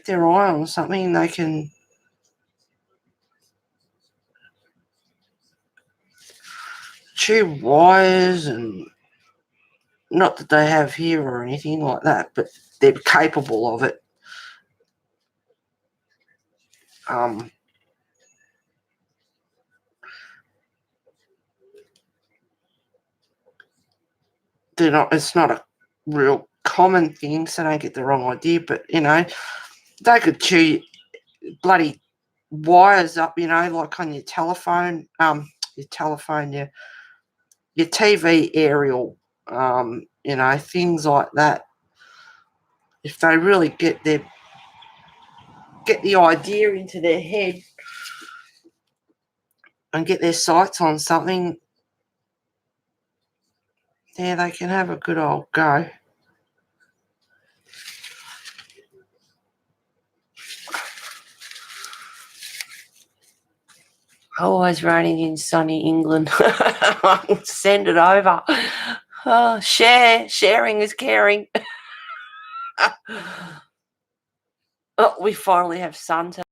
S1: their eye on something, they can chew wires, and not that they have here or anything like that, but they're capable of it. They're not. It's not a real common thing, so don't get the wrong idea. But they could chew bloody wires up. Like on your telephone, your TV aerial, things like that. If they really get the idea into their head and get their sights on something, yeah, they can have a good old go. Always raining in sunny England. Send it over. Oh, sharing is caring. Oh, we finally have sun today.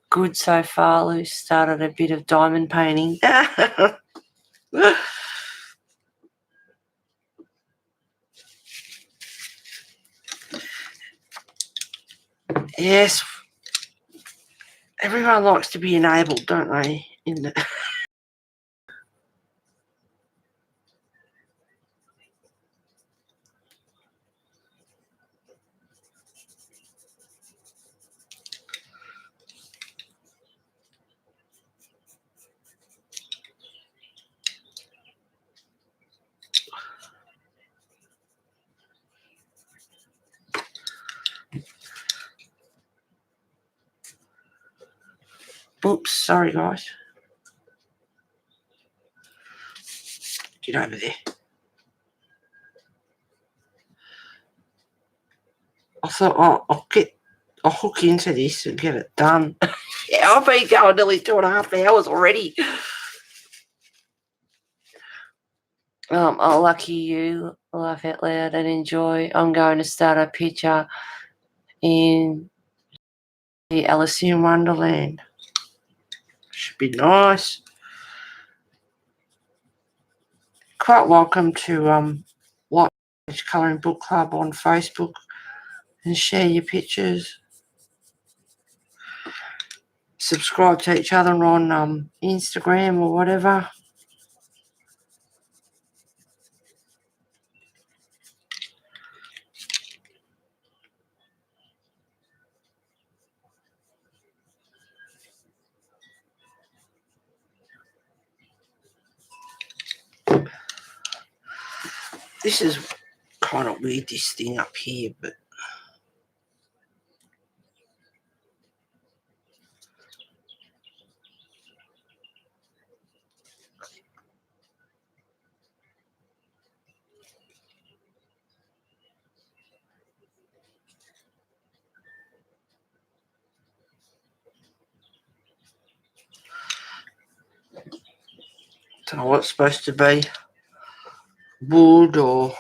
S1: Good so far. Lou started a bit of diamond painting. Yes, everyone likes to be enabled, don't they? Oops, sorry guys. Get over there. I thought, I'll hook into this and get it done. Yeah, I've been going nearly 2.5 hours already. Oh, lucky you. Laugh out loud and enjoy. I'm going to start a picture in the Alice in Wonderland. Should be nice. Quite welcome to like Colouring Book Club on Facebook and share your pictures. Subscribe to each other on Instagram or whatever. This is kind of weird, this thing up here, but don't know what it's supposed to be. Wood or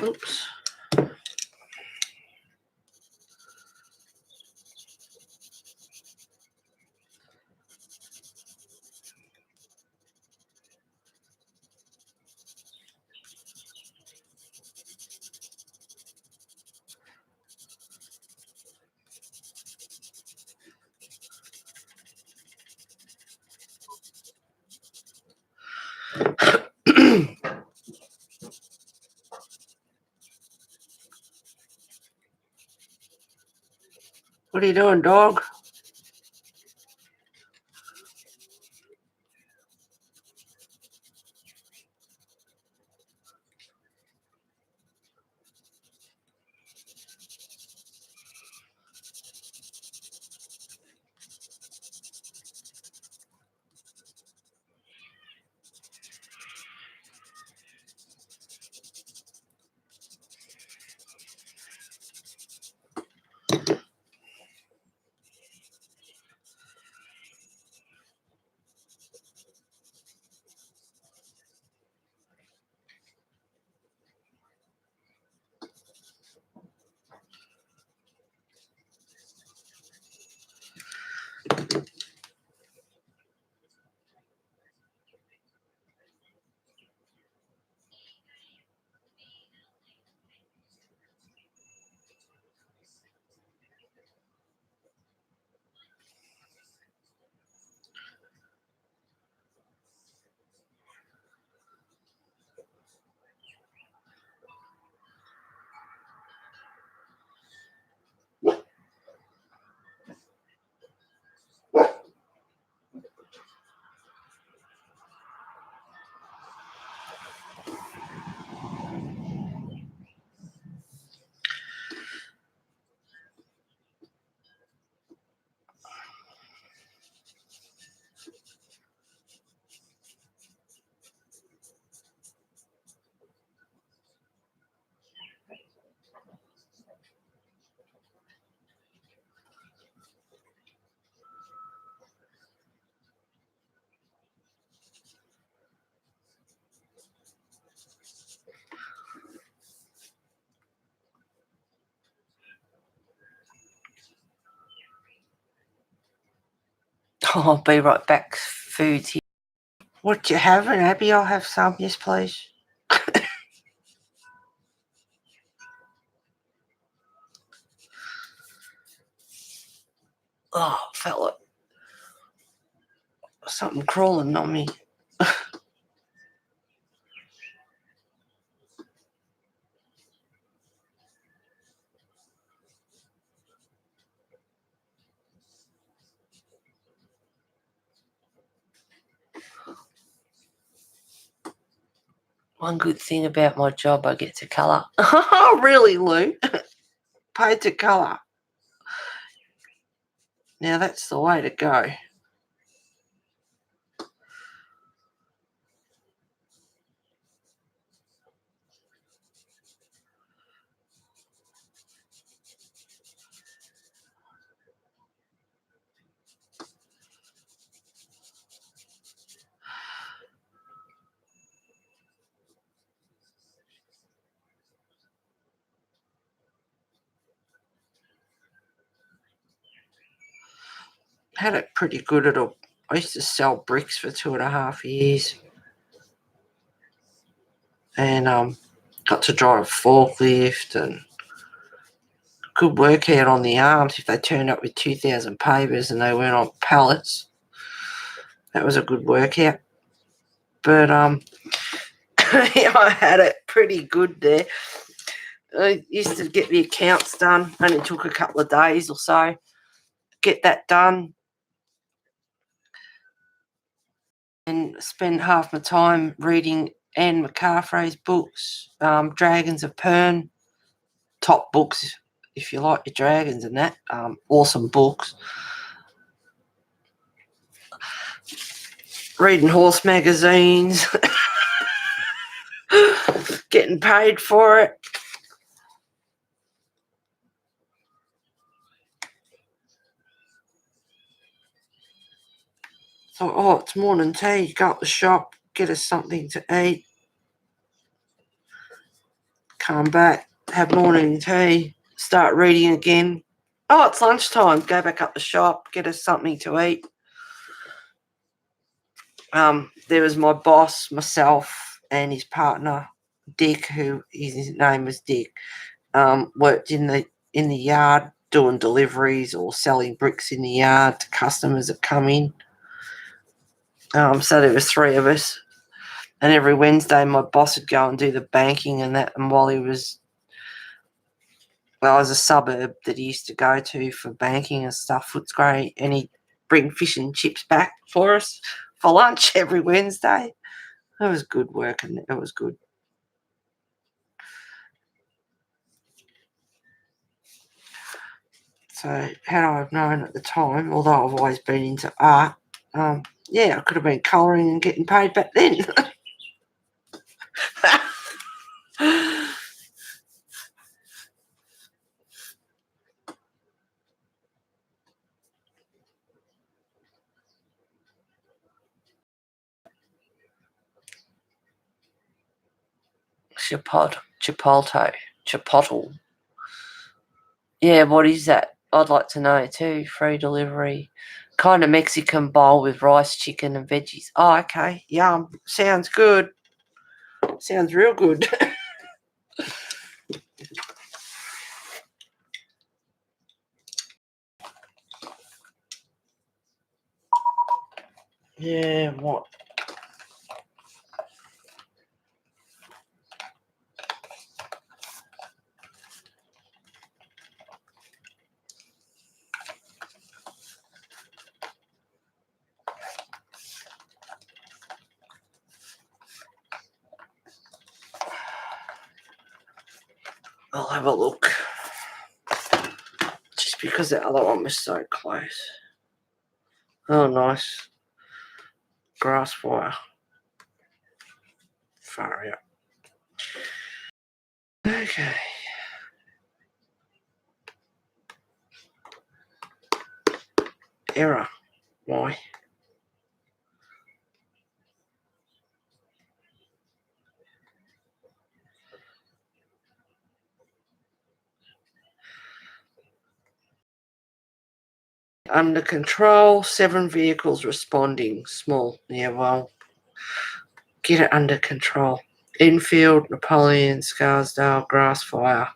S1: oops. What are you doing, dog? Oh, I'll be right back. Food's here. What you having, Abby? I'll have some. Yes, please. Oh, felt it. Something crawling on me. One good thing about my job, I get to colour. Really, Lou? Paid to colour. Now that's the way to go. Had it pretty good at all. I used to sell bricks for 2.5 years. And got to drive a forklift and good workout on the arms if they turned up with 2,000 papers and they weren't on pallets. That was a good workout. But yeah, I had it pretty good there. I used to get the accounts done. Only took a couple of days or so. Get that done. And spend half my time reading Anne McCaffrey's books, Dragons of Pern, top books if you like your dragons and that. Awesome books. Reading horse magazines, getting paid for it. Thought, oh, it's morning tea. Go up the shop, get us something to eat. Come back, have morning tea, start reading again. Oh, it's lunchtime. Go back up the shop, get us something to eat. There was my boss, myself, and his partner, Dick, who his name was Dick. Worked in the yard doing deliveries or selling bricks in the yard to customers that come in. So there was 3 of us. And every Wednesday my boss would go and do the banking and that. And while he was well, as a suburb that he used to go to for banking and stuff. It's great. And he'd bring fish and chips back for us for lunch every Wednesday. It was good work, and it was good. So had I have known at the time, although I've always been into art, yeah, I could have been colouring and getting paid back then. Chipotle. Yeah, what is that? I'd like to know too. Free delivery. Kind of Mexican bowl with rice, chicken, and veggies. Oh, okay. Yum. Sounds good. Sounds real good. Yeah, what? I'll have a look. Just because the other one was so close. Oh, nice. Grass fire. Far out. Okay. Error. Why? Under control, 7 vehicles responding. Small. Yeah, well, get it under control. Enfield, Napoleon, Scarsdale, grass fire.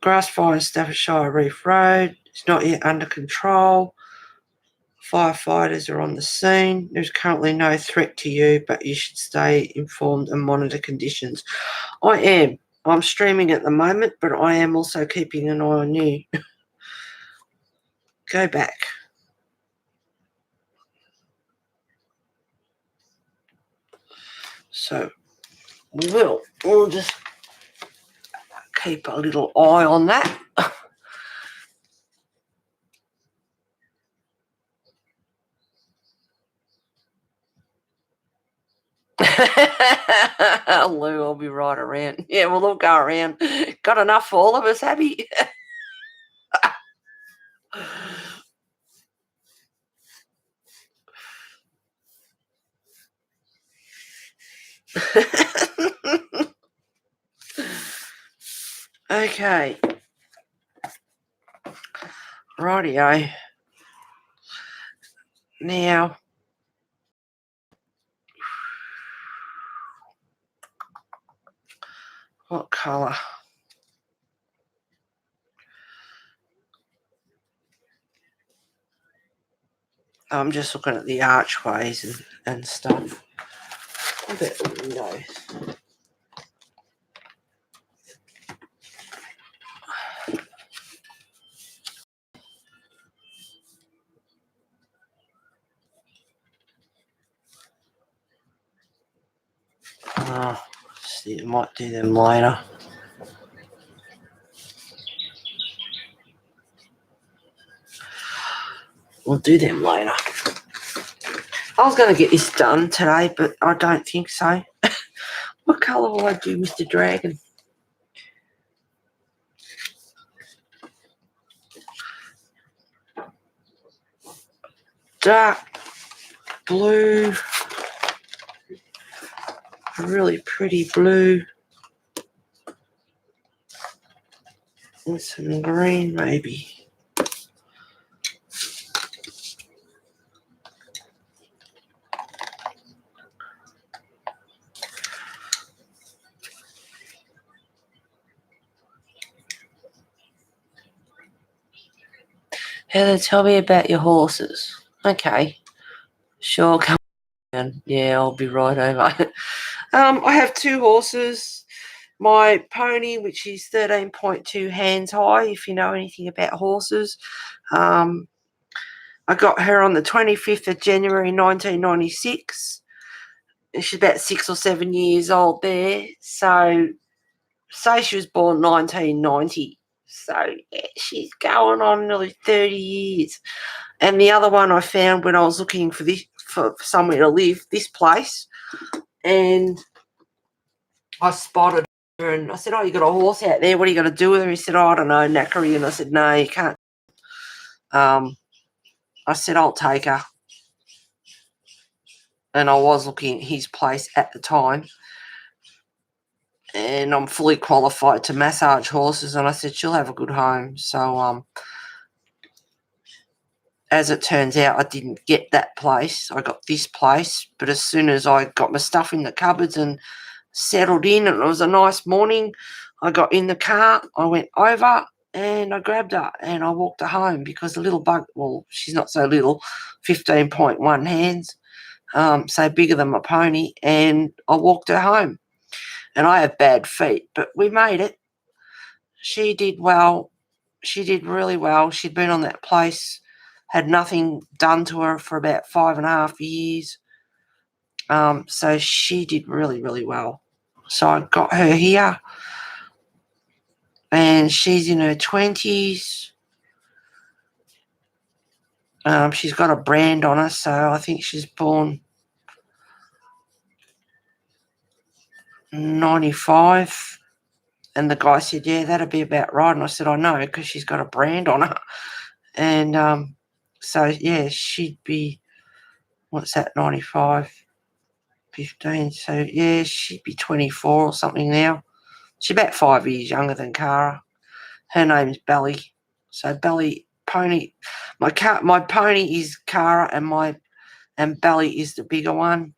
S1: Grass fire, Staffordshire Reef Road. It's not yet under control. Firefighters are on the scene. There's currently no threat to you, but you should stay informed and monitor conditions. I am. I'm streaming at the moment, but I am also keeping an eye on you. Go back. So we'll just keep a little eye on that. Lou, I'll be right around. Yeah, well, they'll go around. Got enough for all of us, Abby? Okay. Rightio. Now, what colour? I'm just looking at the archways and stuff. I bet the windows. Oh, see, I might do them later. We'll do them later. I was going to get this done today, but I don't think so. What colour will I do, Mr. Dragon? Dark blue. Really pretty blue. And some green, maybe. Heather, tell me about your horses. Okay. Sure, come on. Yeah, I'll be right over. I have 2 horses. My pony, which is 13.2 hands high, if you know anything about horses. I got her on the 25th of January 1996. She's about 6 or 7 years old there. So, say she was born 1990. So, yeah, she's going on nearly 30 years. And the other one I found when I was looking for somewhere to live, this place, and I spotted her and I said, "Oh, you got a horse out there? What are you going to do with her?" He said, "Oh, I don't know, knackery." And I said, "No, you can't." I said, "I'll take her." And I was looking at his place at the time, and I'm fully qualified to massage horses. And I said, "She'll have a good home." So, as it turns out, I didn't get that place. I got this place. But as soon as I got my stuff in the cupboards and settled in, and it was a nice morning, I got in the car, I went over and I grabbed her and I walked her home because the little bug, well, she's not so little, 15.1 hands, so bigger than my pony, and I walked her home. And I have bad feet, but we made it. She did well. She did really well. She'd been on that place, had nothing done to her for about 5.5 years. So she did really, really well. So I got her here, and she's in her 20s. She's got a brand on her, so I think she's born 95. And the guy said, "Yeah, that'd be about right." And I said, "I know, because she's got a brand on her." And so, yeah, she'd be, what's that, 95, 15. So, yeah, she'd be 24 or something now. She's about 5 years younger than Cara. Her name's Belly. So Belly, pony, my pony is Cara, and Belly is the bigger one.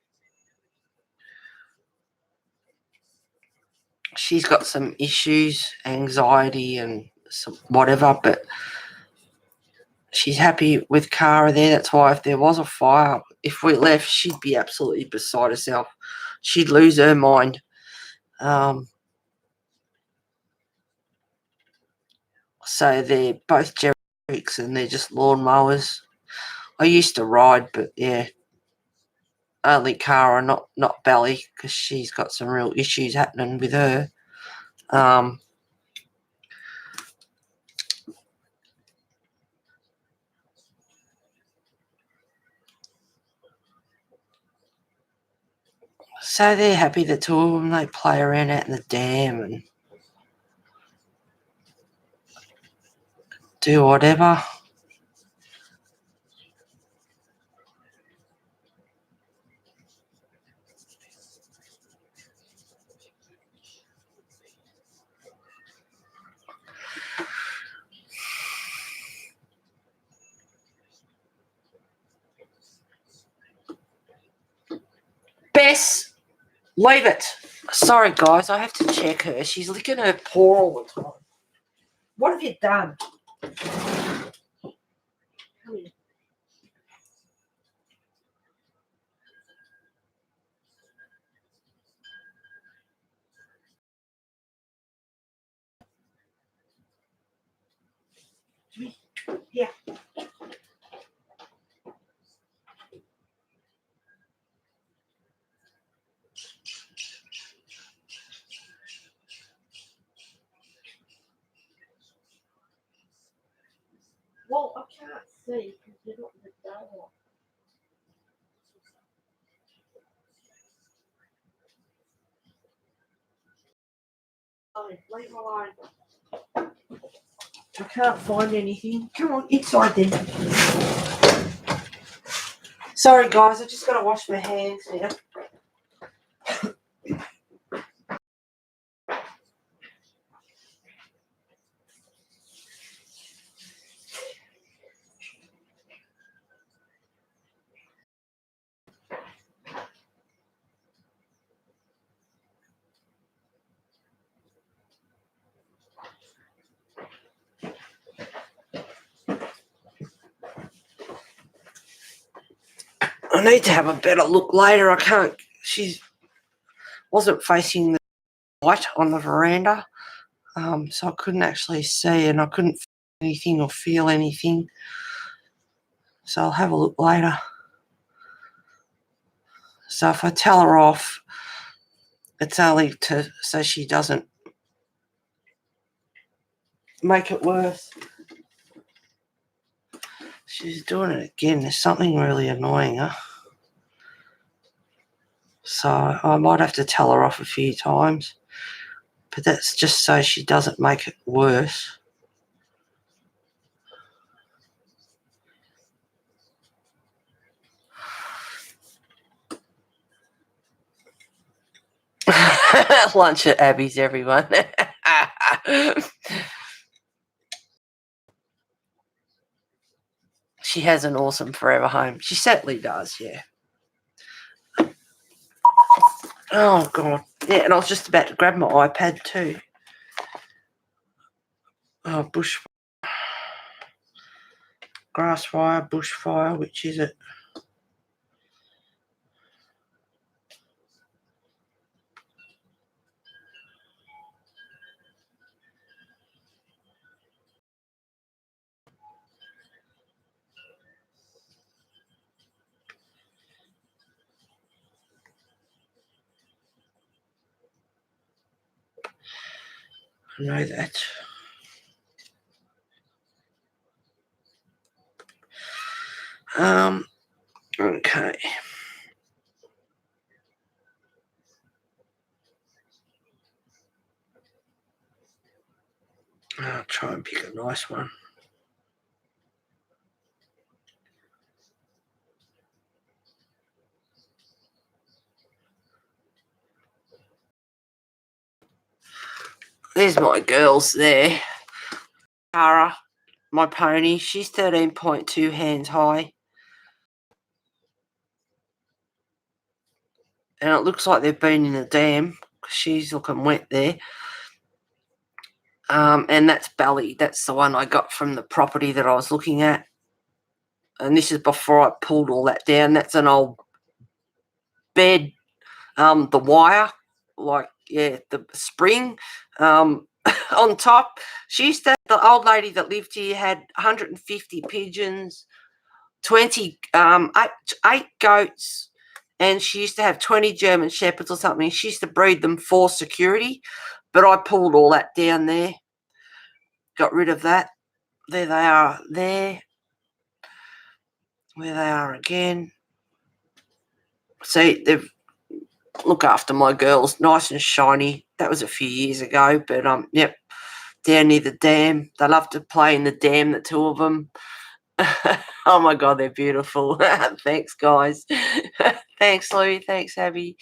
S1: She's got some issues, anxiety and some whatever, but she's happy with Cara there. That's why if there was a fire, if we left, she'd be absolutely beside herself. She'd lose her mind. So they're both geriatrics and they're just lawnmowers. I used to ride, but yeah, only Cara, not Belly, because she's got some real issues happening with her. So they're happy, the 2 of them. They play around out in the dam and do whatever. Bess, leave it. Sorry, guys, I have to check her. She's licking her paw all the time. What have you done? Come here. Here. Well, I can't see because you're not in the daylight. Leave alone. I can't find anything. Come on, inside then. Sorry, guys, I just got to wash my hands now. I need to have a better look later. I can't. She wasn't facing the light on the veranda, so I couldn't actually see, and I couldn't feel anything or feel anything. So I'll have a look later. So if I tell her off, it's only so she doesn't make it worse. She's doing it again. There's something really annoying her. So I might have to tell her off a few times. But that's just so she doesn't make it worse. Lunch at Abby's, everyone. She has an awesome forever home. She certainly does, yeah. Oh, God. Yeah, and I was just about to grab my iPad too. Oh, bushfire. Grass fire, bushfire, which is it? I know that. Okay. I'll try and pick a nice one. There's my girls there. Tara, my pony, she's 13.2 hands high. And it looks like they've been in a dam. She's looking wet there. And that's Belly. That's the one I got from the property that I was looking at. And this is before I pulled all that down. That's an old bed, the wire, the spring on top. The old lady that lived here had 150 pigeons, 8 goats, and she used to have 20 German shepherds or something. She used to breed them for security, but I pulled all that down there, got rid of that. There they are there. Where they are again. See, they've look after my girls, nice and shiny. That was a few years ago, but yep, down near the dam. They love to play in the dam, the two of them. Oh my God, they're beautiful. Thanks, guys. Thanks, Lou. Thanks, Abby.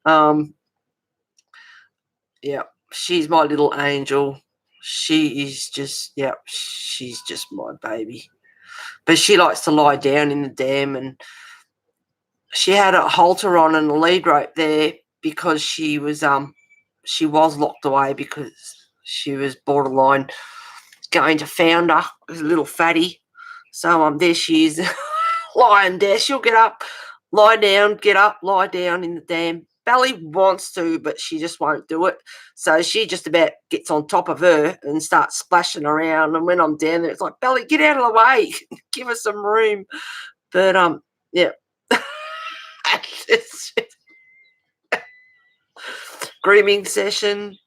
S1: Yeah, she's my little angel. She is just, she's just my baby. But she likes to lie down in the dam, and she had a halter on and a lead rope there because she was locked away because she was borderline going to founder. As a little fatty. So there she is lying there. She'll get up, lie down, get up, lie down in the dam. Belly wants to, but she just won't do it. So she just about gets on top of her and starts splashing around. And when I'm down there, it's like, Belly, get out of the way. Give us some room. But yeah. Grooming session.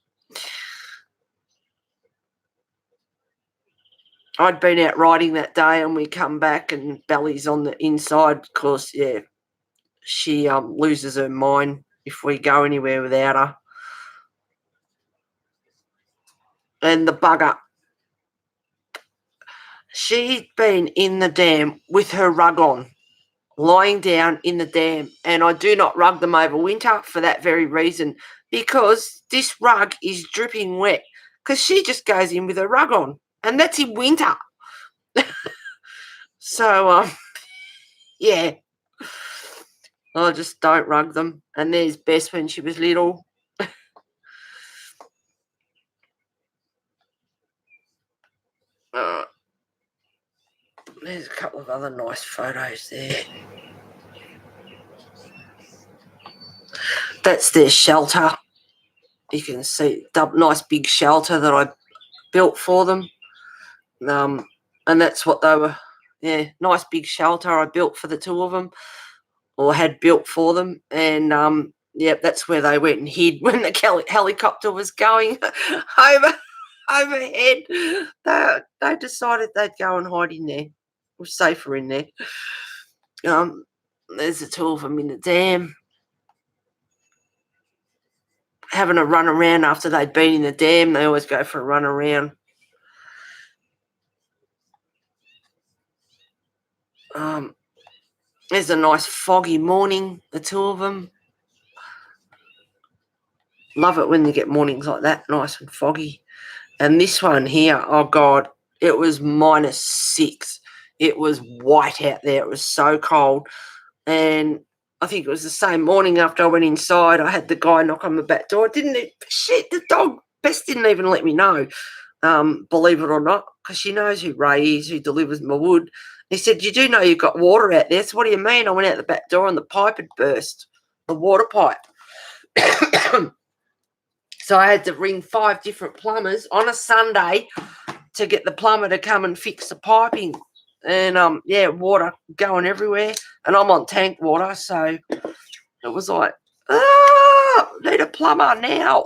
S1: I'd been out riding that day, and we come back and Belly's on the inside because, yeah, she loses her mind if we go anywhere without her. And the bugger, she'd been in the dam with her rug on, lying down in the dam, and I do not rug them over winter for that very reason, because this rug is dripping wet because she just goes in with her rug on, and that's in winter. So, yeah, I just don't rug them. And there's Bess when she was little. There's a couple of other nice photos there. that's their shelter. You can see nice big shelter that I built for them. And that's what they were, nice big shelter I built for the two of them, or had built for them. And, that's where they went and hid when the helicopter was going overhead. They decided they'd go and hide in there. It was safer in there. There's the two of them in the dam, having a run around after they'd been in the dam. They always go for a run around. There's a nice foggy morning, the two of them. Love it when you get mornings like that, nice and foggy. And this one here, oh God, it was -6. It was white out there. It was so cold. And I think it was the same morning after I went inside, I had the guy knock on the back door. The dog Bess didn't even let me know, believe it or not, because she knows who Ray is, who delivers my wood. He said, "You do know you've got water out there." So what do you mean? I went out the back door and the pipe had burst, the water pipe. So I had to ring 5 different plumbers on a Sunday to get the plumber to come and fix the piping. And, water going everywhere. And I'm on tank water, so it was like, need a plumber now.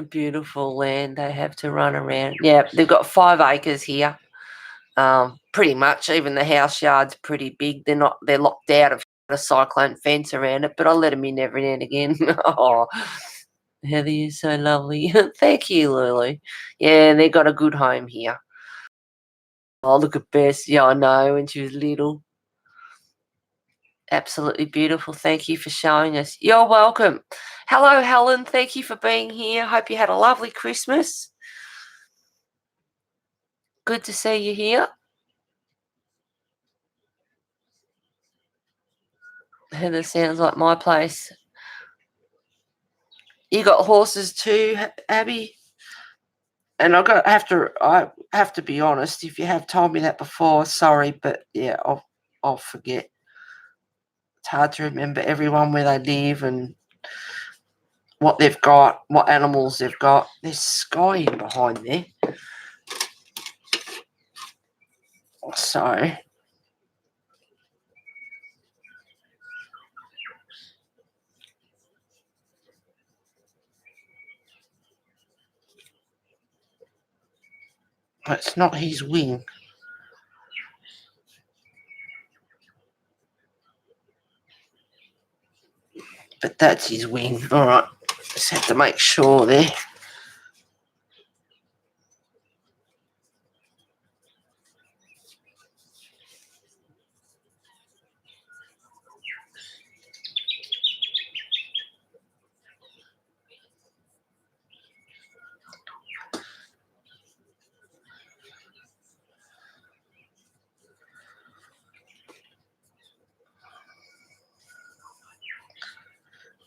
S1: Beautiful land they have to run around. Yeah, they've got 5 acres here. Pretty much. Even the house yard's pretty big. They're locked out of a cyclone fence around it, but I let them in every now and again. Oh, Heather, you're so lovely. Thank you, Lulu. Yeah, they got a good home here. Oh, look at Bess. Yeah, I know, when she was little. Absolutely beautiful. Thank you for showing us. You're welcome. Hello, Helen. Thank you for being here. Hope you had a lovely Christmas. Good to see you here. Heather sounds like my place. You got horses too, Abby? And I have to be honest. If you have told me that before, sorry, but yeah, I'll forget. It's hard to remember everyone where they live and what they've got, what animals they've got. There's Sky in behind there. So it's not his wing. But that's his wing. All right. Just have to make sure there.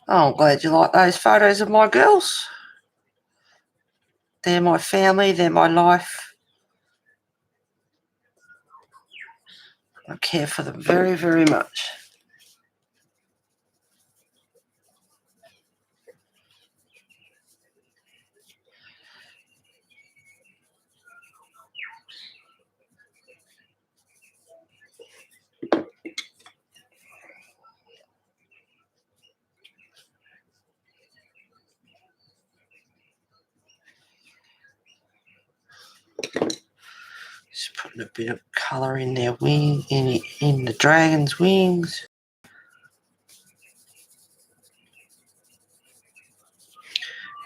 S1: Oh, I'm glad you like those photos of my girls. They're my family. They're my life. I care for them very, very much. Just putting a bit of colour in their wing, in the dragon's wings.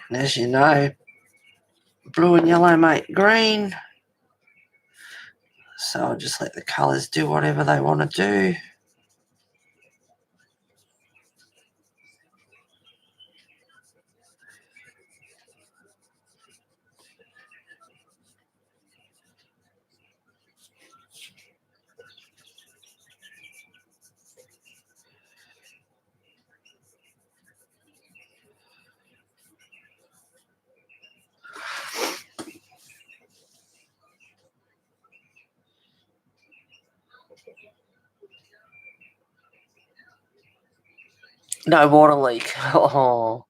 S1: And as you know, blue and yellow make green. So I'll just let the colours do whatever they want to do. No water leak. Oh,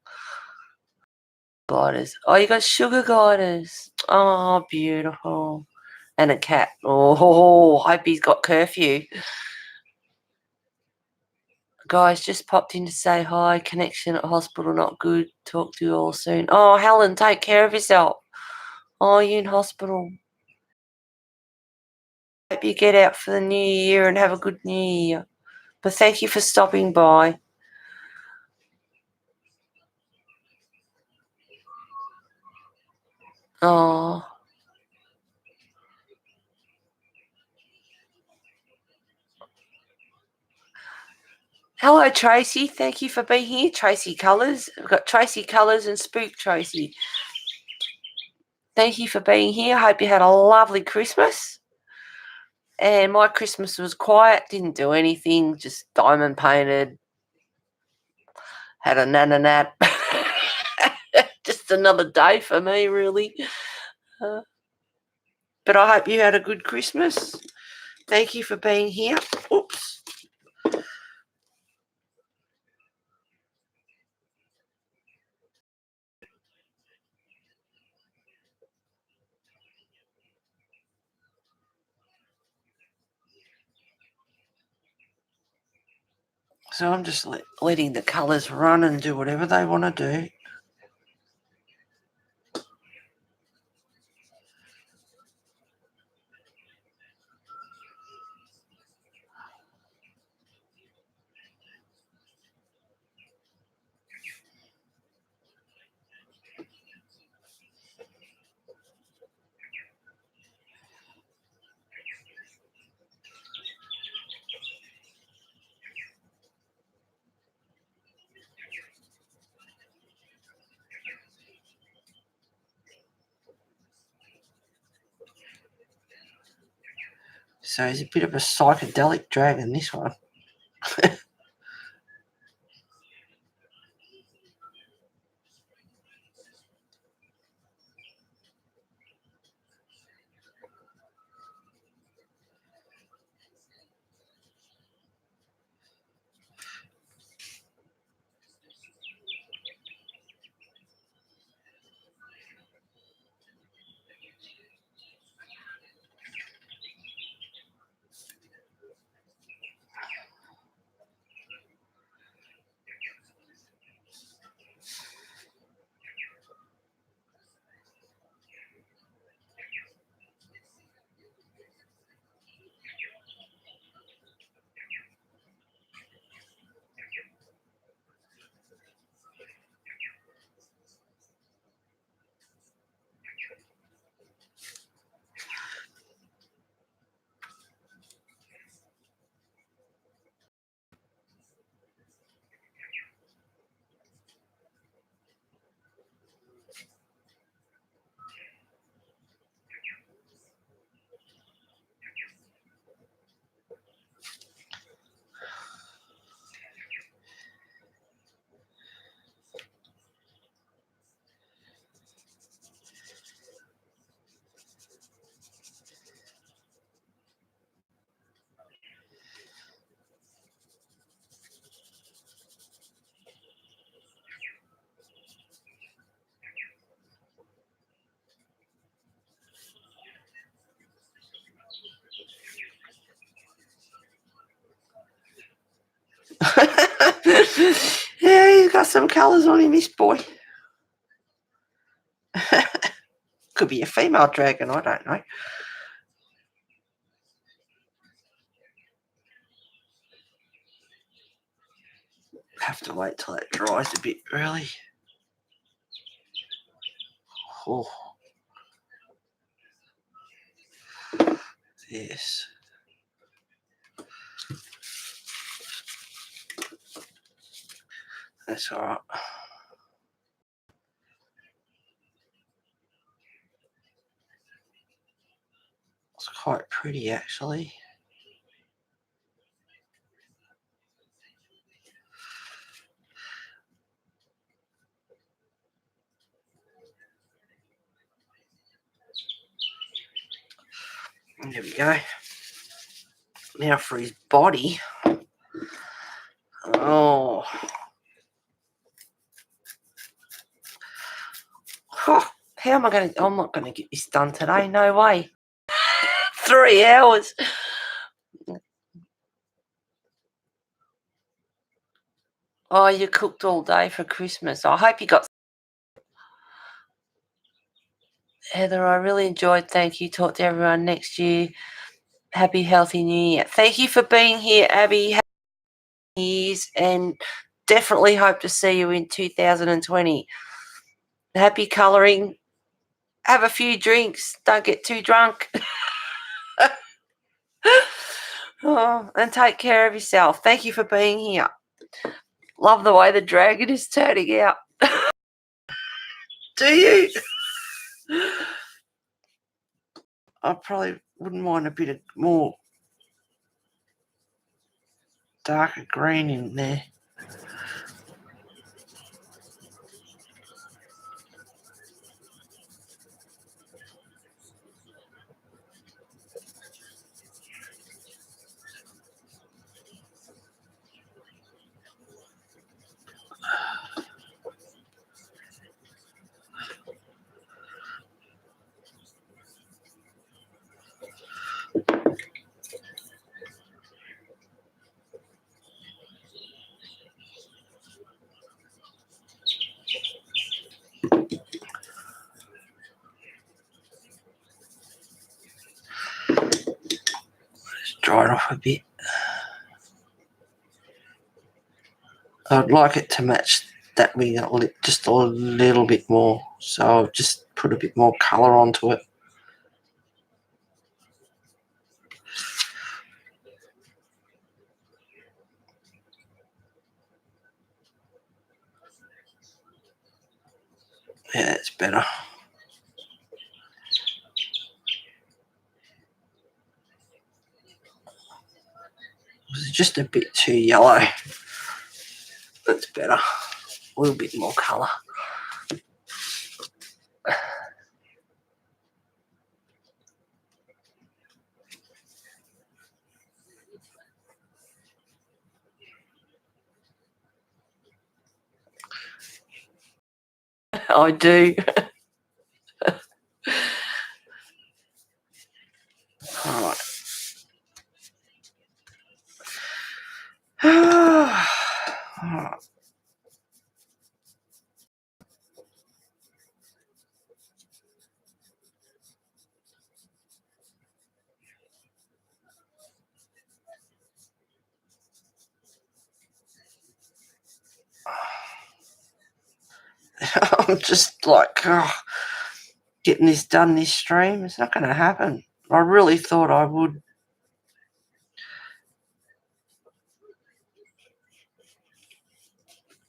S1: gliders. Oh, you got sugar gliders. Oh, beautiful. And a cat. Oh, hope he's got curfew. Guys, just popped in to say hi. Connection at hospital not good. Talk to you all soon. Oh, Helen, take care of yourself. Oh, you in hospital. Hope you get out for the new year and have a good new year. But thank you for stopping by. Oh. Hello, Tracy. Thank you for being here. Tracy Colours. We've got Tracy Colours and Spook Tracy. Thank you for being here. Hope you had a lovely Christmas. And my Christmas was quiet. Didn't do anything. Just diamond painted. Had a nana. Just another day for me, really. But I hope you had a good Christmas. Thank you for being here. Oops. So I'm just letting the colours run and do whatever they want to do. So he's a bit of a psychedelic dragon, this one. Yeah, he's got some colours on him, this boy. Could be a female dragon, I don't know. Have to wait till it dries a bit, really. Oh. Yes. That's all right. It's quite pretty, actually. There we go. Now for his body. Oh, How am I going to? I'm not going to get this done today. No way. 3 hours. Oh, you cooked all day for Christmas. I hope you got. Heather, I really enjoyed. Thank you. Talk to everyone next year. Happy, healthy New Year. Thank you for being here, Abby. Happy New Year's, and definitely hope to see you in 2020. Happy colouring. Have a few drinks. Don't get too drunk. Oh, and take care of yourself. Thank you for being here. Love the way the dragon is turning out. Do you? I probably wouldn't mind a bit of more darker green in there. Just dry it off a bit. I'd like it to match that wing just a little bit more, so I'll just put a bit more colour onto it. Yeah, it's better. It's just a bit too yellow. That's better. A little bit more colour. I do. All right. All right. I'm just like, getting this done this stream. It's not going to happen. I really thought I would.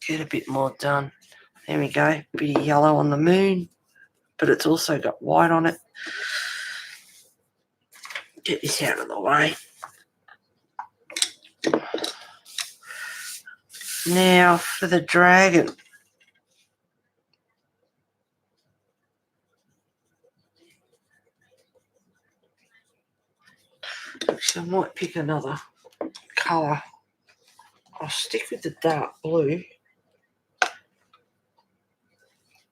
S1: Get a bit more done. There we go. Bit of yellow on the moon, but it's also got white on it. Get this out of the way. Now for the dragon. So I might pick another colour. I'll stick with the dark blue.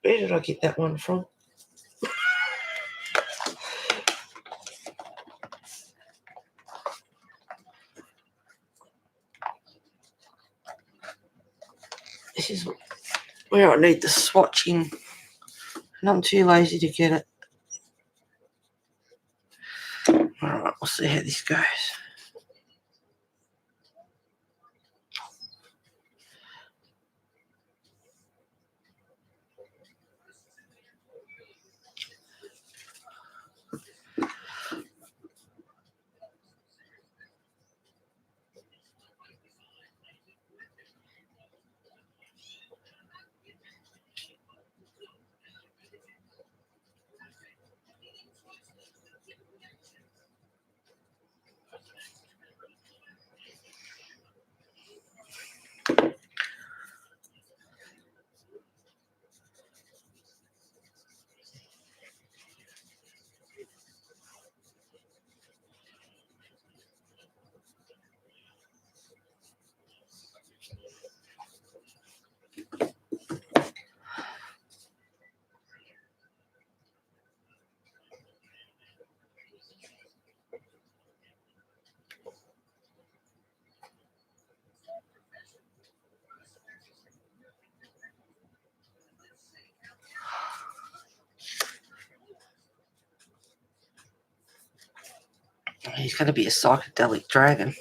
S1: Where did I get that one from? This is where I need the swatching, and I'm too lazy to get it. Alright, we'll see how this goes. He's going to be a psychedelic dragon.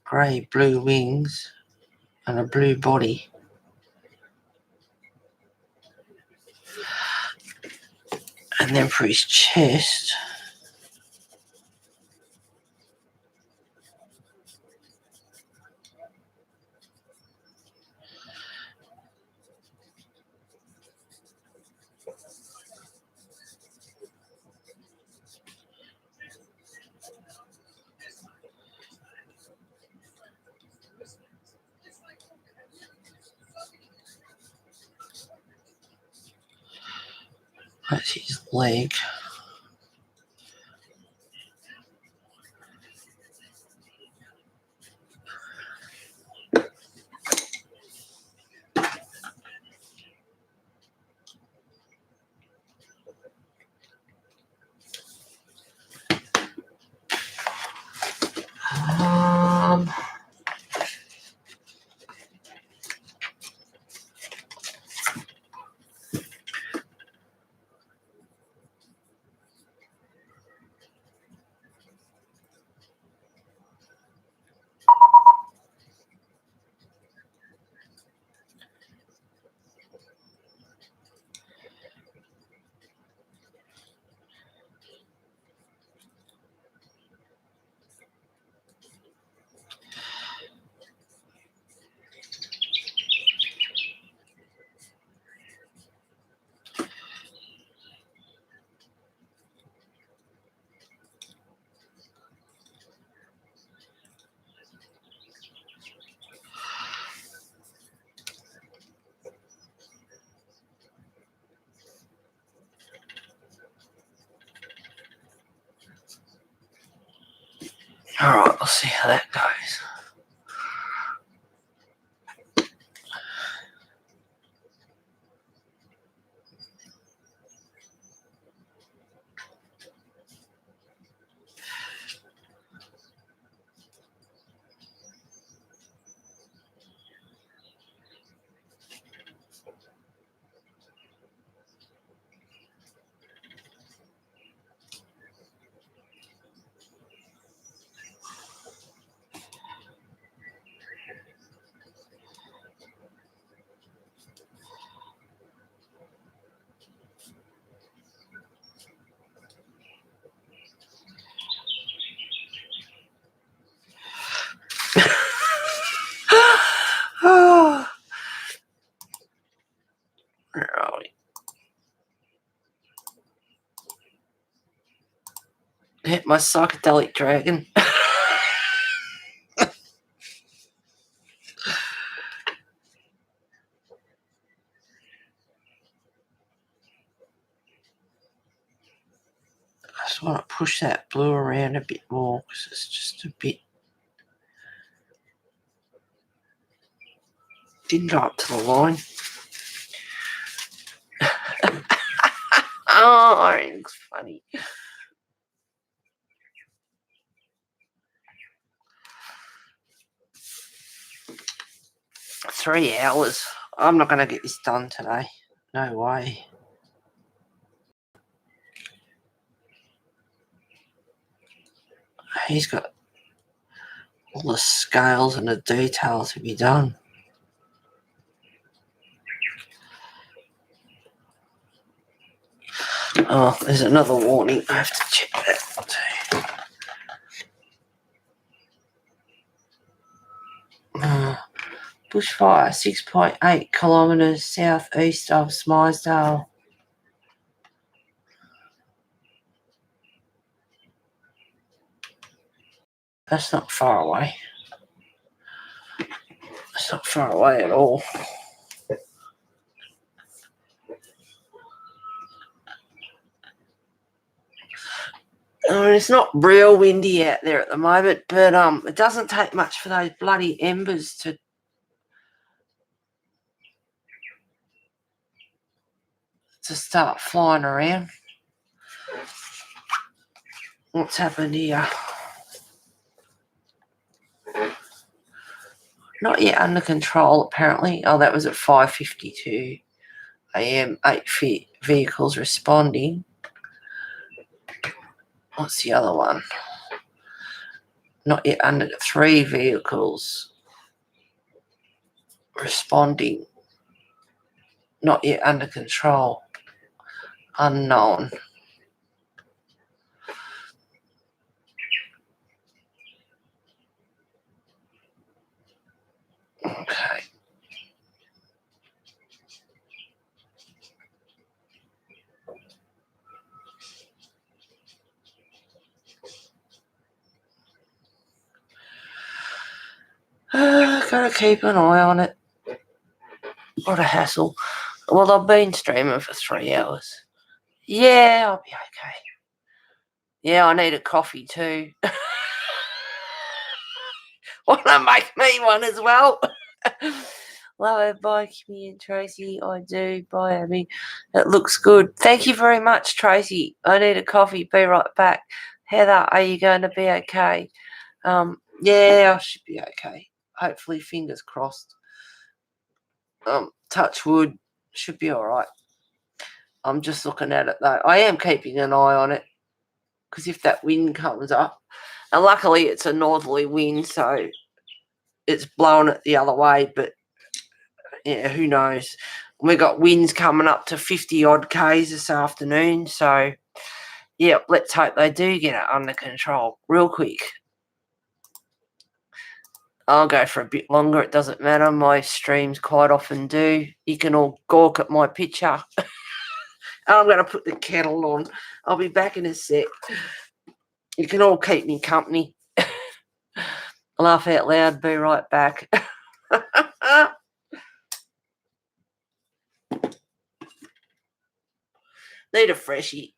S1: Grey, blue wings and a blue body. And then for his chest, that's his leg. Alright, we'll see how that goes. Oh, right. Hit my psychedelic dragon. I just want to push that blue around a bit more because it's just a bit. Didn't go up to the line. Oh, it's funny. 3 hours. I'm not going to get this done today. No way. He's got all the scales and the details to be done. Oh, there's another warning. I have to check that too. Bushfire 6.8 kilometres southeast of Smysedale. That's not far away. That's not far away at all. I mean, it's not real windy out there at the moment, but it doesn't take much for those bloody embers to start flying around. What's happened here? Not yet under control, apparently. Oh, that was at 5:52 a.m. 8 vehicles responding. What's the other one? Not yet under 3 vehicles responding. Not yet under control. Unknown. Okay. Gotta keep an eye on it. What a hassle. Well, I've been streaming for 3 hours. Yeah, I'll be okay. Yeah, I need a coffee too. Wanna make me one as well? Love it. Bye, Kimmy and Tracy. I do. Bye, Abby. It looks good. Thank you very much, Tracy. I need a coffee. Be right back. Heather, are you going to be okay? Yeah, I should be okay. Hopefully, fingers crossed. Touch wood, should be all right. I'm just looking at it though. I am keeping an eye on it because if that wind comes up, and luckily it's a northerly wind, so it's blowing it the other way. But yeah, who knows? We got winds coming up to 50 odd k's this afternoon, so yeah, let's hope they do get it under control real quick. I'll go for a bit longer. It doesn't matter. My streams quite often do. You can all gawk at my picture. I'm going to put the kettle on. I'll be back in a sec. You can all keep me company. Laugh out loud. Be right back. Need a freshie.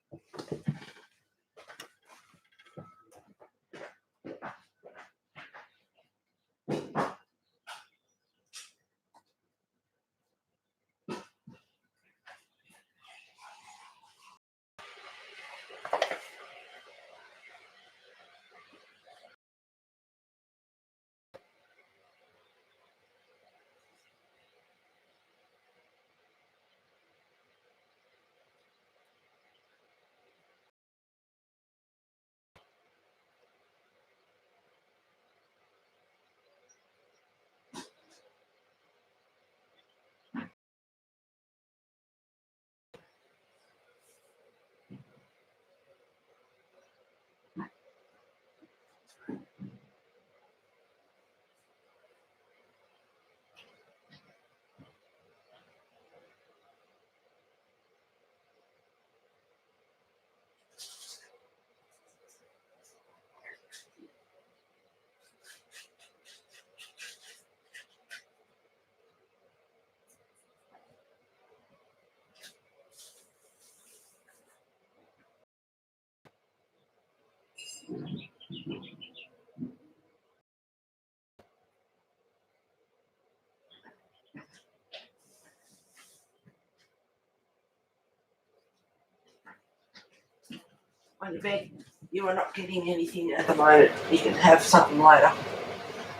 S1: On your bed. You are not getting anything at the moment. You can have something later.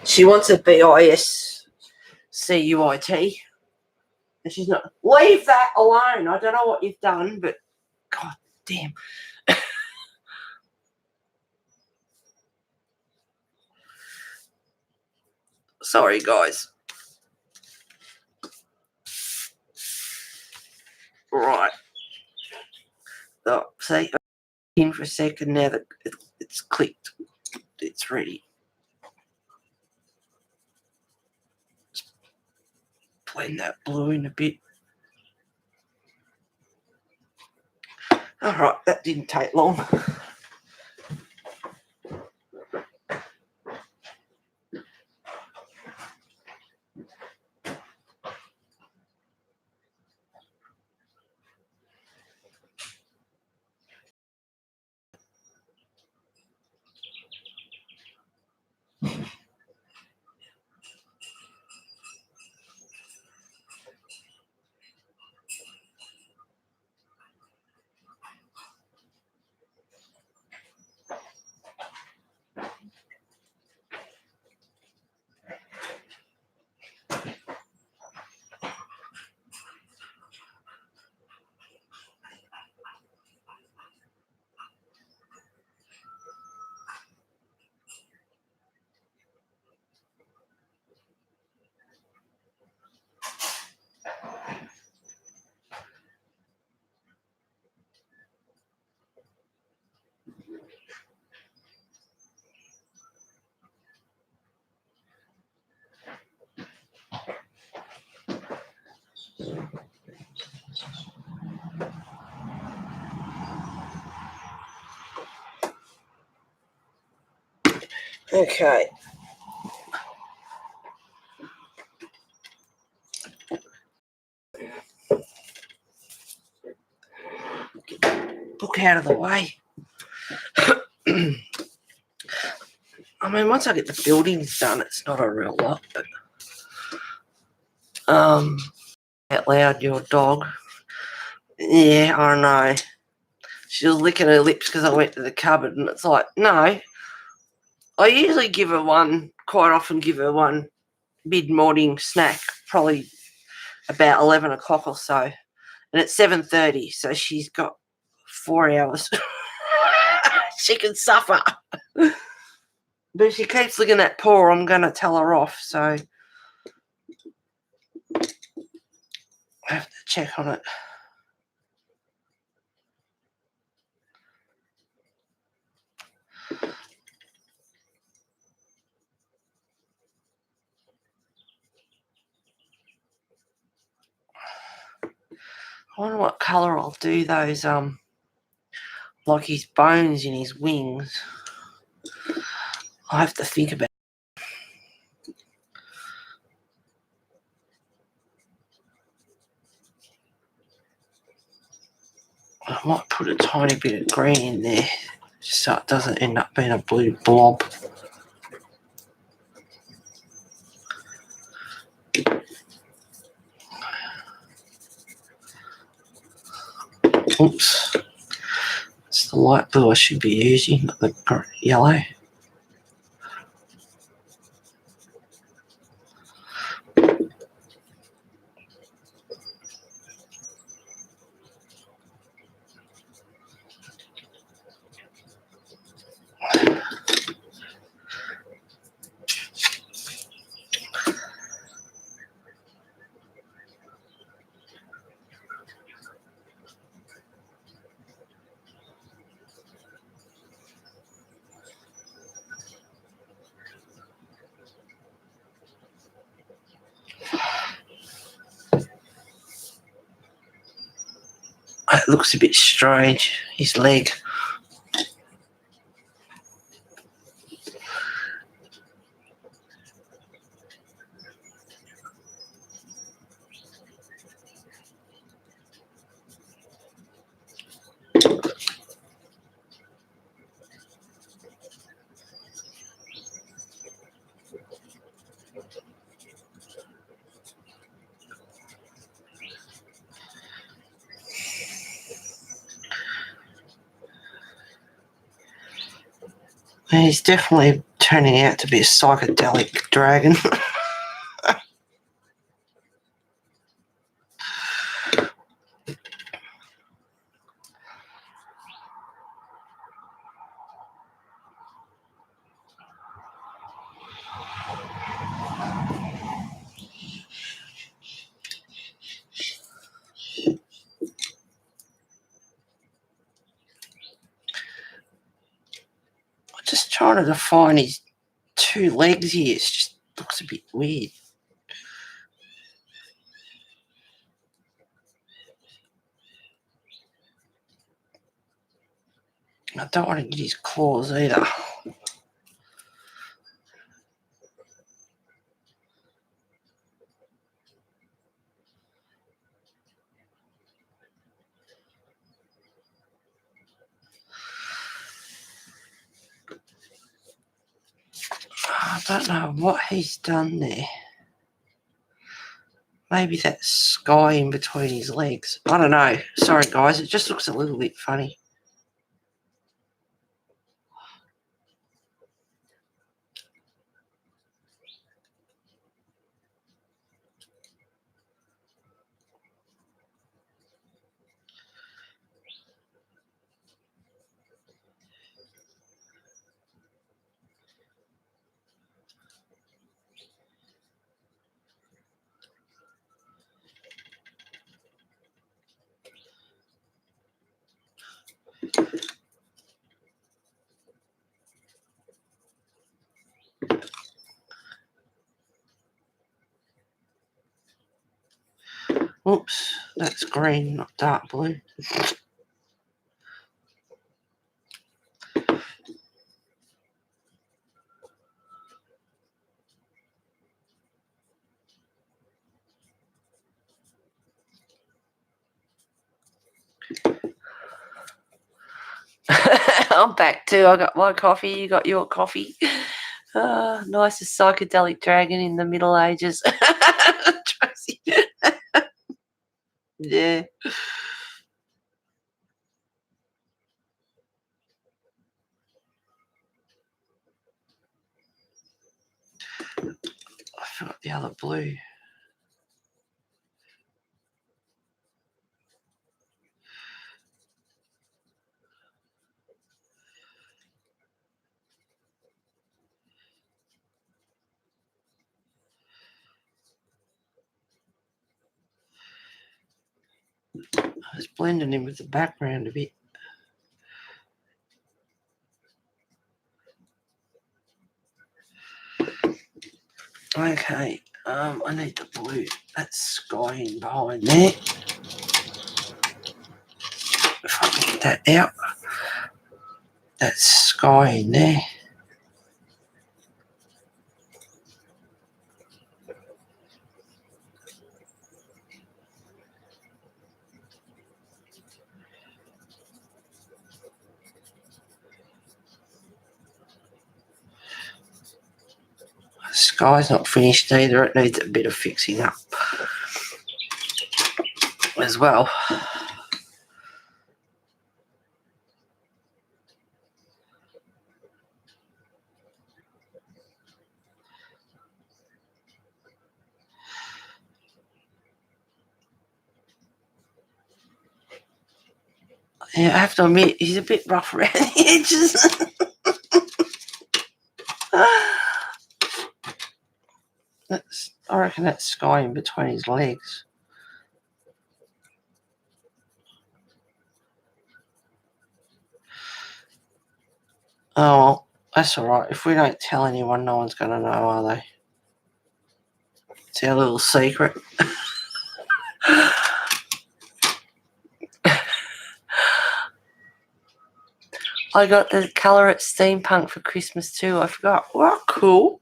S1: She wants a BISCUIT. And she's not. Leave that alone. I don't know what you've done, but God damn. Sorry, guys. Right. Oh, see, in for a second now that it's clicked. It's ready. Just blend that blue in a bit. All right, that didn't take long. Okay. Book out of the way. I mean, once I get the buildings done, it's not a real lot, but out loud, your dog. Yeah, I know. She was licking her lips because I went to the cupboard, and it's like, no. I usually quite often give her one mid-morning snack, probably about 11 o'clock or so. And it's 7:30, so she's got 4 hours. She can suffer. But if she keeps licking that paw, I'm going to tell her off, so I have to check on it. I wonder what colour I'll do those, like his bones in his wings. I have to think about it. I might put a tiny bit of green in there just so it doesn't end up being a blue blob. Oops. It's the light blue I should be using, not the yellow. It looks a bit strange, his leg. He's definitely turning out to be a psychedelic dragon. I'm just trying to define his two legs here. It just looks a bit weird. I don't want to get his claws either. I don't know what he's done there. Maybe that sky in between his legs. I don't know. Sorry, guys. It just looks a little bit funny. Oops, that's green, not dark blue. I'm back too. I got my coffee. You got your coffee. Nice psychedelic dragon in the Middle Ages. Tracy. Yeah. I forgot the other blue. I was blending in with the background a bit. Okay, I need the blue. That's sky in behind there. If I can get that out. That's sky in there. The sky's not finished either. It needs a bit of fixing up as well. Yeah, I have to admit, he's a bit rough around the edges. I reckon that's sky in between his legs. Oh, well, that's all right. If we don't tell anyone, no one's going to know, are they? It's our little secret. I got the colour at Steampunk for Christmas too. I forgot. Well, cool.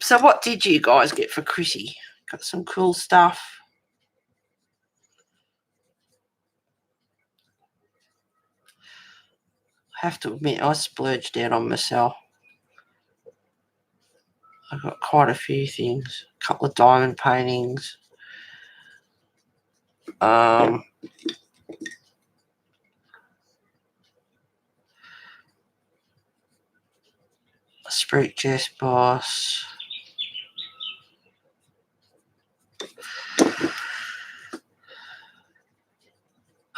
S1: So what did you guys get for Chrissy? Got some cool stuff. I have to admit, I splurged out on myself. I got quite a few things. A couple of diamond paintings. A Spirit Chess Boss.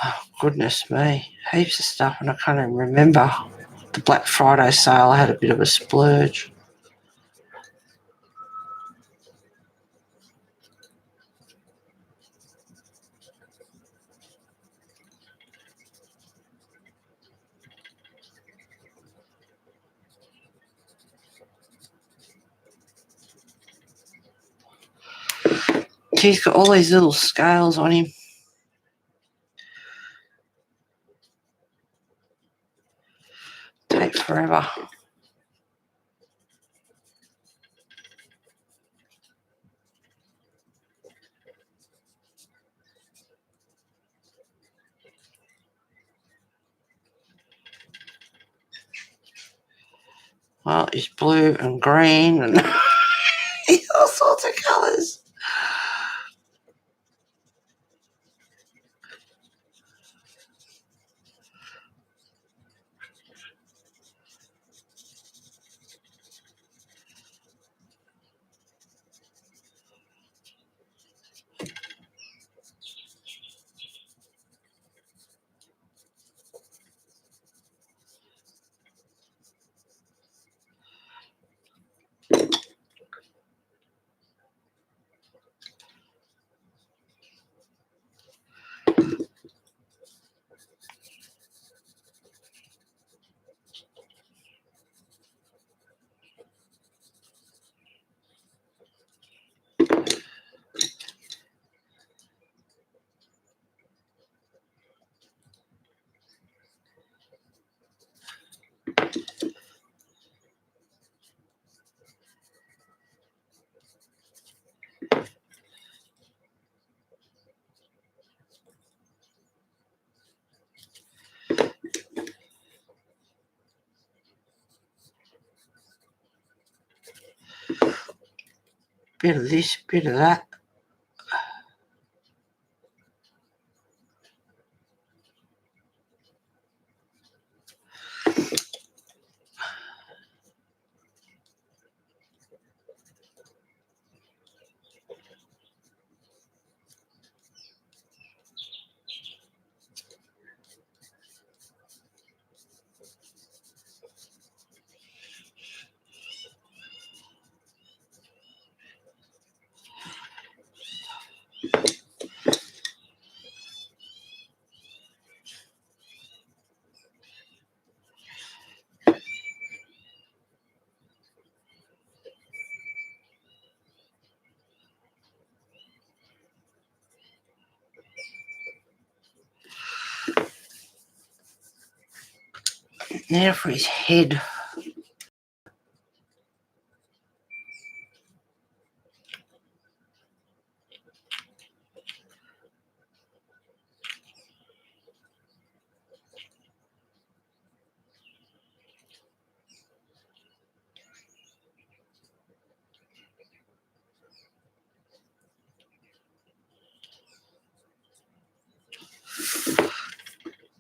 S1: Oh, goodness me. Heaps of stuff, and I can't even remember. The Black Friday sale, I had a bit of a splurge. He's got all these little scales on him. Take forever. Well, it's blue and green and all sorts of colours. Bit of this, bit of that. Now for his head.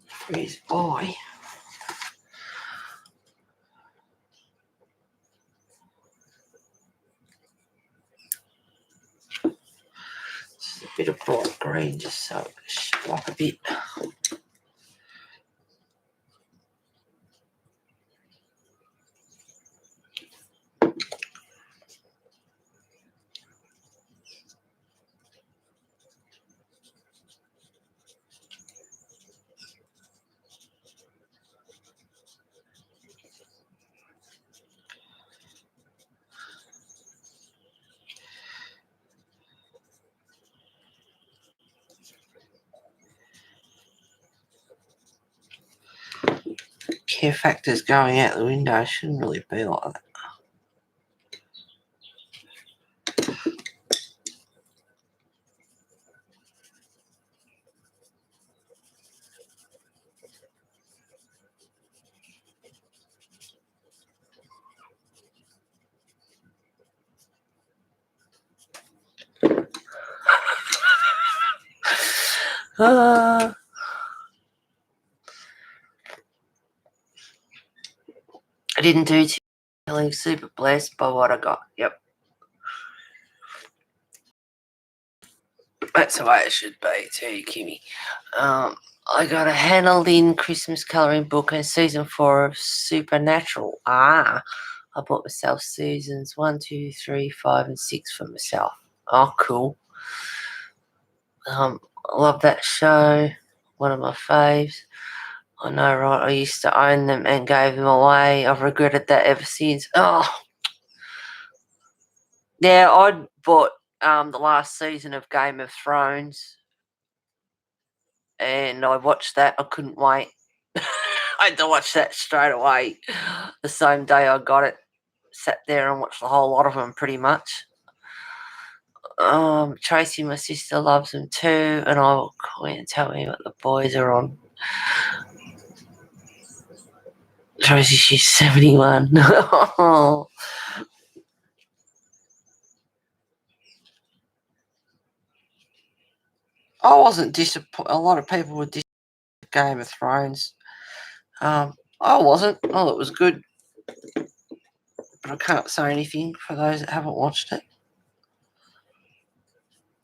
S1: For his eye. Just a bit of bright green just so it show up a bit. Care factor's going out the window. Shouldn't really be like that. I didn't do too feeling super blessed by what I got. Yep. That's the way it should be too, Kimmy. I got a handled-in Christmas colouring book and season 4 of Supernatural. I bought myself seasons 1, 2, 3, 5, and 6 for myself. Oh, cool. I love that show. One of my faves. I know, right? I used to own them and gave them away. I've regretted that ever since. Oh, yeah. I bought the last season of Game of Thrones, and I watched that. I couldn't wait. I had to watch that straight away. The same day I got it, sat there and watched the whole lot of them pretty much. Tracy, my sister, loves them too, and I'll call in and tell me what the boys are on. Tracy, she's 71. I wasn't disappointed. A lot of people were disappointed with Game of Thrones. I wasn't. I thought it was good. But I can't say anything for those that haven't watched it.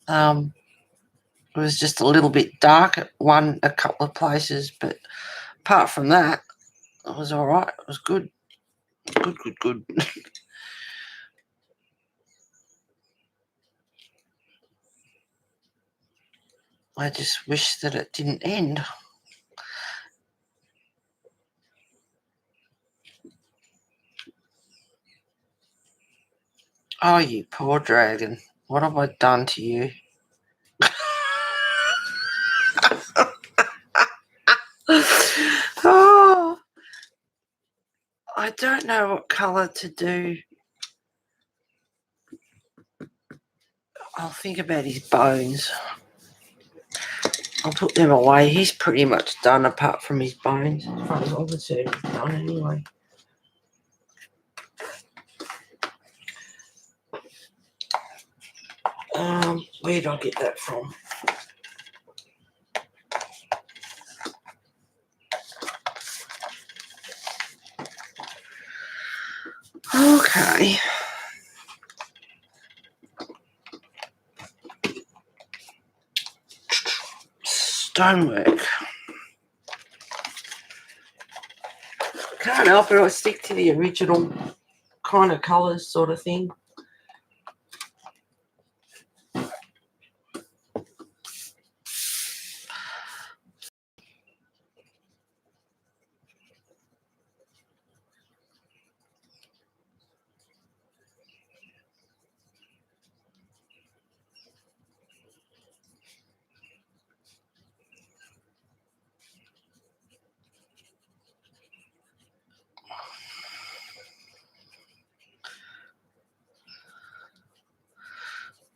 S1: It was just a little bit dark at a couple of places, but apart from that, it was all right. It was good. Good. I just wish that it didn't end. Oh, you poor dragon. What have I done to you? Oh, I don't know what colour to do. I'll think about his bones. I'll put them away. He's pretty much done apart from his bones. As far as I'm concerned, he's done anyway. Where did I get that from? Okay. Stonework. Can't help it, I stick to the original kind of colours sort of thing.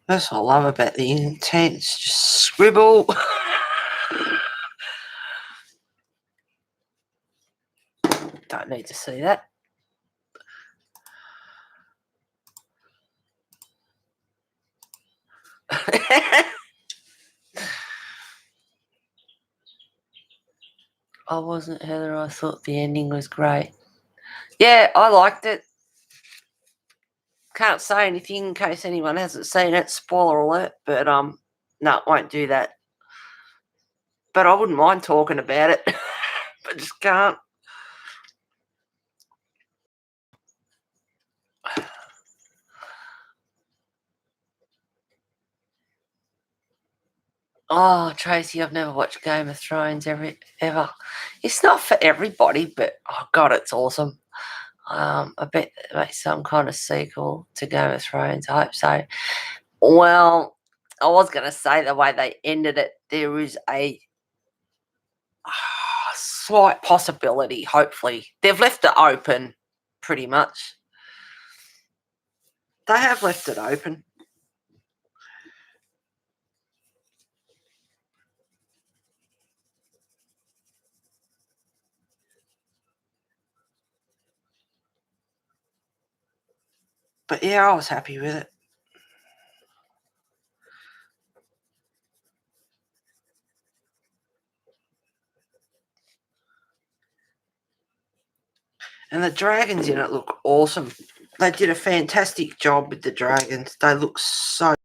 S1: That's what I love about the intense. Just scribble. Don't need to see that. I wasn't Heather. I thought the ending was great. Yeah, I liked it. Can't say anything in case anyone hasn't seen it. Spoiler alert. But no, won't do that. But I wouldn't mind talking about it. But just can't. Oh, Tracy, I've never watched Game of Thrones ever. It's not for everybody, but oh god, it's awesome. I bet they make some kind of sequel to Game of Thrones. I hope so. Well, I was going to say the way they ended it, there is a slight possibility, hopefully. They've left it open, pretty much. They have left it open. But yeah, I was happy with it. And the dragons in it look awesome. They did a fantastic job with the dragons. They look so...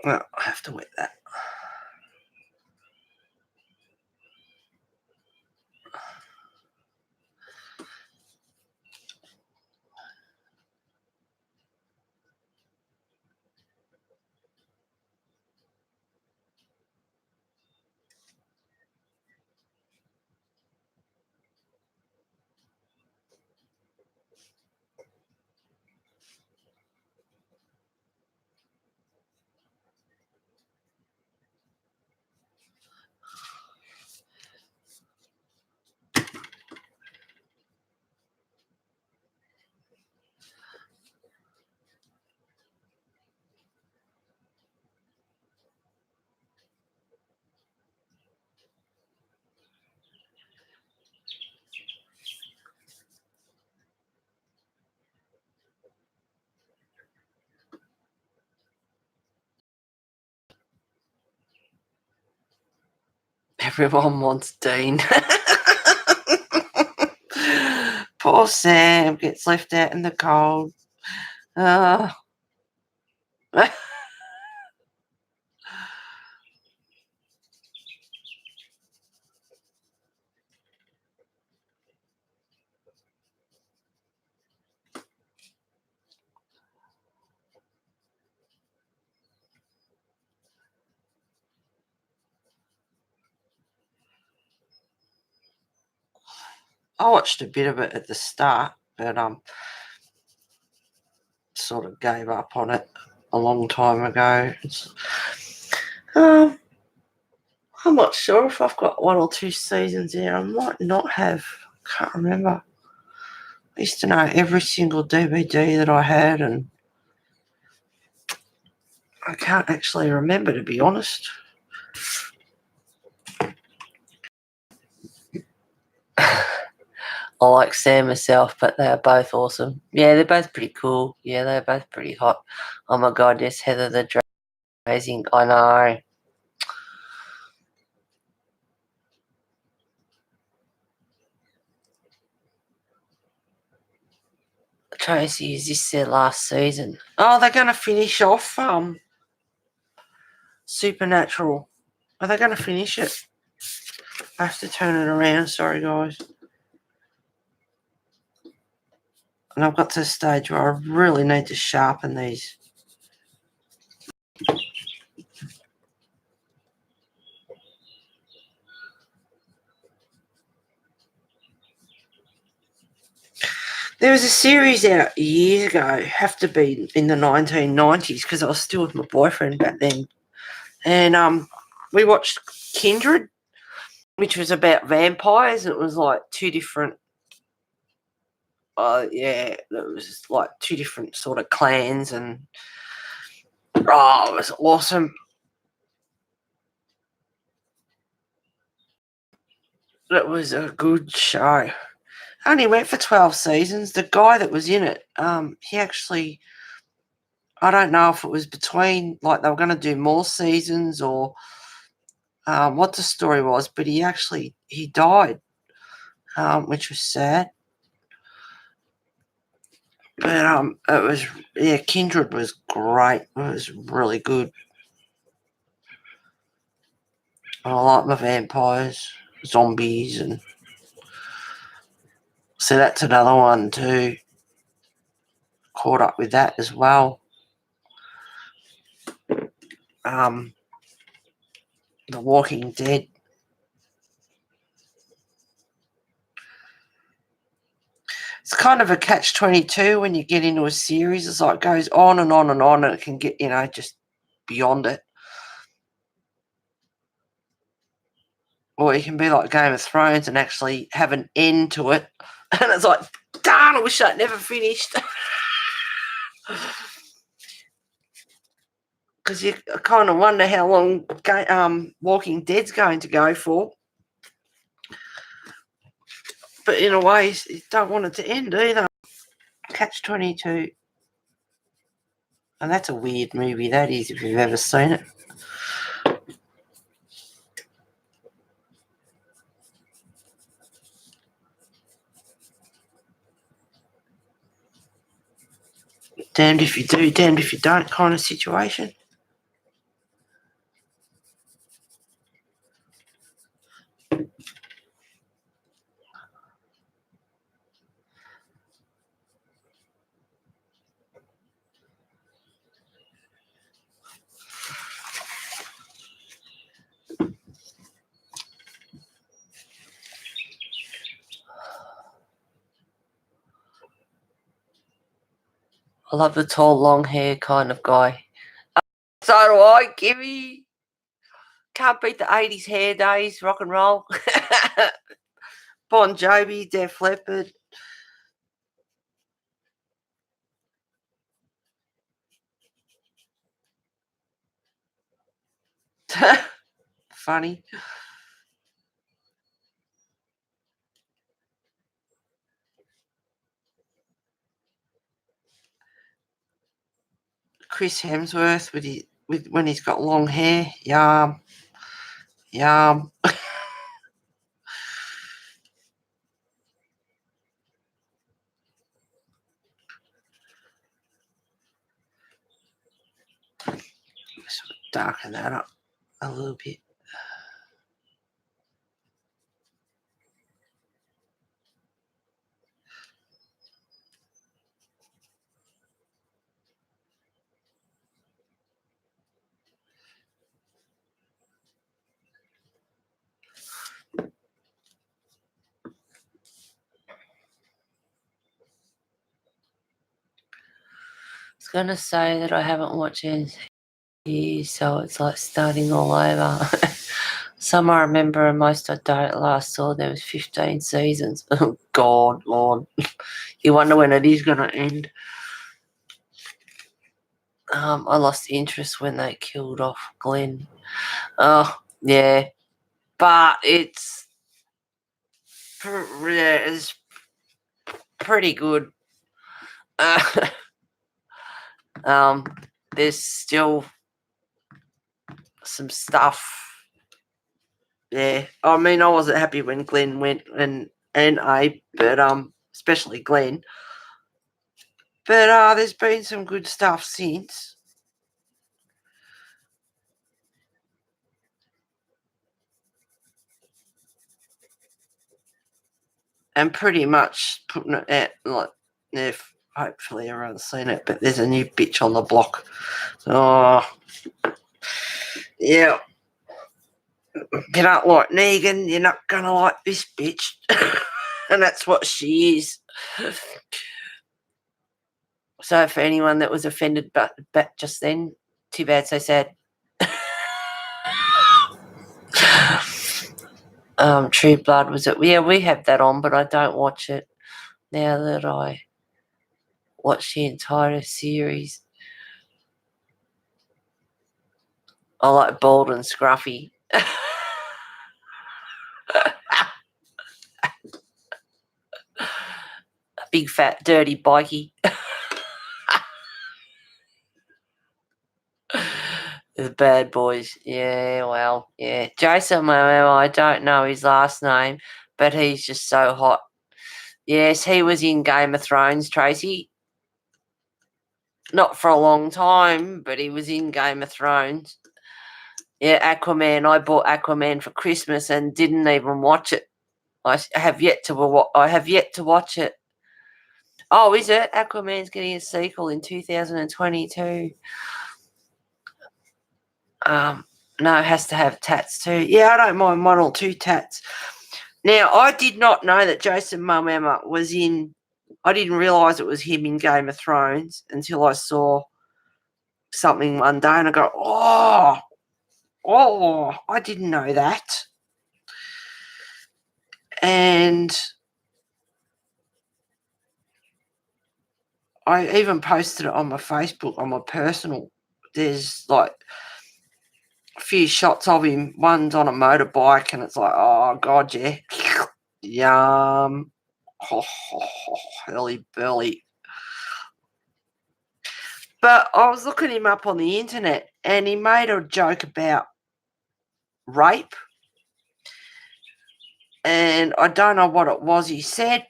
S1: Well, I have to wet that. Everyone wants Dean. Poor Sam gets left out in the cold. I watched a bit of it at the start, but sort of gave up on it a long time ago. I'm not sure if I've got 1 or 2 seasons there. I might not have. Can't remember. I used to know every single DVD that I had, and I can't actually remember, to be honest. I like Sam myself, but they are both awesome. Yeah, they're both pretty cool. Yeah, they're both pretty hot. Oh my god, yes, Heather the Dragon, amazing. I know. Tracy, is this their last season? Oh, they're going to finish off Supernatural. Are they going to finish it? I have to turn it around. Sorry, guys. And I've got to the stage where I really need to sharpen these. There was a series out years ago, have to be in the 1990s, because I was still with my boyfriend back then. And we watched Kindred, which was about vampires. It was like two different, it was like two different sort of clans, and it was awesome. It was a good show. Only went for 12 seasons. The guy that was in it, he actually, I don't know if it was between, like they were going to do more seasons or what the story was, but he died, which was sad. But it was, Kindred was great. It was really good. I like my vampires, zombies, and so that's another one too. Caught up with that as well. The Walking Dead. It's kind of a catch-22 when you get into a series. It's like it goes on and on and on, and it can get, just beyond it. Or it can be like Game of Thrones and actually have an end to it. And it's like, darn, I wish that never finished. Because you kind of wonder how long Walking Dead's going to go for. But in a way, you don't want it to end either. Catch-22. And that's a weird movie, that is, if you've ever seen it. Damned if you do, damned if you don't kind of situation. I love the tall, long hair kind of guy. So do I, Kimmy. Can't beat the 80s hair days, rock and roll. Bon Jovi, Def Leppard. Funny. Chris Hemsworth with when he's got long hair. Yum. Yum. Sort of darken that up a little bit. I was going to say that I haven't watched anything, so it's like starting all over. Some I remember and most I don't. Last saw there was 15 seasons. Oh, God, Lord. You wonder when it is going to end. I lost interest when they killed off Glenn. Oh, yeah. But it's pretty good. There's still some stuff. Yeah, I mean, I wasn't happy when Glenn went and Abe, but especially Glenn. But there's been some good stuff since. And pretty much putting it out, like, if hopefully everyone's seen it, but there's a new bitch on the block. Oh, yeah. You don't like Negan, you're not going to like this bitch. And that's what she is. So for anyone that was offended but just then, too bad, so sad. True Blood was it? Yeah, we have that on, but I don't watch it now that I watch the entire series. I like bald and scruffy. Big fat dirty bikey. The bad boys. Yeah, well, yeah. Jason Momoa, I don't know his last name, but he's just so hot. Yes, he was in Game of Thrones, Tracy. Not for a long time, but he was in Game of Thrones. Yeah, Aquaman. I bought Aquaman for Christmas and didn't even watch it. I have yet to watch it. Oh, is it? Aquaman's getting a sequel in 2022. No, it has to have tats too. Yeah, I don't mind 1 or 2 tats. Now, I did not know that Jason Momoa was in. I didn't realise it was him in Game of Thrones until I saw something one day, and I go, oh, I didn't know that. And I even posted it on my Facebook, on my personal. There's like a few shots of him. One's on a motorbike, and it's like, oh, God, yeah. Yum. Hurly burly. But I was looking him up on the internet, and he made a joke about rape. And I don't know what it was he said,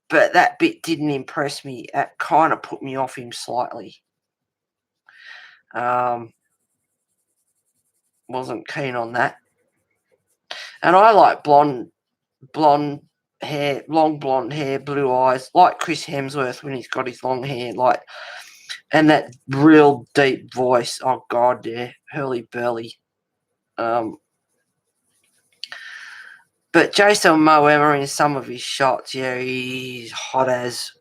S1: but that bit didn't impress me. It kind of put me off him slightly. Wasn't keen on that. And I like blonde hair, long blonde hair, blue eyes, like Chris Hemsworth when he's got his long hair, like, and that real deep voice. Oh God, yeah, hurly burly. But Jason Momoa in some of his shots, yeah, he's hot as.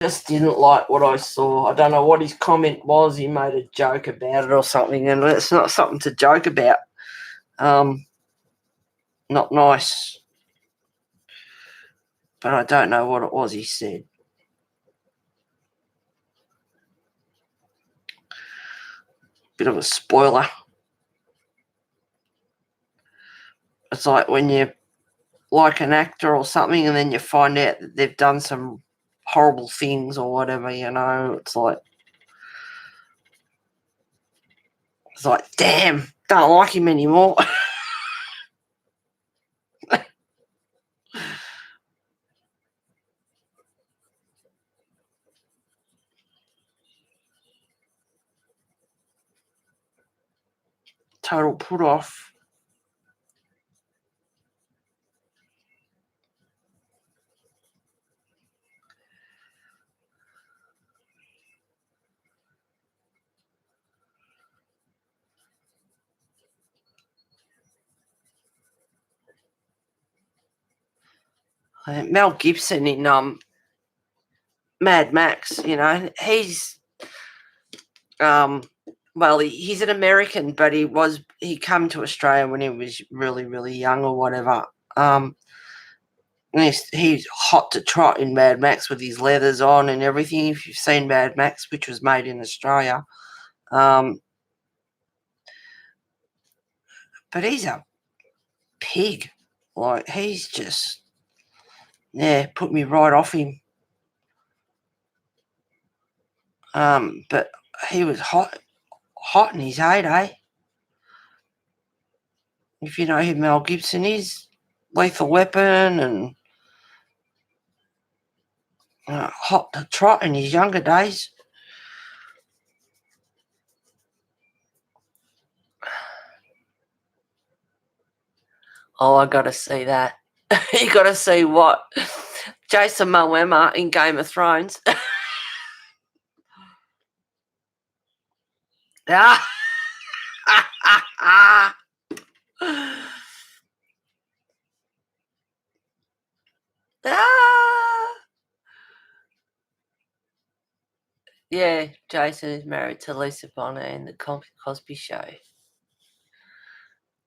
S1: Just didn't like what I saw. I don't know what his comment was. He made a joke about it or something, and it's not something to joke about. Not nice. But I don't know what it was he said. Bit of a spoiler. It's like when you like an actor or something and then you find out that they've done some horrible things or whatever, you know. It's like, damn, don't like him anymore. Total put off. Mel Gibson in Mad Max, you know, he's well, he's an American, but he came to Australia when he was really, really young or whatever. He's hot to trot in Mad Max with his leathers on and everything. If you've seen Mad Max, which was made in Australia, But he's a pig. Like, he's just, put me right off him. But he was hot in his heyday. If you know who Mel Gibson is, Lethal Weapon, and hot to trot in his younger days. Oh, I got to see that. You got to see what Jason Momoa in Game of Thrones. Ah. Yeah, Jason is married to Lisa Bonet in the Cosby Show.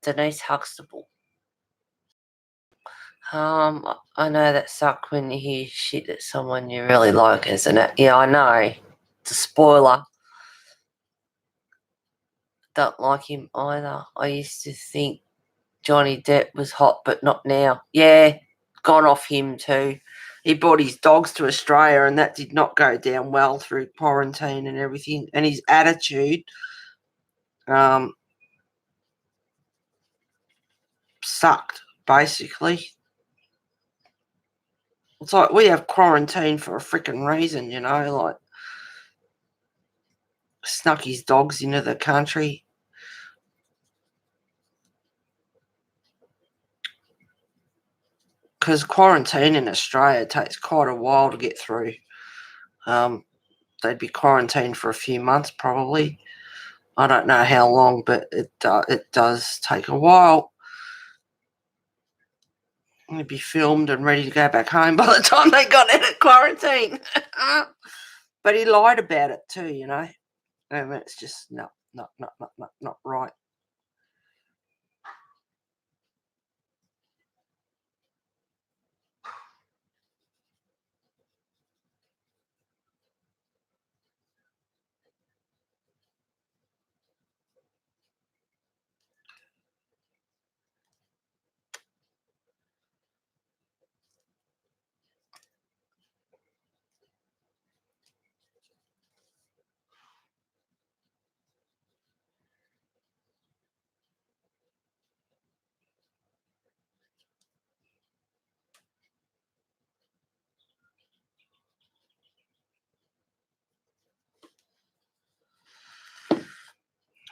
S1: Denise Huxtable. I know that sucks when you hear shit that someone you really like, isn't it? Yeah, I know. It's a spoiler. Don't like him either. I used to think Johnny Depp was hot, but not now. Yeah, gone off him too. He brought his dogs to Australia, and that did not go down well through quarantine and everything. And his attitude sucked, basically. It's like we have quarantine for a freaking reason, like snuck his dogs into the country. Because quarantine in Australia takes quite a while to get through. They'd be quarantined for a few months probably. I don't know how long, but it does take a while. They'd be filmed and ready to go back home by the time they got out of quarantine. But he lied about it too, and it's just not right.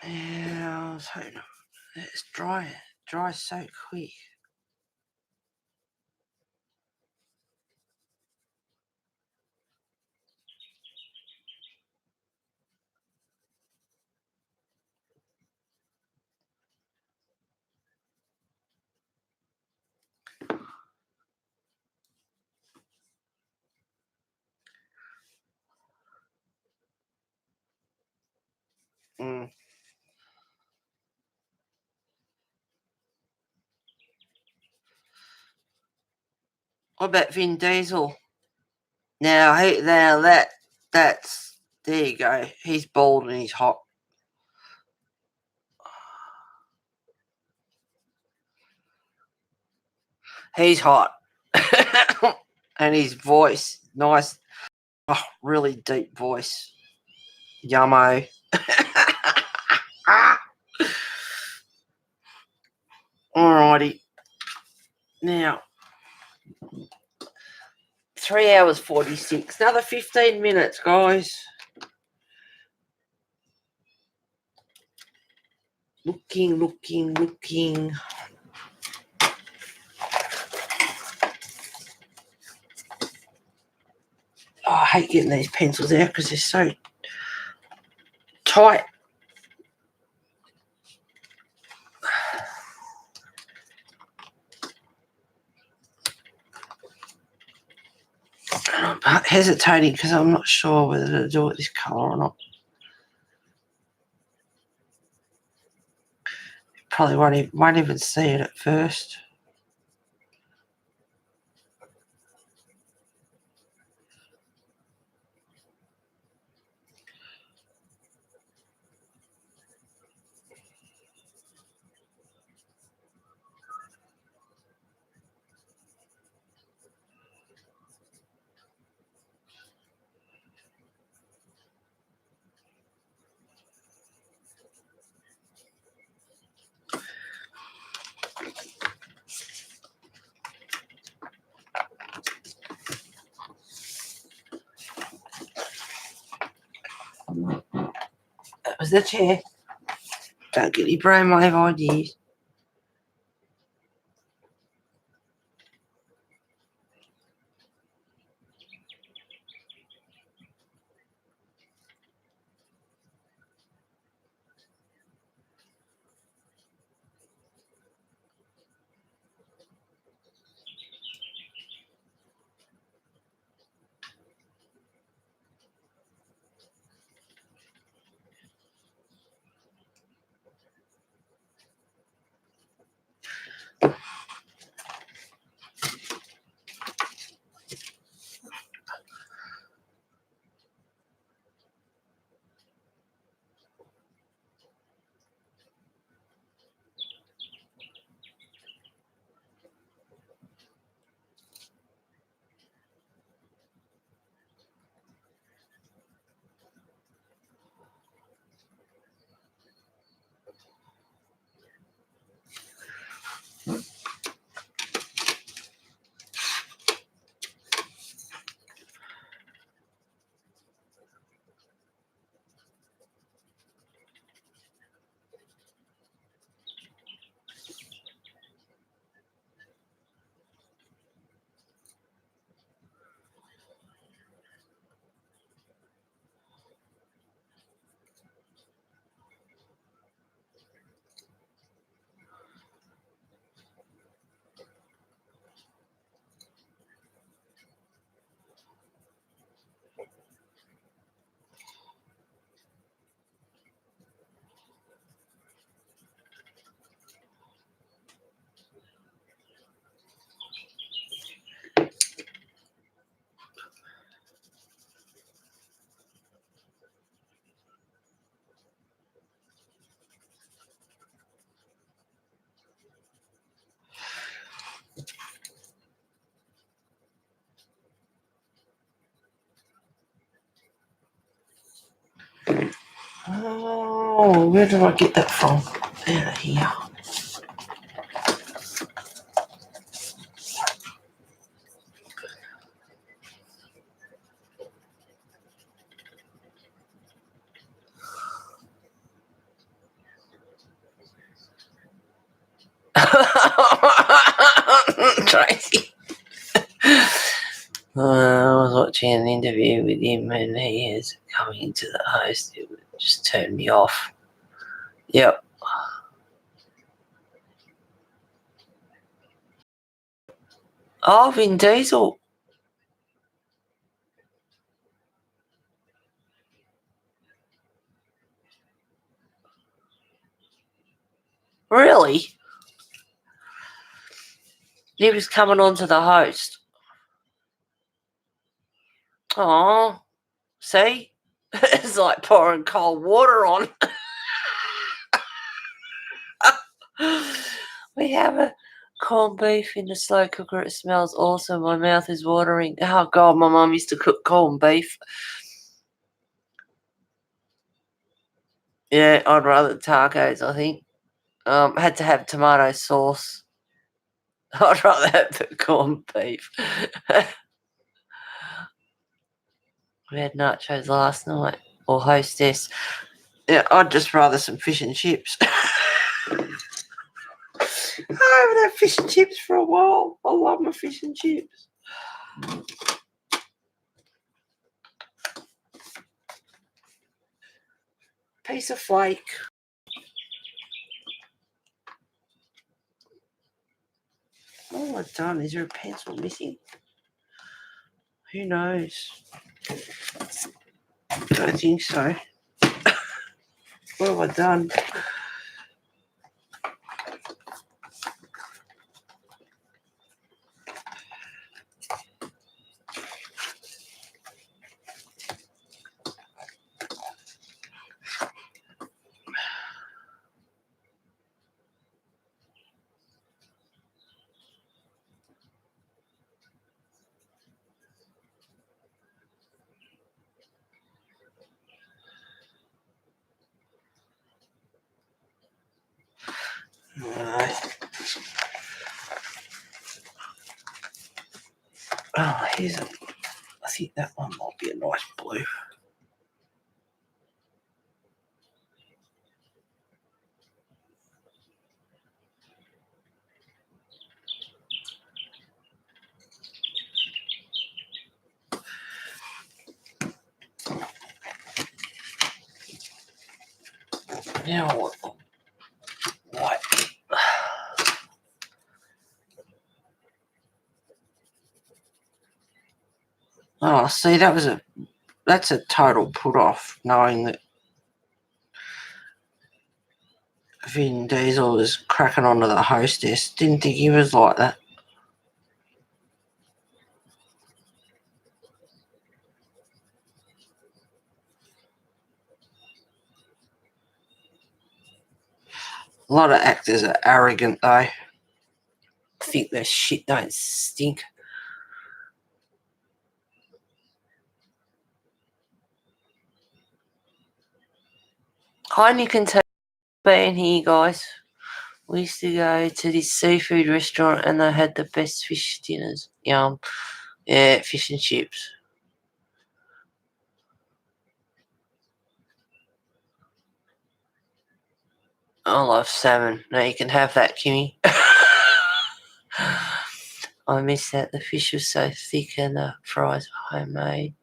S1: Yeah, I was hoping it's dry so quick. Mm. What about Vin Diesel? Now that's there you go. He's bald and he's hot. He's hot. And his voice, nice, really deep voice. Yummo. Alrighty. Now, 3 hours 46. Another 15 minutes, guys. Looking. Oh, I hate getting these pencils out because they're so tight. I'm hesitating because I'm not sure whether to do it this colour or not. Probably won't even see it at first. was the chair. Don't get your brainwave ideas. Oh, where did I get that from? Out of here. Tracy. I was watching an interview with him and he is coming into the host. It just turned me off. Yep. Oh, Vin Diesel. Really? He was coming on to the host. Oh, see? It's like pouring cold water on. We have a corned beef in the slow cooker. It smells awesome. My mouth is watering. Oh, God, my mum used to cook corned beef. Yeah, I'd rather tacos, I think. Had to have tomato sauce. I'd rather have the corned beef. We had nachos last night, or hostess. Yeah, I'd just rather some fish and chips. I haven't had fish and chips for a while. I love my fish and chips. Piece of flake. What have I done? Is there a pencil missing? Who knows? Don't think so. What have I done? No. Oh, here's a. I think that one might be a nice blue. Now what? Oh, see, that's a total put off, knowing that Vin Diesel was cracking onto the hostess. Didn't think he was like that. A lot of actors are arrogant, though. Think their shit don't stink. Hi, Nick and Tony, being here, guys. We used to go to this seafood restaurant and they had the best fish dinners. Yum. Yeah, fish and chips. I love salmon. Now you can have that, Kimmy. I miss that. The fish was so thick and the fries were homemade.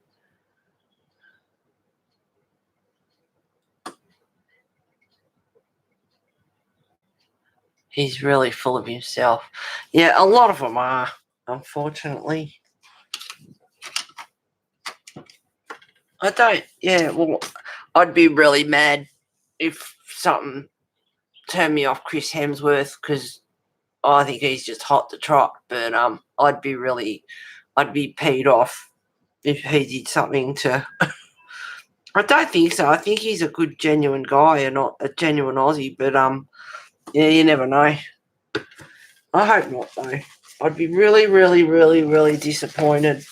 S1: He's really full of himself. Yeah, a lot of them are, unfortunately. I don't, yeah, well, I'd be really mad if something turned me off Chris Hemsworth because I think he's just hot to trot. But I'd be peed off if he did something to. I don't think so. I think he's a good, genuine guy and not a genuine Aussie. But yeah, you never know. I hope not, though. I'd be really, really, really, really disappointed.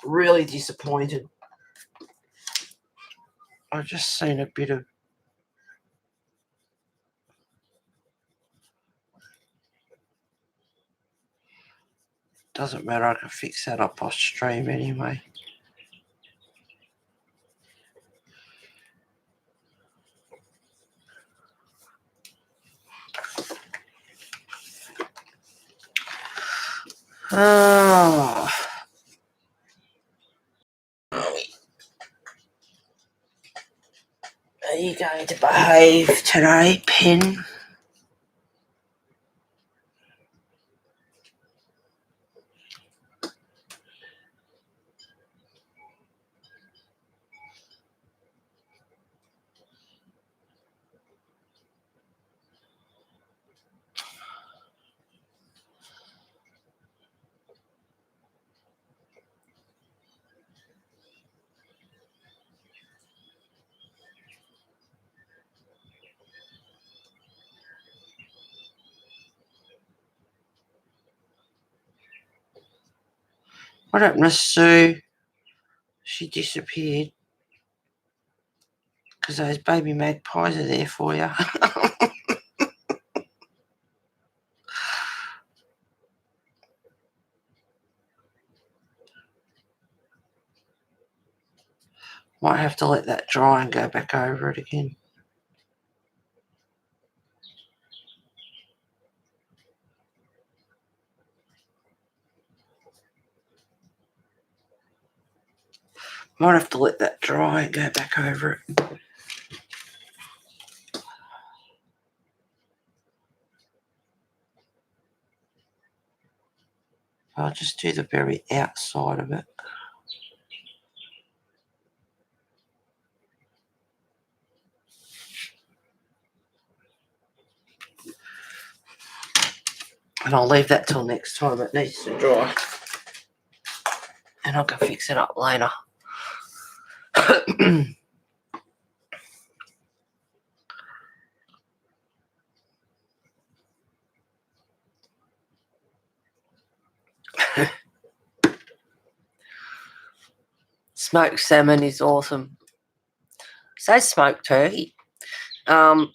S1: Really disappointed. I've just seen a bit of. Doesn't matter. I can fix that up off stream anyway. Oh. Are you going to behave today, Pen? What happened to Sue? She disappeared. Because those baby magpies are there for you. Might have to let that dry and go back over it again. Might have to let that dry and go back over it. I'll just do the very outside of it. And I'll leave that till next time. It needs to dry. And I can fix it up later. Smoked salmon is awesome. So smoked turkey. Now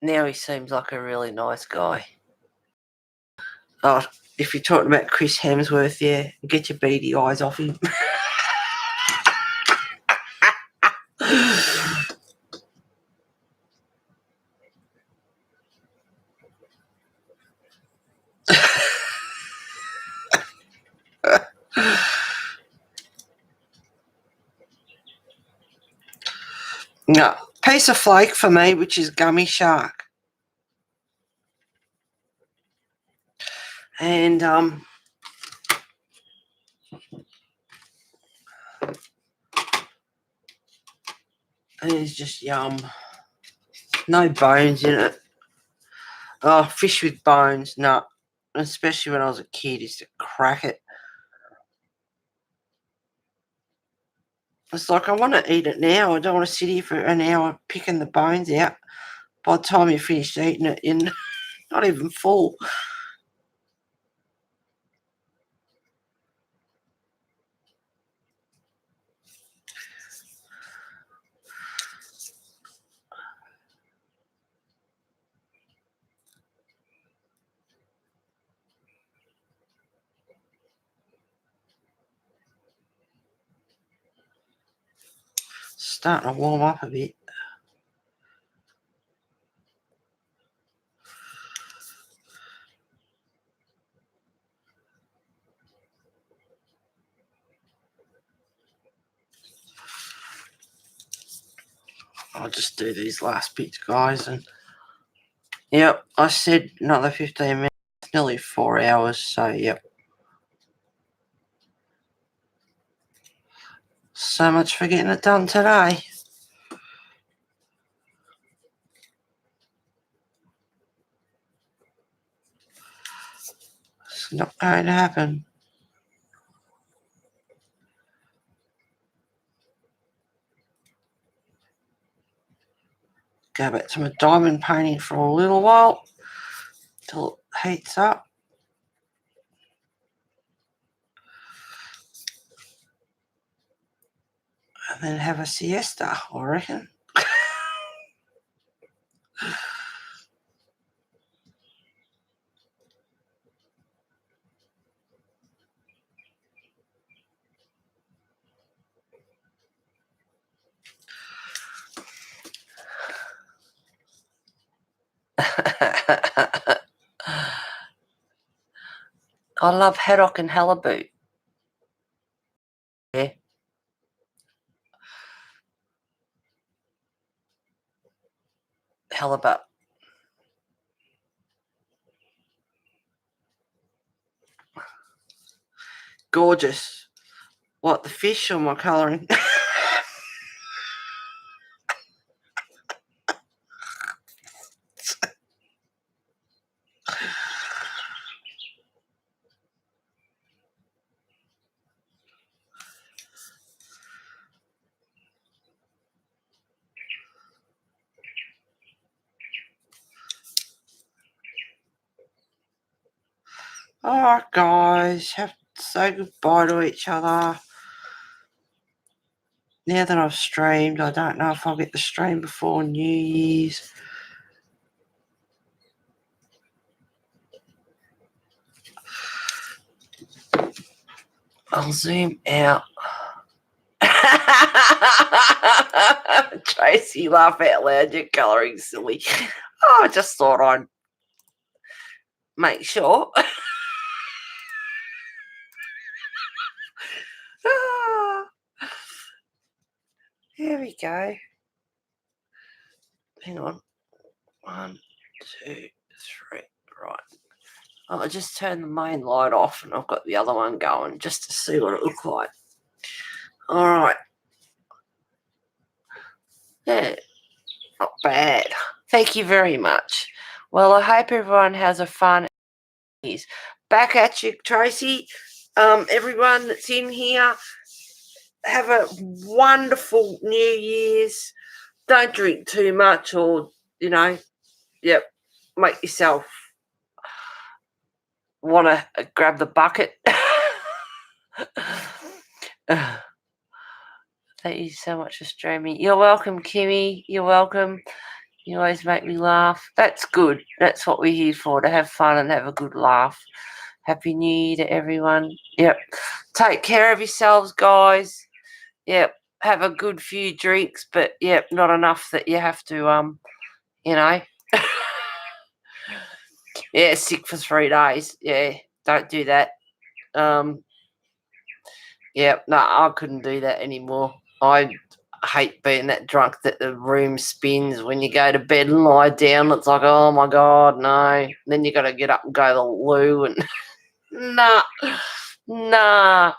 S1: he seems like a really nice guy. Oh, if you're talking about Chris Hemsworth, yeah, get your beady eyes off him. No, piece of flake for me, which is gummy shark. And it's just yum. No bones in it. Oh, fish with bones, no. Especially when I was a kid, used to crack it. It's like I want to eat it now. I don't want to sit here for an hour picking the bones out. By the time you finish eating it, you're not even full. Starting to warm up a bit. I'll just do these last bits, guys. And yep, I said another 15 minutes, nearly 4 hours. So, yep. So much for getting it done today. It's not going to happen. Go back to my diamond painting for a little while till it heats up. And then have a siesta, I reckon. I love haddock and halibut. Yeah. Halibut. Gorgeous. What, the fish or my colouring? Alright, guys, have to say goodbye to each other. Now that I've streamed, I don't know if I'll get the stream before New Year's. I'll zoom out. Tracy, laugh out loud. You're colouring silly. Oh, I just thought I'd make sure. Here we go. Hang on. 1, 2, 3. Right. Oh, I just turned the main light off and I've got the other one going just to see what it looks like. All right. Yeah, not bad. Thank you very much. Well, I hope everyone has a fun. Back at you, Tracy. Everyone that's in here, have a wonderful New Year's. Don't drink too much or, make yourself want to grab the bucket. Thank you so much for streaming. You're welcome, Kimmy. You're welcome. You always make me laugh. That's good. That's what we're here for, to have fun and have a good laugh. Happy New Year to everyone. Yep. Take care of yourselves, guys. Yep. Have a good few drinks, but, yep, not enough that you have to, yeah, sick for 3 days. Yeah, don't do that. Yeah, no, I couldn't do that anymore. I I hate being that drunk that the room spins when you go to bed and lie down. It's like, oh my God, no. Then you got to get up and go to the loo and nah, nah.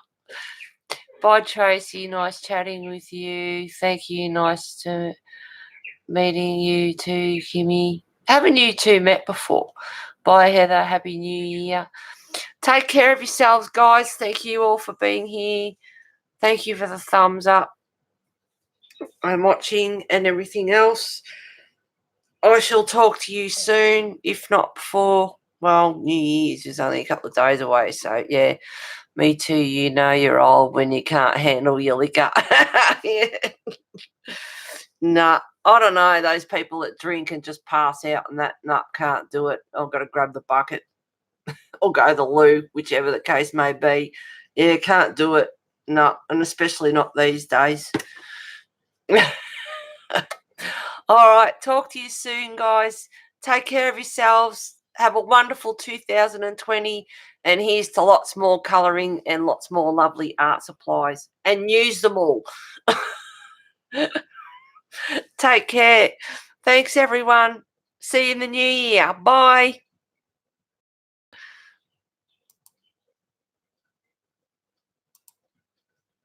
S1: Bye, Tracy. Nice chatting with you. Thank you. Nice to meeting you too, Kimmy. Haven't you two met before? Bye, Heather. Happy New Year. Take care of yourselves, guys. Thank you all for being here. Thank you for the thumbs up and watching and everything else. I shall talk to you soon, if not before. Well, New Year's is only a couple of days away, so yeah. Me too, you know you're old when you can't handle your liquor. Yeah. Nah, I don't know, those people that drink and just pass out and that, nah, can't do it. I've got to grab the bucket or go to the loo, whichever the case may be. Yeah, can't do it. No, and especially not these days. All right, talk to you soon, guys. Take care of yourselves. Have a wonderful 2020, and here's to lots more colouring and lots more lovely art supplies, and use them all. Take care. Thanks, everyone. See you in the new year. Bye.